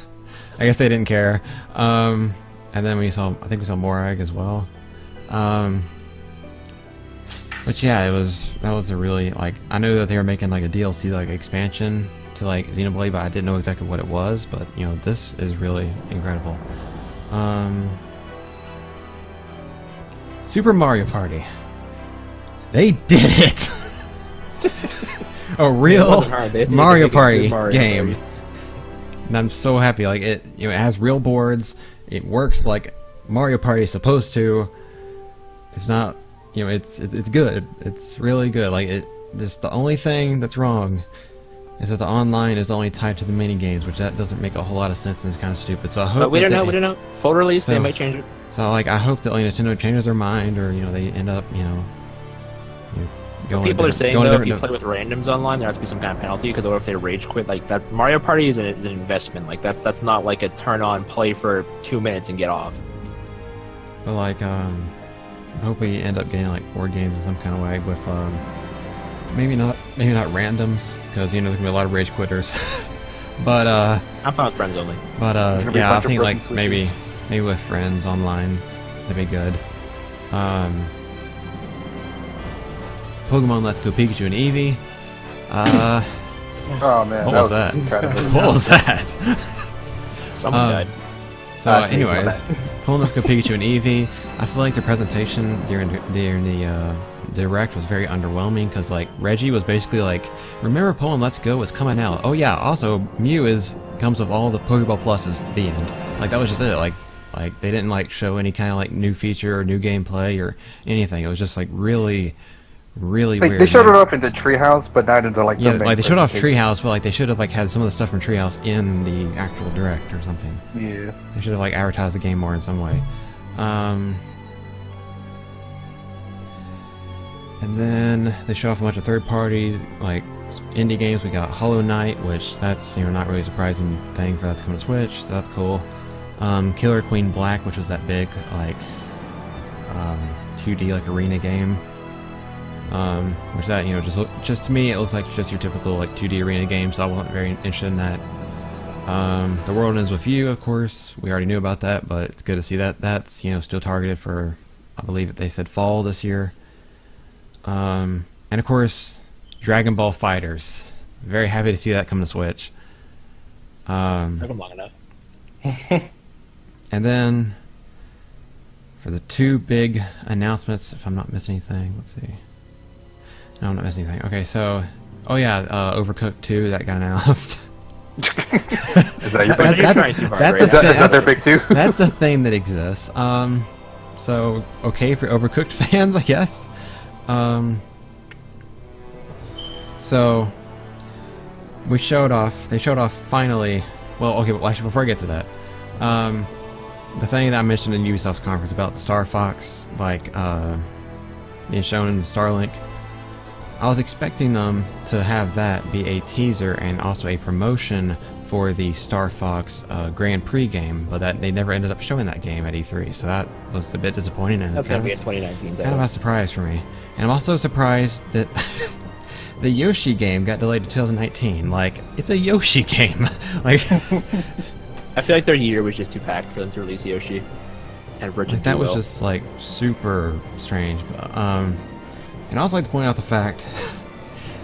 I guess they didn't care. And then I think we saw Morag as well. But yeah, that was a really, like, I knew that they were making like a DLC, like expansion to like Xenoblade, but I didn't know exactly what it was. But you know, this is really incredible. Super Mario Party. They did it! A real wasn't hard. They just needed to Mario make a Party good Mario game. Party. And I'm so happy. Like it has real boards. It works like Mario Party is supposed to. It's not, it's good. It's really good. Like just the only thing that's wrong is that the online is only tied to the mini games, which that doesn't make a whole lot of sense and it's kind of stupid. So I hope. But we don't know. Full release, they So- might change it. So like I hope that like, Nintendo changes their mind, or they end up going. People are saying going though, a if you different- play with randoms online, there has to be some kind of penalty because what if they rage quit? Like that, Mario Party is an investment. Like that's not like a turn on, play for 2 minutes and get off. But like I hope we end up getting like board games in some kind of way with maybe not randoms, because there's gonna be a lot of rage quitters. But I'm fine with friends only. But gonna be a yeah, I bunch of think like broken maybe switches. with friends online, that'd be good. Pokemon Let's Go Pikachu and Eevee. Oh man, What that was that? incredible. What was that? Someone died. So I see, anyways, it's Pokemon Let's Go Pikachu and Eevee. I feel like the presentation during the direct was very underwhelming, because like Reggie was basically like, remember Pokemon Let's Go is coming out. Oh yeah, also Mew comes with all the Pokeball Pluses. The end. Like that was just it. Like Like, they didn't like show any kind of like new feature or new gameplay or anything. It was just like really weird. They showed it off in the treehouse, but not into like yeah, the main like they showed off presentation. Treehouse, but like they should have like had some of the stuff from Treehouse in the actual direct or something. Yeah. They should have like advertised the game more in some way. And then they show off a bunch of third-party like indie games. We got Hollow Knight, which that's not really a surprising thing for that to come to Switch, so that's cool. Killer Queen Black, which was that big like 2D like arena game. Which that just to me it looks like just your typical like 2D arena game, so I wasn't very interested in that. The World Ends With You, of course, we already knew about that, but it's good to see that that's still targeted for, I believe they said fall this year. And of course, Dragon Ball Fighters. Very happy to see that come to Switch. Took them long enough. And then for the two big announcements, if I'm not missing anything, let's see. No, I'm not missing anything. Okay, so Overcooked 2 that got announced. Is that your You're big? trying too hard, that's right? Is that their big two? That's a thing that exists. So okay for Overcooked fans, I guess. So they showed off finally. Well, okay, but actually, before I get to that, the thing that I mentioned in Ubisoft's conference about the Star Fox, like being shown in Starlink, I was expecting them to have that be a teaser and also a promotion for the Star Fox Grand Prix game, but that they never ended up showing that game at E3, so that was a bit disappointing. And That's gonna be a 2019 kind of a surprise for me. And I'm also surprised that the Yoshi game got delayed to 2019. Like, it's a Yoshi game. Like, I feel like their year was just too packed for them to release Yoshi and Virgin. that was just like super strange. But, and I also like to point out the fact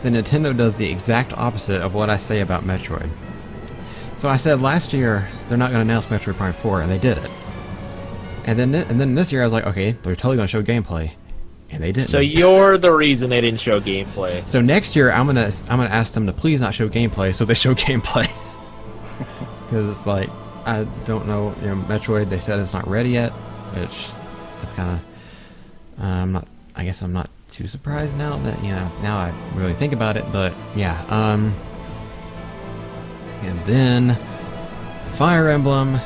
that Nintendo does the exact opposite of what I say about Metroid. So I said last year they're not going to announce Metroid Prime 4, and they did it. And then this year I was like, okay, they're totally going to show gameplay, and they didn't. So you're the reason they didn't show gameplay. So next year I'm gonna ask them to please not show gameplay, so they show gameplay. Because it's like, I don't know, Metroid, they said it's not ready yet, which that's kind of I guess I'm not too surprised now that now I really think about it, but yeah. And then Fire Emblem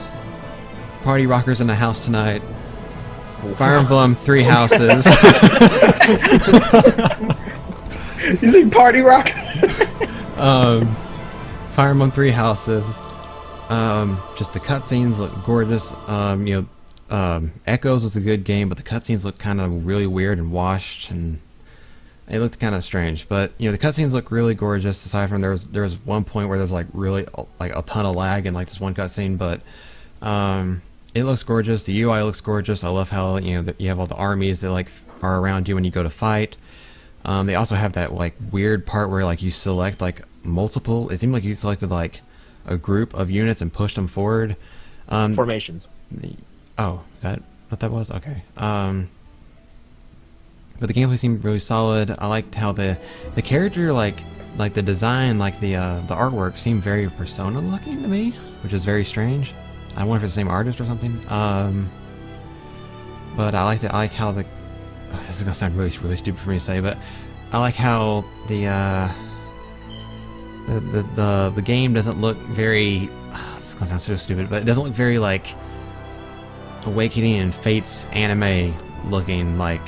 Party Rockers in the House tonight. Fire Emblem 3 Houses. You see Party Rock? Fire Emblem 3 Houses. Just the cutscenes look gorgeous. Echoes was a good game, but the cutscenes look kind of really weird and washed, and it looked kind of strange. But the cutscenes look really gorgeous. Aside from there was one point where there's like really like a ton of lag in like this one cutscene, but it looks gorgeous. The UI looks gorgeous. I love how you have all the armies that like are around you when you go to fight. They also have that like weird part where like you select like multiple. It seemed like you selected like a group of units and pushed them forward. Formations. Oh, is that what that was? Okay. But the gameplay seemed really solid. I liked how the character, like the design, like the artwork seemed very Persona looking to me, which is very strange. I wonder if it's the same artist or something. But I liked it. I like how this is gonna sound really stupid for me to say, but I like how the game doesn't look very. This is gonna sound so stupid, but it doesn't look very like Awakening and Fate's anime looking like.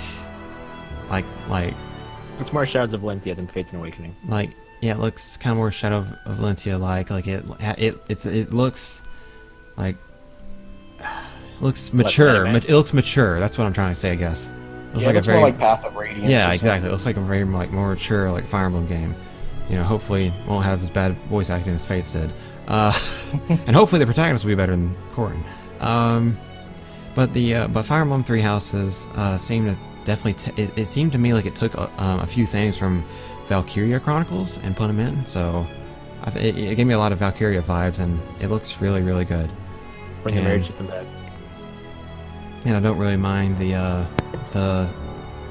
It's more Shadows of Valentia than Fates and Awakening. Like, yeah, it looks kind of more Shadow of Valentia like it looks like looks mature. It looks mature. That's what I'm trying to say, I guess. It looks Yeah, like a it's very more like Path of Radiance. yeah, or exactly. It looks like a very like more mature like Fire Emblem game. Hopefully won't have as bad voice acting as Fates did, and hopefully the protagonist will be better than Corrin. But Fire Emblem 3 Houses seemed to definitely it seemed to me like it took a few things from Valkyria Chronicles and put them in, so it gave me a lot of Valkyria vibes, and it looks really good. Bring the marriage system back. And I don't really mind the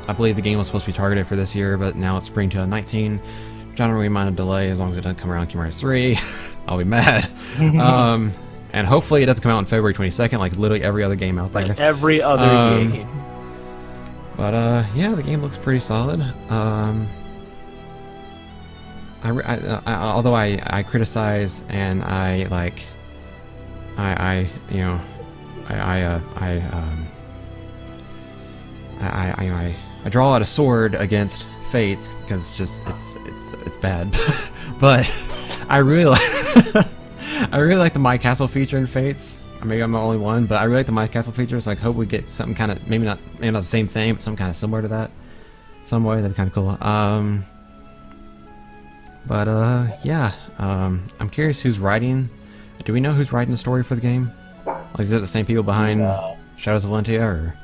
I believe the game was supposed to be targeted for this year, but now it's spring 2019. I don't really mind a delay as long as it doesn't come around Kingdom Hearts 3. I'll be mad. And and hopefully it doesn't come out on February 22nd, like literally every other game out there. Like every other game. But yeah, the game looks pretty solid. Although I criticize and I draw out a sword against Fates because it's bad, but I really like the My Castle feature in Fates. Maybe I'm the only one, but I really like the My Castle feature. So I hope we get something kind of maybe not the same thing, but something kind of similar to that. Some way that'd be kind of cool. Yeah. I'm curious who's writing. Do we know who's writing the story for the game? Like, is it the same people behind Shadows of Valentia, or?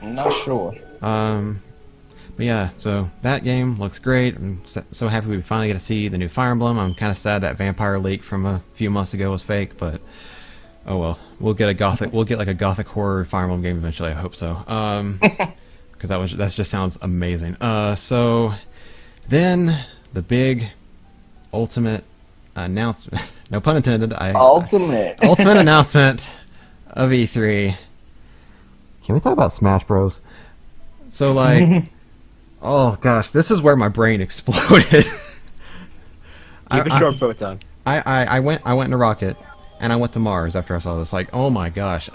I'm not sure. But yeah, so that game looks great. I'm so happy we finally get to see the new Fire Emblem. I'm kind of sad that Vampire leak from a few months ago was fake, but oh well. We'll get like a gothic horror Fire Emblem game eventually. I hope so. Because that just sounds amazing. So then the big ultimate announcement. No pun intended. Ultimate Announcement of E3. Can we talk about Smash Bros? So like, oh gosh, this is where my brain exploded. Keep it short, Photon. I went in a rocket, and I went to Mars after I saw this. Like, oh my gosh.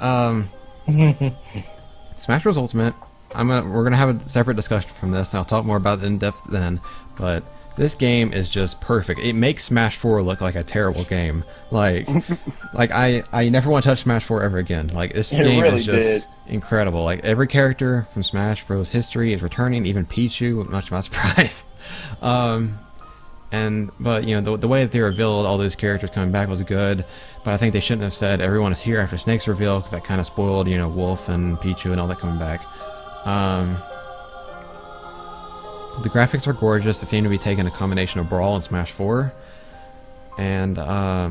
Smash Bros Ultimate. We're gonna have a separate discussion from this, and I'll talk more about it in depth then. But this game is just perfect. It makes Smash 4 look like a terrible game. Like I never want to touch Smash 4 ever again. Like, this game really is just incredible. Like, every character from Smash Bros. History is returning, even Pichu, much to my surprise. But you know, the way that they revealed all those characters coming back was good. But I think they shouldn't have said everyone is here after Snake's reveal, because that kind of spoiled, you know, Wolf and Pichu and all that coming back. The graphics are gorgeous. They seem to be taking a combination of Brawl and Smash 4. And I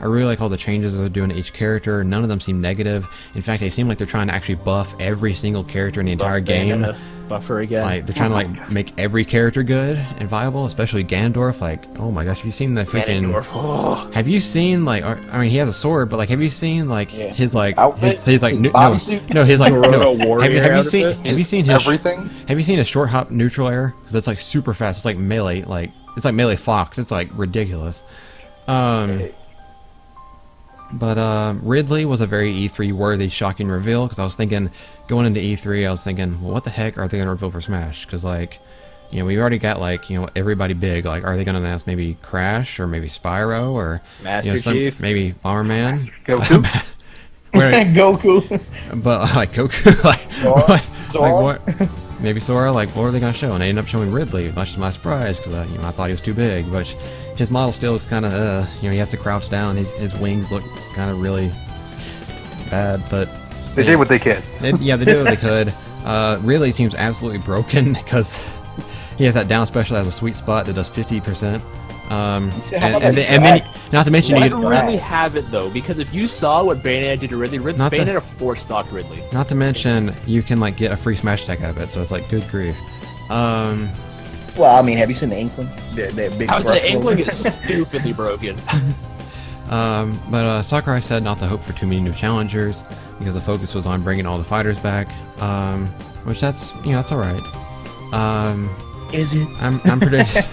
really like all the changes they're doing to each character. None of them seem negative. In fact, they seem like they're trying to actually buff every single character in the entire game. Buffer again. Like, they're trying to like make every character good and viable, especially Ganondorf. Like, oh my gosh, have you seen the freaking? Oh. Have you seen like? I mean, he has a sword, but like, have you seen like his like outfit? his like Bodysuit? no his like no? Warrior Have you seen his everything? Have you seen his short hop neutral air? Because it's like super fast. It's like melee. Like, it's like melee fox. It's like ridiculous. But Ridley was a very E3 worthy, shocking reveal, because I was thinking, going into E3, I was thinking, well, what the heck are they going to reveal for Smash? Because, like, you know, we already got, like, you know, everybody big. Like, are they going to announce maybe Crash, or maybe Spyro, or Master Chief? maybe Bomberman? Goku? Goku. But, like, Goku, like Sora? what? Maybe Sora, like, what are they going to show? And they ended up showing Ridley, much to my surprise, because, you know, I thought he was too big, but his model still looks kind of, you know, he has to crouch down, his wings look kind of really bad, but... They did what they could. Yeah, they did what they could. Ridley seems absolutely broken, because he has that down special that has a sweet spot that does 50%. And then, not to mention, Let Ridley have it though, because if you saw what Bayonetta did to Ridley, Bayonetta force-stocked Ridley. Not to mention, you can like get a free Smash attack out of it, so it's like, good grief. Well, I mean, have you seen the Inkling? That big The Inkling is stupidly broken. But Sakurai said not to hope for too many new challengers, because the focus was on bringing all the fighters back. Which that's, you know, that's all right. Is it? I'm predicting.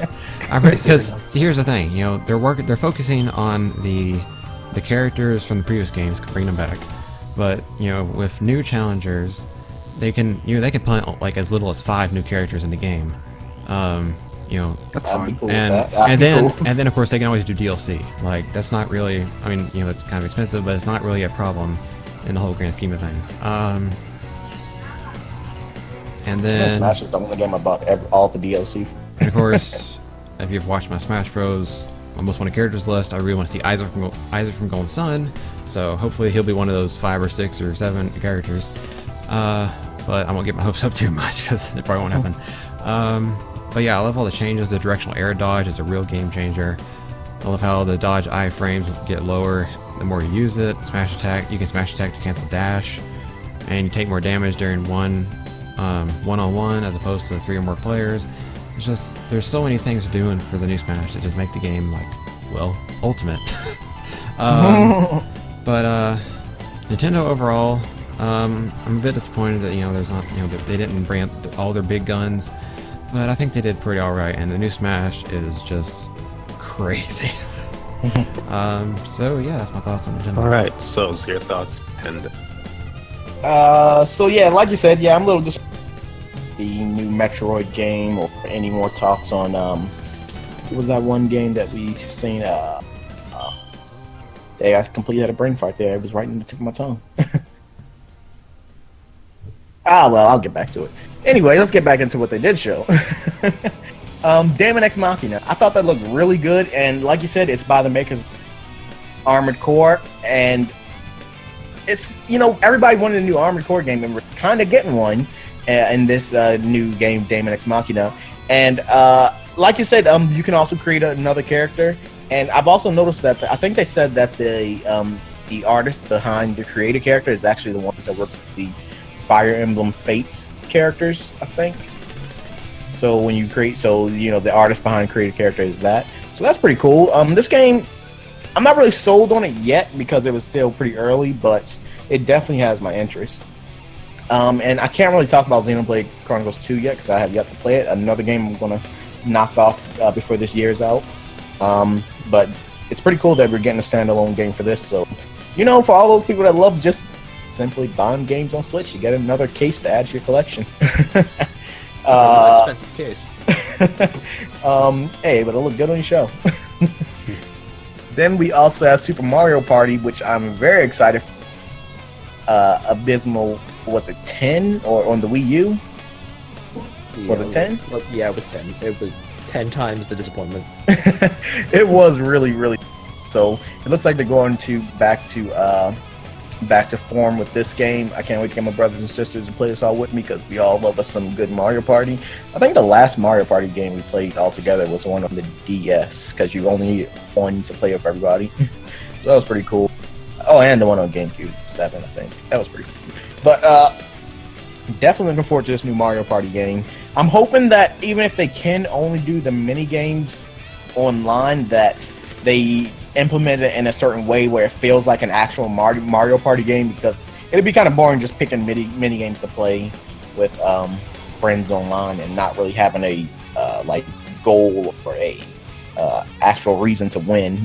Because see, here's the thing, you know, they're focusing on the characters from the previous games, bring them back. But you know, with new challengers, they can plant like as little as 5 new characters in the game. You know, That'd be cool. and then of course they can always do DLC. Like, that's not really, I mean, you know, it's kind of expensive, but it's not really a problem in the whole grand scheme of things. And then Smash is the only game about all the DLC. And of course, if you've watched my Smash Bros. Most Wanted Characters list, I really want to see Isaac from Golden Sun. So hopefully he'll be one of those 5 or 6 or 7 characters. But I won't get my hopes up too much, because it probably won't happen. But yeah, I love all the changes. The directional air dodge is a real game changer. I love how the dodge iframes get lower the more you use it. Smash attack, you can smash attack to cancel dash, and you take more damage during one-on-one as opposed to 3 or more players. It's just, there's so many things they're doing for the new Smash that just make the game, like, well, ultimate. But Nintendo overall, I'm a bit disappointed that there's not that they didn't bring up all their big guns, but I think they did pretty all right. And the new Smash is just crazy. So yeah, that's my thoughts on Nintendo. All right, so your thoughts, and So yeah, like you said, I'm a little disappointed the new Metroid game or any more talks on what was that one game that we seen I completely had a brain fart there. It was right in the tip of my tongue. Well, I'll get back to it. Anyway, let's get back into what they did show. Daemon X Machina. I thought that looked really good, and like you said, it's by the makers of Armored Core, and it's, everybody wanted a new Armored Core game, and we're kind of getting one in this new game, Daemon X Machina. And like you said, you can also create another character. And I've also noticed that I think they said that the artist behind the creative character is actually the ones that work with the Fire Emblem Fates characters, I think. So when you create, the artist behind creative character is that. So that's pretty cool. This game, I'm not really sold on it yet because it was still pretty early, but it definitely has my interest. And I can't really talk about Xenoblade Chronicles 2 yet because I have yet to play it. Another game I'm going to knock off before this year's out. But it's pretty cool that we're getting a standalone game for this. So, for all those people that love just simply buying games on Switch, you get another case to add to your collection. Expensive case. Hey, but it'll look good on your show. Then we also have Super Mario Party, which I'm very excited for. Abysmal, was it 10 or on the Wii U? Was it 10? Yeah, it was 10. It was 10 times the disappointment. It was really, really. So it looks like they're going back to form with this game. I can't wait to get my brothers and sisters to play this all with me because we all love us some good Mario Party. I think the last Mario Party game we played all together was the one on the DS because you only needed one to play with everybody. So that was pretty cool. Oh, and the one on GameCube 7, I think. That was pretty cool. But definitely looking forward to this new Mario Party game. I'm hoping that even if they can only do the mini games online, that they implement it in a certain way where it feels like an actual Mario Party game, because it'd be kind of boring just picking mini games to play with friends online and not really having a goal or a actual reason to win,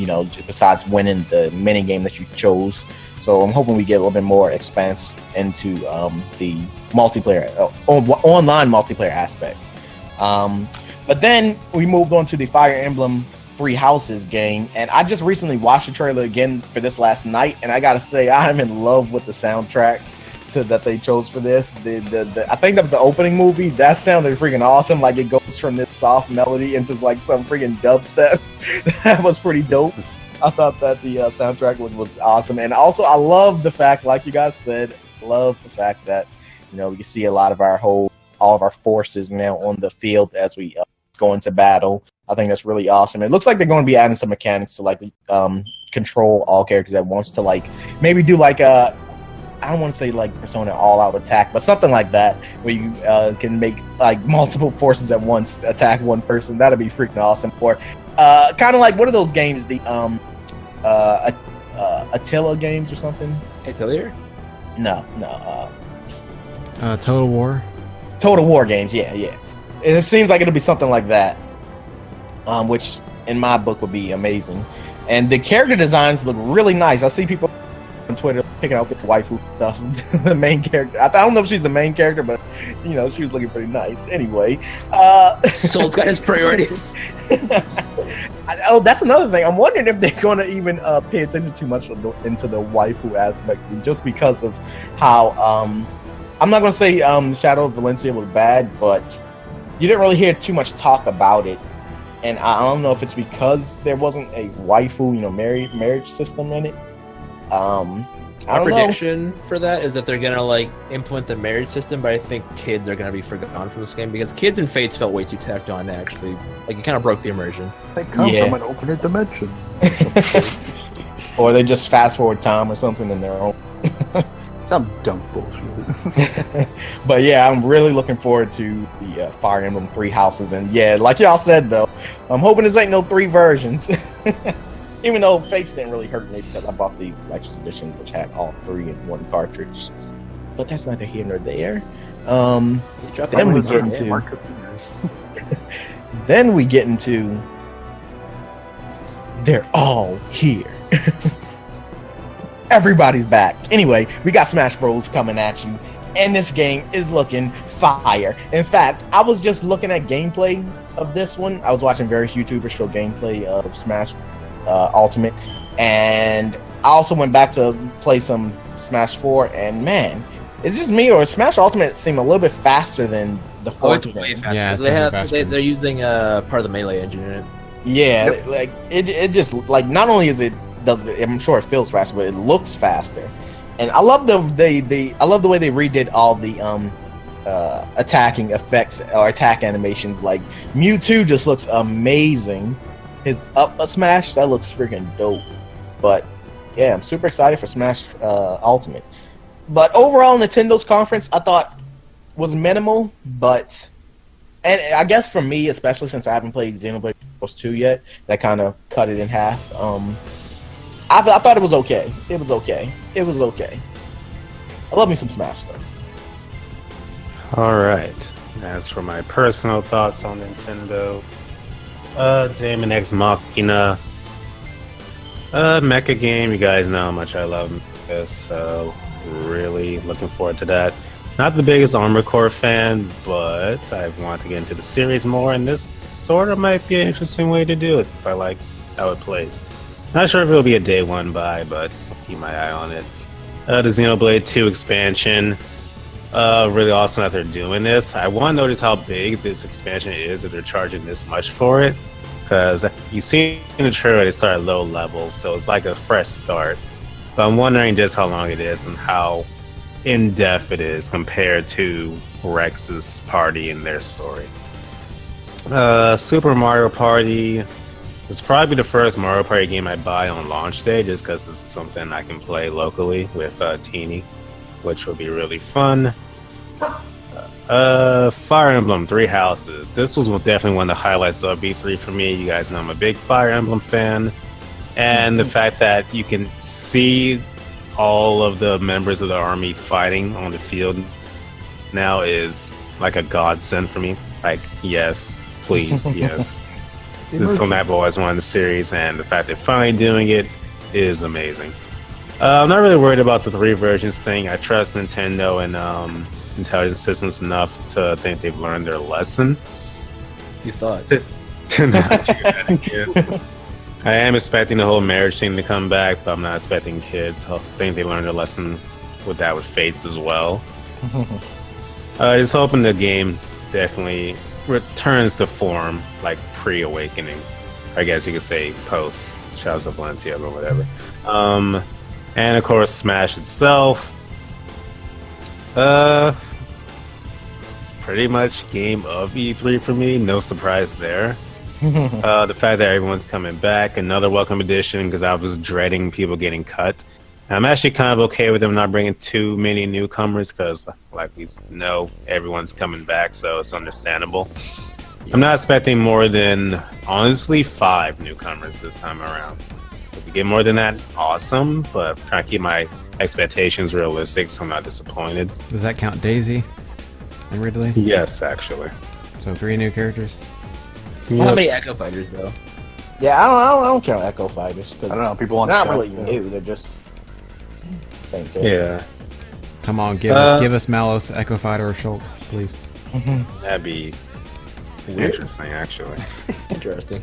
besides winning the mini game that you chose. So I'm hoping we get a little bit more expanse into the multiplayer, online multiplayer aspect. But then we moved on to the Fire Emblem Three Houses game, and I just recently watched the trailer again for this last night, and I gotta say I'm in love with the soundtrack that they chose for this. I think that was the opening movie. That sounded freaking awesome. Like it goes from this soft melody into like some freaking dubstep. That was pretty dope. I thought that the soundtrack was awesome, and also I love the fact, like you guys said, that we can see a lot of all of our forces now on the field as we go into battle. I think that's really awesome. It looks like they're going to be adding some mechanics to control all characters at once, to maybe do I don't want to say Persona all-out attack, but something like that, where you can make multiple forces at once attack one person. That'd be freaking awesome. Or kind of what are those games? The Attila games or something? Atelier? No. Total War. Total War games, yeah. It seems like it'll be something like that, which in my book would be amazing. And the character designs look really nice. I see people on Twitter picking out the waifu stuff. The main character, I don't know if she's the main character, but she was looking pretty nice. Anyway, Soul's got his priorities. Oh, that's another thing. I'm wondering if they're going to even pay attention too much into the waifu aspect, just because of how I'm not going to say Shadow of Valencia was bad, but you didn't really hear too much talk about it. And I don't know if it's because there wasn't a waifu, marriage system in it. My prediction for that is that they're gonna implement the marriage system, but I think kids are gonna be forgotten from this game because kids and Fates felt way too tacked on. Actually, it kind of broke the immersion. They come from an alternate dimension, or they just fast forward time or something in their own. Some dumb bullshit. But yeah, I'm really looking forward to the Fire Emblem Three Houses, and yeah, like y'all said though, I'm hoping this ain't no 3 versions. Even though Fates didn't really hurt me because I bought the collection edition, which had all 3 in one cartridge. But that's neither here nor there. Then we get into. Then we get into. They're all here. Everybody's back. Anyway, we got Smash Bros coming at you, and this game is looking fire. In fact, I was just looking at gameplay of this one. I was watching various YouTubers show gameplay of Smash Ultimate, and I also went back to play some Smash 4, and man, is it just me or Smash Ultimate seemed a little bit faster than the fourth it's way game? faster. Yeah, it's They're using part of the Melee engine in it. Yeah, like it just like not only is it does I'm sure it feels faster, but it looks faster. And I love the way they redid all the attacking effects or attack animations. Like Mewtwo just looks amazing. His up a smash, that looks freaking dope. But yeah, I'm super excited for Smash Ultimate. But overall, Nintendo's conference I thought was minimal, but and I guess for me, especially since I haven't played Xenoblade Chronicles 2 yet, that kind of cut it in half. I thought it was okay. It was okay. I love me some Smash though. All right. As for my personal thoughts on Nintendo, Daemon X Machina, mecha game. You guys know how much I love this, so really looking forward to that. Not the biggest Armored Core fan, but I want to get into the series more, and this sort of might be an interesting way to do it if I like how it plays. Not sure if it'll be a day one buy, but I'll keep my eye on it. The Xenoblade 2 expansion, really awesome that they're doing this. I want to notice how big this expansion is if they're charging this much for it, because you see in the trailer they start at low levels, so it's like a fresh start. But I'm wondering just how long it is and how in-depth it is compared to Rex's party and their story. Super Mario Party is probably the first Mario Party game I buy on launch day, just because it's something I can play locally with Teeny, which will be really fun. Fire Emblem 3 Houses. This was definitely one of the highlights of E3 for me. You guys know I'm a big Fire Emblem fan, and the fact that you can see all of the members of the army fighting on the field now is like a godsend for me. Like, yes, please, yes. This is something I've always wanted in the series, and the fact they're finally doing it is amazing. I'm not really worried about the 3 versions thing. I trust Nintendo and intelligent systems enough to think they've learned their lesson. You thought. To not do that again. I am expecting the whole marriage thing to come back, but I'm not expecting kids. I think they learned their lesson with that with Fates as well. Just hoping the game definitely returns to form, like pre-awakening. I guess you could say post Shadows of Valentia or whatever. And of course Smash itself. Pretty much game of E3 for me, no surprise there. The fact that everyone's coming back, another welcome edition, because I was dreading people getting cut. And I'm actually kind of okay with them not bringing too many newcomers, because like we know everyone's coming back, so it's understandable. I'm not expecting more than, honestly, 5 newcomers this time around. If we get more than that, awesome, but I'm trying to keep my expectations realistic so I'm not disappointed. Does that count Daisy and Ridley? Yes, actually. So 3 new characters? How many Echo Fighters though? Yeah, I don't count Echo Fighters because I don't know. People want they're to not really new. They're just same thing. Yeah. Come on, give us Malos, Echo Fighter, or Shulk, please. That'd be interesting, actually. Interesting.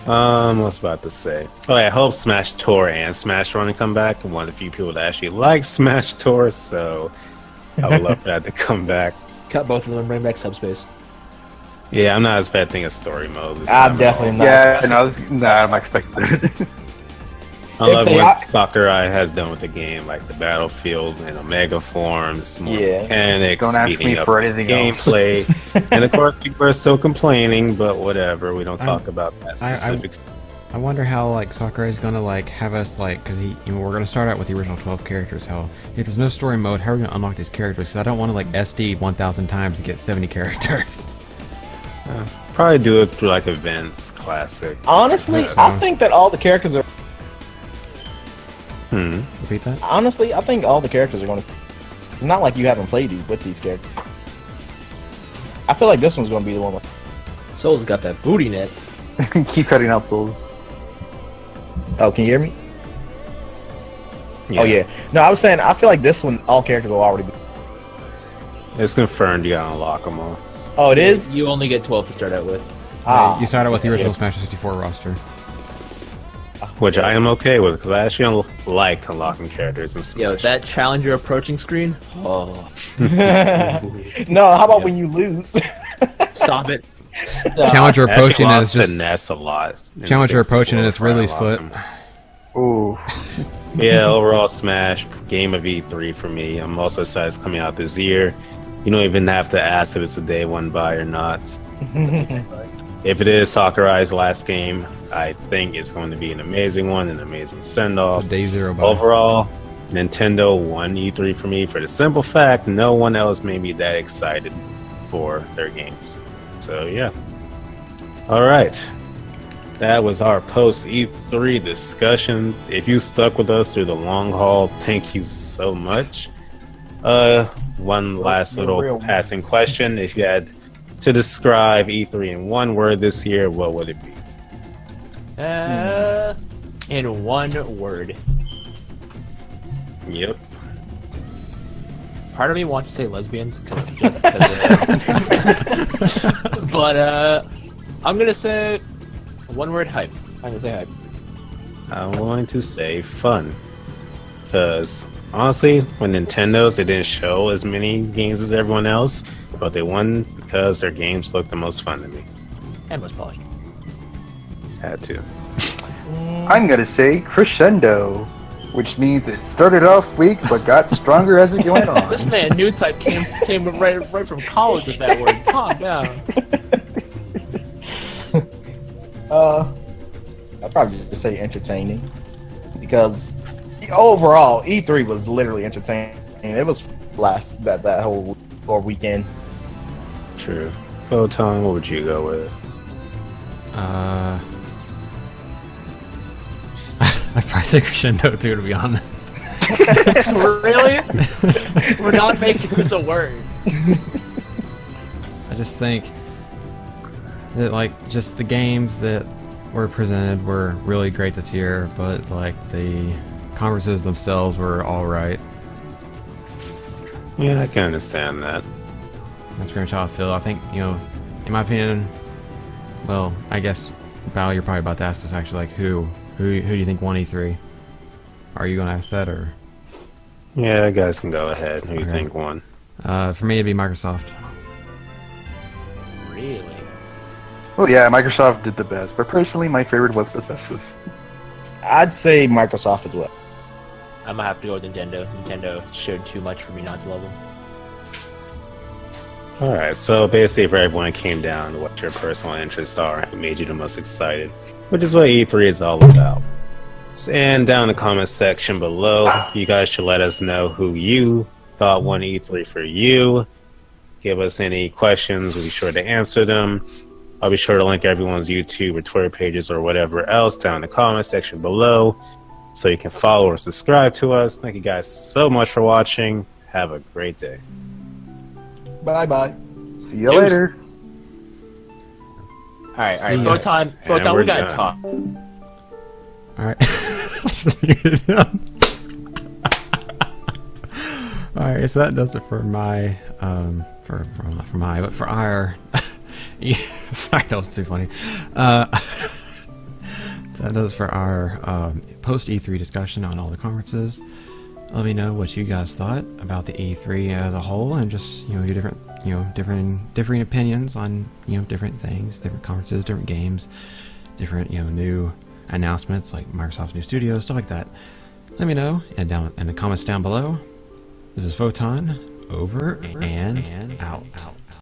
What was I about to say? Oh, yeah, I hope Smash Tour and Smash Run come back. I'm one of the few people that actually like Smash Tour, so I would love for that to come back. Cut both of them and bring back Subspace. Yeah, I'm not expecting a story mode this I'm time. definitely not. Yeah, I'm not expecting it. I love If they- what Sakurai has done with the game, like the battlefield and Omega forms, more mechanics, Don't ask speeding me up for anything gameplay. And of course, people are still complaining, but whatever. We don't talk about that specific. I wonder how like Sakurai's gonna like have us like, because we're gonna start out with the original 12 characters. How if there's no story mode, how are we gonna unlock these characters? Because I don't want to like SD 1,000 times to get 70 characters. Probably do it through like events, classic. Honestly, I think that all the characters are. Repeat that? Honestly, I think all the characters are going to. It's not like you haven't played these with these characters. I feel like this one's going to be the one with. Soul's got that booty net. Keep cutting out Souls. Oh, can you hear me? Oh yeah. No, I was saying I feel like this one, all characters will already be. It's confirmed you gotta unlock them all. Oh, it is. You only get 12 to start out with. You started with the original Smash 64 roster. Which I am okay with, because I actually like unlocking characters in Smash. Yo, that challenger approaching screen. Oh, No, how about when you lose? stop it. Stop. Challenger approaching Actually is lost just finesse a lot. in Challenger 64 approaching and it's before I Ridley's unlocked foot. them. Ooh. Yeah, overall Smash, game of E3 for me. I'm also excited it's coming out this year. You don't even have to ask if it's a day one buy or not. If it is Sakurai's last game, I think it's going to be an amazing one, an amazing send-off. It's a day zero buy. Overall, Nintendo won E3 for me for the simple fact no one else made me that excited for their games. So yeah. Alright. That was our post E3 discussion. If you stuck with us through the long haul, thank you so much. One last little passing question. If you had to describe E3 in one word this year, what would it be? In one word. Yep. Part of me wants to say lesbians, but I'm gonna say one word: hype. I'm gonna say hype. I'm going to say fun. Because honestly, when Nintendo's, they didn't show as many games as everyone else, but they won because their games looked the most fun to me. And most polished. Had to. I'm gonna say crescendo, which means it started off weak but got stronger as it went on. This man, Newtype, came right from college with that word. Calm down. I'd probably just say entertaining, because overall E3 was literally entertaining. It was that whole weekend. True. Photon, what would you go with? I'd probably say Crescendo too, to be honest. Really? We're not making this a word. I just think that, like, just the games that were presented were really great this year, but, like, the conferences themselves were alright. Yeah, I can understand that. That's pretty much how I feel. I think, you know, in my opinion, well, I guess, Bao, you're probably about to ask us actually, like, who do you think won E3? Are you going to ask that, or? Yeah, you guys can go ahead. Who you Okay. think won? For me, it'd be Microsoft. Really? Oh yeah, Microsoft did the best, but personally, my favorite was Bethesda's. I'd say Microsoft as well. I'm gonna have to go with Nintendo. Nintendo showed too much for me not to love them. Alright, so basically for everyone, it came down to what your personal interests are and made you the most excited, which is what E3 is all about. And down in the comment section below, you guys should let us know who you thought won E3 for you. Give us any questions, we'll be sure to answer them. I'll be sure to link everyone's YouTube or Twitter pages or whatever else down in the comment section below, so you can follow or subscribe to us. Thank you guys so much for watching. Have a great day. Bye bye. See you later. Alright, See ya. Photon, we're we gotta done. talk. Alright. Just muted him. Alright, so that does it for my, for our, sorry, that was too funny. So that does it for our post E3 discussion on all the conferences. Let me know what you guys thought about the E3 as a whole, and just, you know, your differing opinions on, you know, different things, different conferences, different games, different, you know, new announcements like Microsoft's new studios, stuff like that. Let me know, and down in the comments down below. This is Photon, over and out.